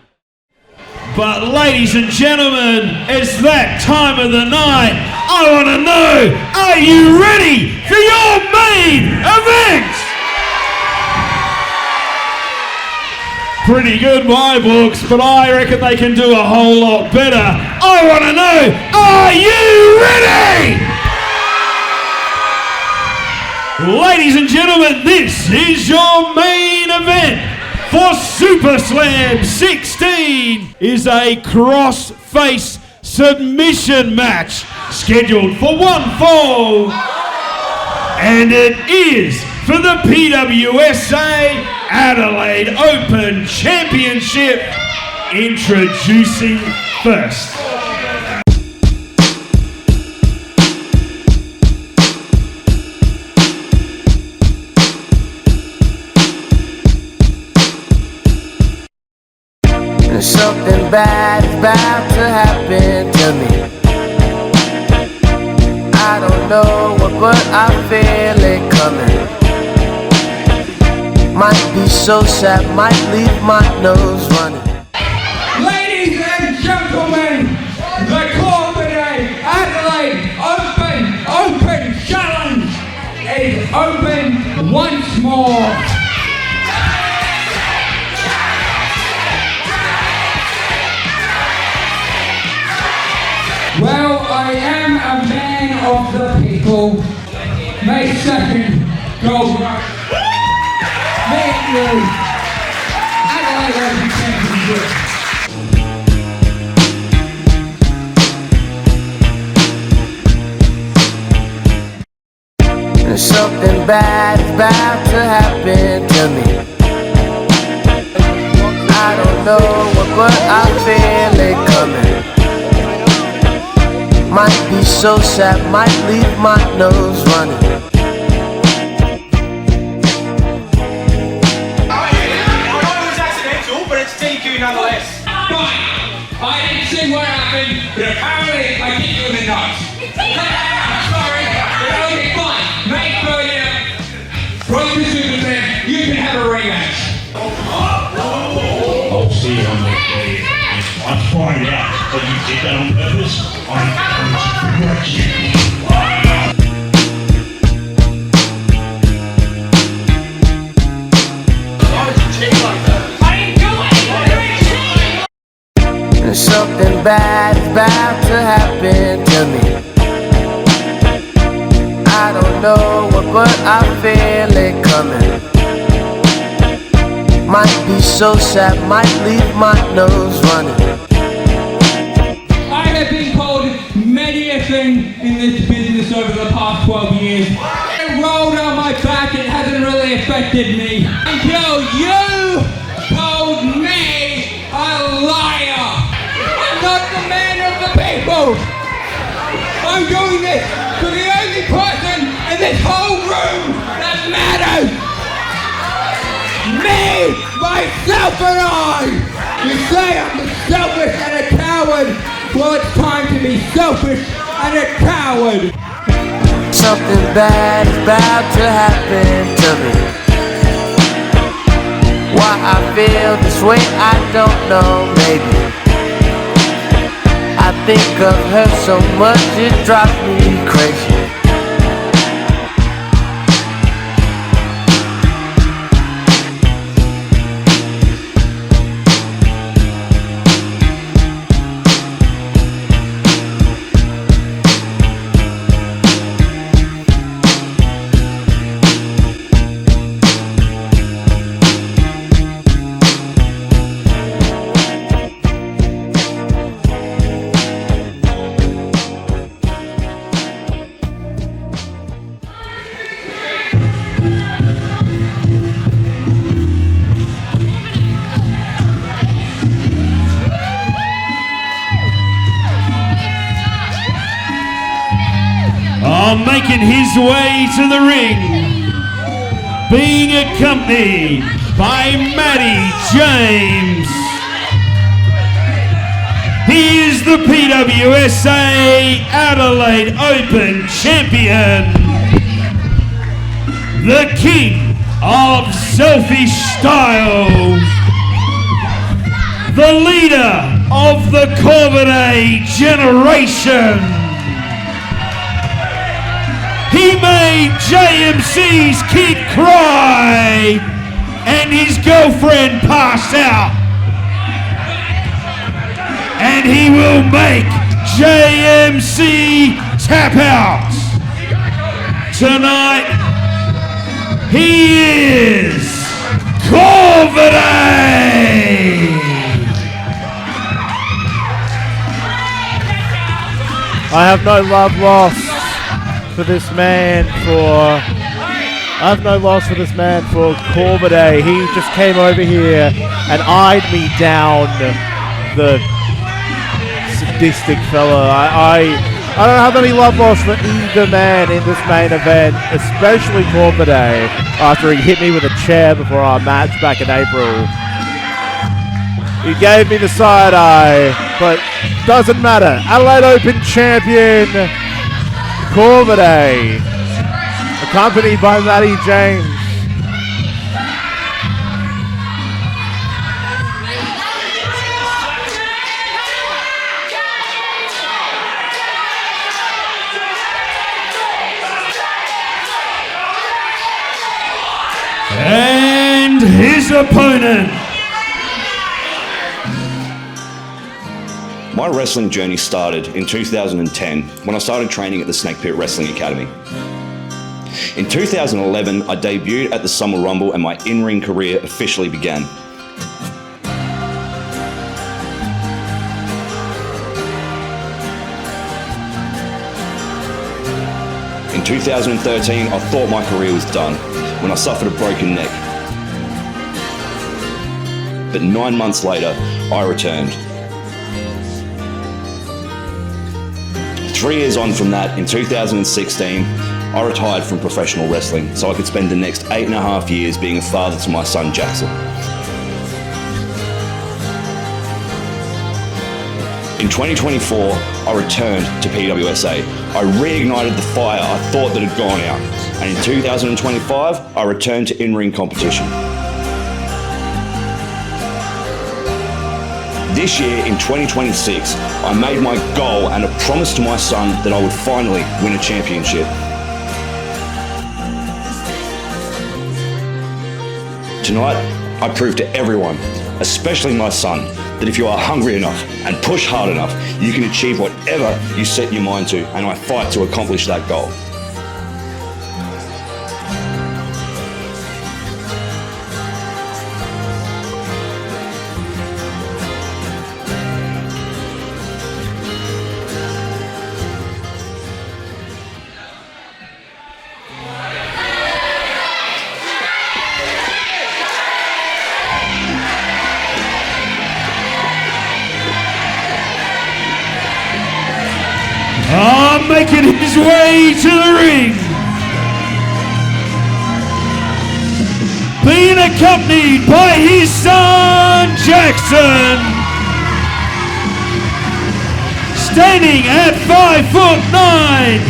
But ladies and gentlemen, it's that time of the night. I want to know, are you ready for your main event? Pretty good, my books, but I reckon they can do a whole lot better. I want to know, are you ready? Ladies and gentlemen, this is your main event for SuperSlam 16 is a cross-face submission match scheduled for one fall, and it is for the PWSA Adelaide Open Championship. Introducing first. Something bad is about to happen to me. I don't know what, but I feel it coming. Might be so sad, might leave my nose running. Ladies and gentlemen, the Corvidae Adelaide Open Challenge is open once more. Well, I am a man of the people. May 2nd, Gold Rush. Me and you, Adelaide Open Championship. Something bad is about to happen to me. I don't know what, but I feel it coming. Might be so sad, might leave my nose running. I know it was accidental, but it's DQ nonetheless. Fine. I didn't see what happened, but apparently I hit you in the nuts. Sorry, but okay, fine. Make for you. Right to SuperSlam, you can have a rematch. I'll see you on that day. I find out that you did that on purpose. I'm going to correct you. Something bad is about to happen to me. I don't know what, but I feel it coming. Might be so sad, might leave my nose running. I have been called wrestling in this business over the past 12 years. It rolled on my back, it hasn't really affected me. Until you told me a liar. I'm not the man of the people. I'm doing this for the only person in this whole room that matters. Me, myself and I. You say I'm selfish and a coward. Well, it's time to be selfish and a coward. Something bad is about to happen to me. Why I feel this way, I don't know, maybe. I think of her so much, it drives me crazy. Making his way to the ring, being accompanied by Maddie James. He is the PWSA Adelaide Open Champion, the king of selfish style, the leader of the Corvidae generation. He made JMC's kid cry and his girlfriend pass out. And he will make JMC tap out. Tonight, he is Corvidae. I have no love lost for this man for Corvidae. He just came over here and eyed me down, the sadistic fella. I don't have any love lost for either man in this main event, especially Corvidae, after he hit me with a chair before our match back in April. He gave me the side eye, but doesn't matter. Adelaide Open champion Corvidae, accompanied by Maddie James. And his opponent. My wrestling journey started in 2010 when I started training at the Snake Pit Wrestling Academy. In 2011, I debuted at the Summer Rumble and my in-ring career officially began. In 2013, I thought my career was done when I suffered a broken neck. But 9 months later, I returned. 3 years on from that, in 2016, I retired from professional wrestling so I could spend the next 8.5 years being a father to my son Jaxson. In 2024, I returned to PWSA. I reignited the fire I thought that had gone out. And in 2025, I returned to in-ring competition. This year, in 2026, I made my goal and a promise to my son that I would finally win a championship. Tonight, I proved to everyone, especially my son, that if you are hungry enough and push hard enough, you can achieve whatever you set your mind to, and I fight to accomplish that goal. making his way to the ring, being accompanied by his son Jaxson, standing at 5'9",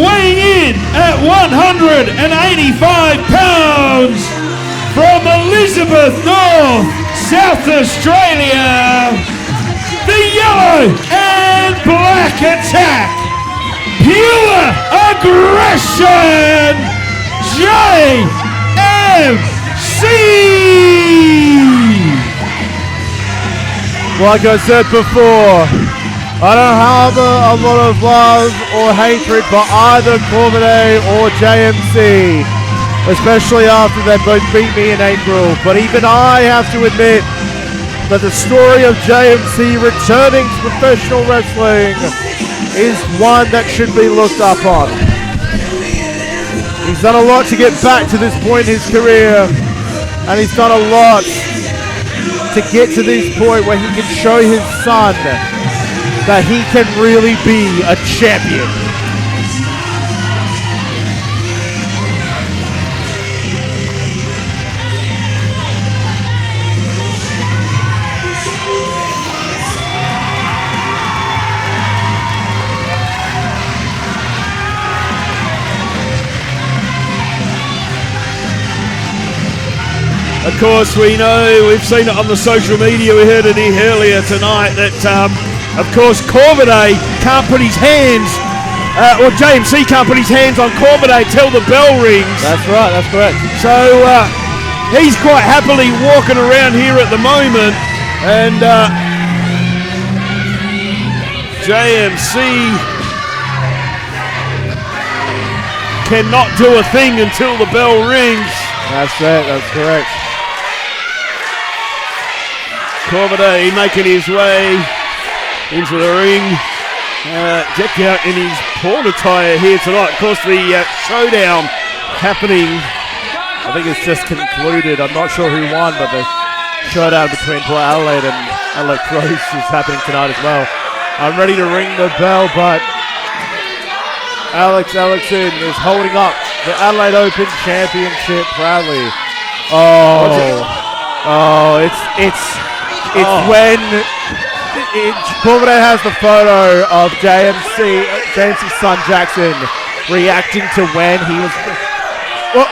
weighing in at 185 pounds, from Elizabeth North, South Australia, the yellow and black attack, pure aggression, JMC! Like I said before, I don't harbor a lot of love or hatred for either Corvidae or JMC, especially after they both beat me in April. But even I have to admit that the story of JMC returning to professional wrestling is one that should be looked up on. He's done a lot to get back to this point in his career, and he's done a lot to get to this point where he can show his son that he can really be a champion. Of course, we know, we've seen it on the social media, we heard it earlier tonight, that of course Corvidae can't put his hands, or JMC can't put his hands on Corvidae till the bell rings. That's right, that's correct. So he's quite happily walking around here at the moment, and JMC cannot do a thing until the bell rings. That's it, that's correct. Corvidae making his way into the ring, decked out in his porn attire here tonight. Of course, the showdown happening. I think it's just concluded. I'm not sure who won, but the showdown between Port Adelaide and Adelaide Crows is happening tonight as well. I'm ready to ring the bell, but Alex Alexson is holding up the Adelaide Open Championship proudly. It's when Corvidae has the photo of JMC's son Jaxson reacting to when he was. Well,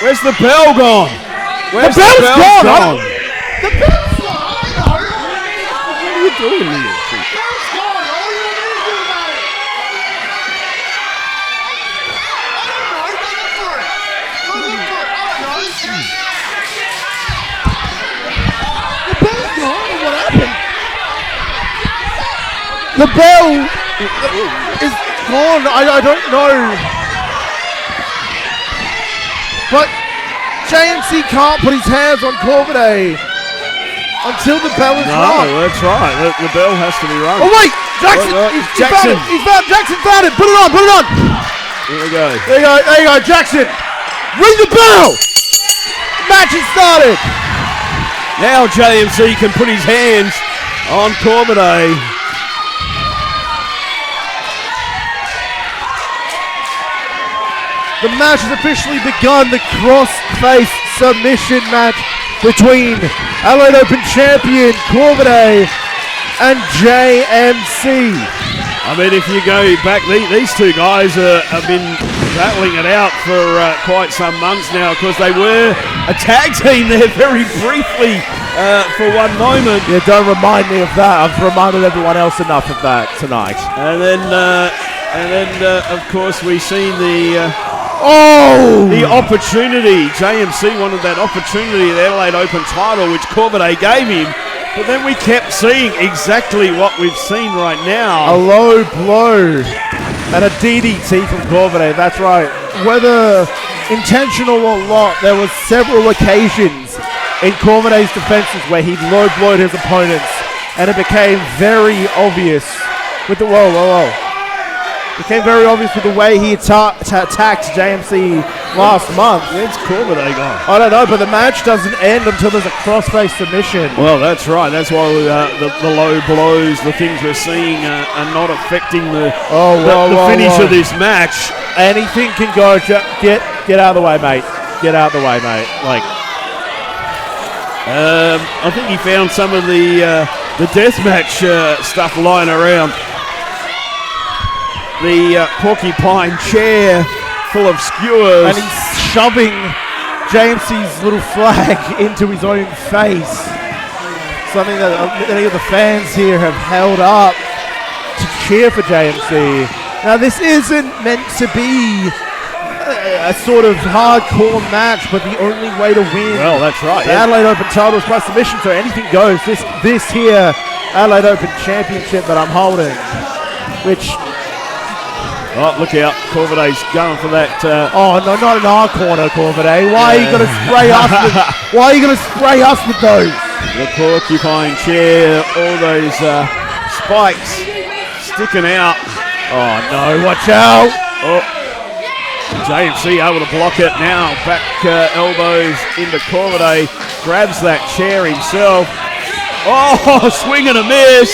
where's the bell gone? Where's the bell's gone. The bell's gone. What are you doing here? The bell is gone. I don't know. But JMC can't put his hands on Corvidae until the bell is rung. No, that's right. The bell has to be rung. Oh wait, Jaxson! Jaxson! Jaxson found it. Put it on. Put it on. Here we go. There you go, Jaxson. Ring the bell. Match has started. Now JMC can put his hands on Corvidae. The match has officially begun, the cross-face submission match between Adelaide Open champion Corvidae and JMC. I mean, if you go back, these two guys have been battling it out for quite some months now, because they were a tag team there very briefly for one moment. Yeah, don't remind me of that. I've reminded everyone else enough of that tonight. And then of course, we've seen the opportunity. JMC wanted that opportunity, the Adelaide Open title, which Corvidae gave him. But then we kept seeing exactly what we've seen right now. A low blow and a DDT from Corvidae, that's right. Whether intentional or not, there was several occasions in Corvidae's defenses where he low blowed his opponents, and it became very obvious with the became very obvious with the way he attacked JMC last month. It's Corvidae gone. I don't know, but the match doesn't end until there's a crossface submission. Well, that's right. That's why the low blows, the things we're seeing are not affecting the finish of this match. Anything can go. Get out of the way, mate. Get out of the way, mate. Like, I think he found some of the deathmatch stuff lying around. The porcupine chair full of skewers. And he's shoving JMC's little flag into his own face. Something that many of the fans here have held up to cheer for JMC. Now, this isn't meant to be a sort of hardcore match, but the only way to win. Well, that's right. The Adelaide Open title is by submission, so anything goes. This here Adelaide Open Championship that I'm holding, which. Oh, look out! Corvidae's going for that. Oh no, not in our corner, Corvidae. Why are you going to spray us? Why are you going to spray us with those? The porcupine chair, all those spikes sticking out. Oh no! Watch out! Oh. JMC able to block it now. Back elbows into Corvidae. Grabs that chair himself. Oh, swing and a miss.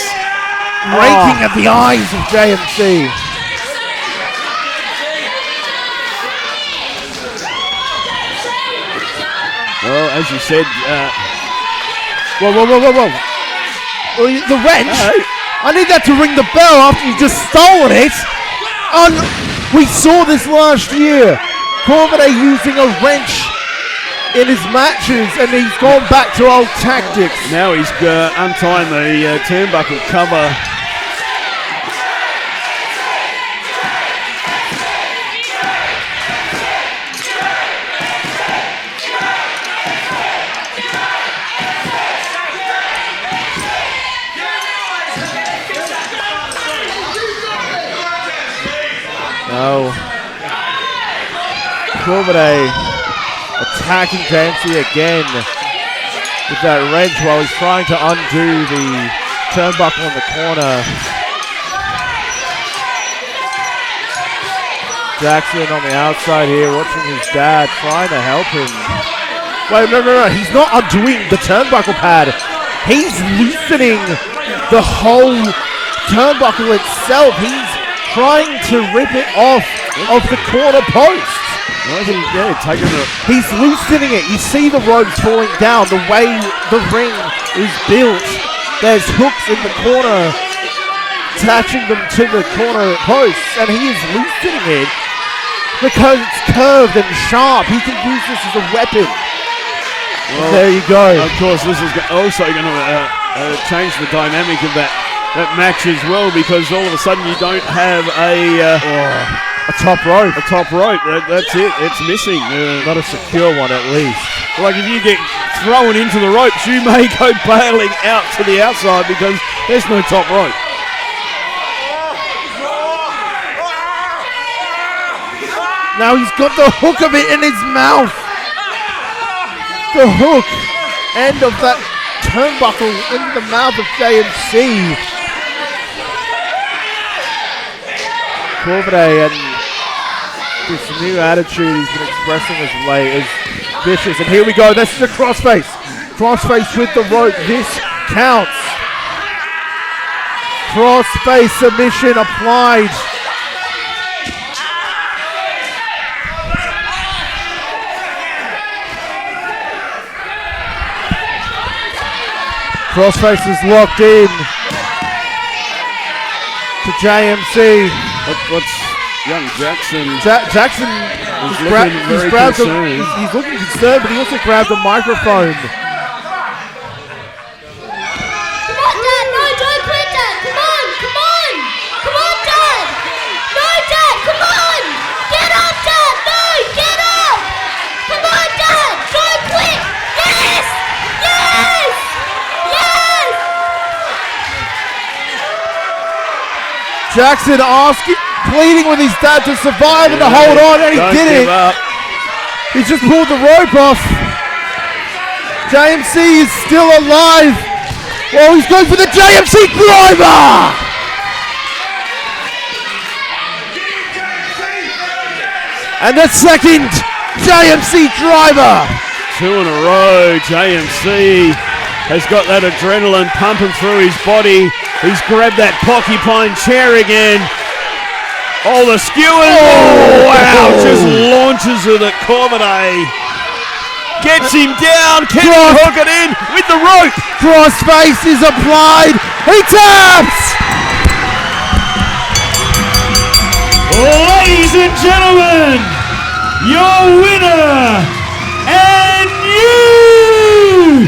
Raking at the eyes of JMC. Well, as you said... Whoa. The wrench? I need that to ring the bell after you just stolen it. We saw this last year. Corvidae using a wrench in his matches, and he's gone back to old tactics. Now he's untying the turnbuckle cover. No. Corvidae attacking JMC again with that wrench while he's trying to undo the turnbuckle in the corner. Jaxson on the outside here, watching his dad, trying to help him. Wait, no. He's not undoing the turnbuckle pad. He's loosening the whole turnbuckle itself. He's trying to rip it off of the corner post. He's loosening it. You see the ropes falling down. The way the ring is built, there's hooks in the corner attaching them to the corner posts, and he is loosening it because it's curved and sharp. He can use this as a weapon. Well, there you go. Of course, this is also going to change the dynamic of that match as well, because all of a sudden you don't have a top rope. A top rope. That's it. It's missing. Not a secure one, at least. Like if you get thrown into the ropes, you may go bailing out to the outside because there's no top rope. Now he's got the hook of it in his mouth. The hook end of that turnbuckle into the mouth of JMC. Corvidae and this new attitude he's been expressing as late is vicious. And here we go. This is a crossface. Crossface with the rope. This counts. Crossface submission applied. Crossface is locked in to JMC. What's young Jaxson? Jaxson he's looking concerned, but he also grabbed a microphone. Come on, Dad! No, don't quit, Dad! Come on! Come on, Dad! No, Dad! Come on! Get up, Dad! No, get up! Come on, Dad! Don't quit! Yes! Yes! Yes! Jaxson pleading with his dad to survive and to hold on, and he did it. He just pulled the rope off. JMC is still alive. Oh, he's going for the JMC driver. And the second JMC driver. 2 in a row. JMC has got that adrenaline pumping through his body. He's grabbed that porcupine chair again. Oh, the skewers. Oh, wow. Just launches it at Corvidae. Gets him down. Can he hook it in with the rope? Crossface is applied. He taps. Ladies and gentlemen, your winner and new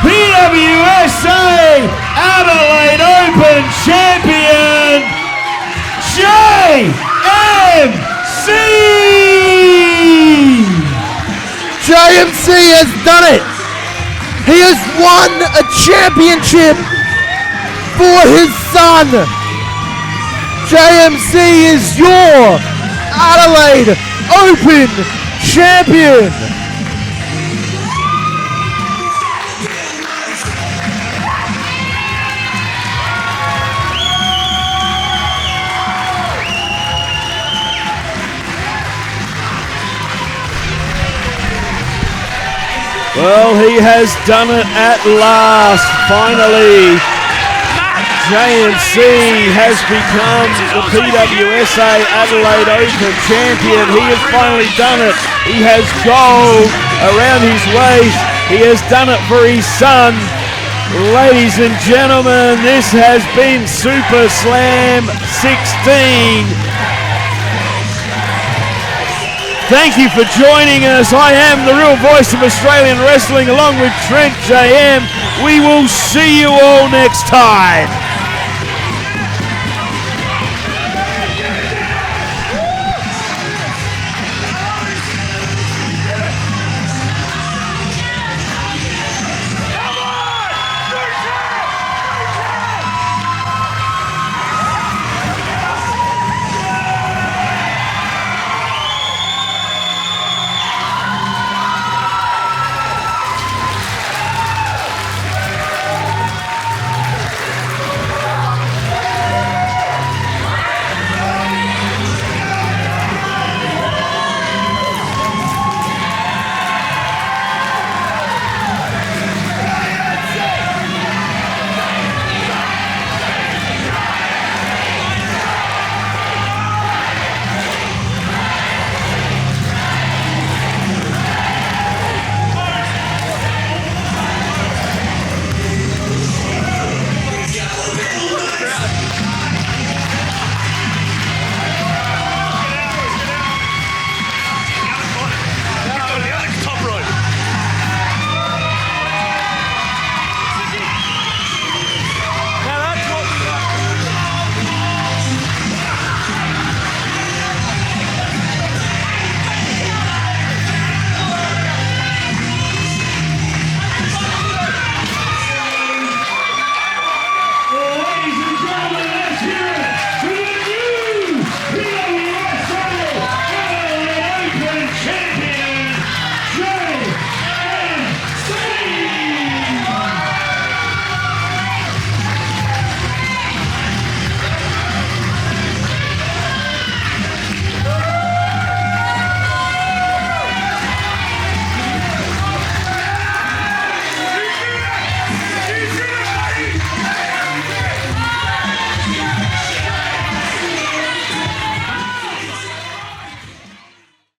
PWSA Adelaide Open champion, JMC! JMC has done it. He has won a championship for his son. JMC is your Adelaide Open champion. Well, he has done it at last, finally. JMC has become the PWSA Adelaide Open champion. He has finally done it. He has gold around his waist. He has done it for his son. Ladies and gentlemen, this has been SuperSlam 16. Thank you for joining us. I am the real voice of Australian wrestling along with Trent JM. We will see you all next time.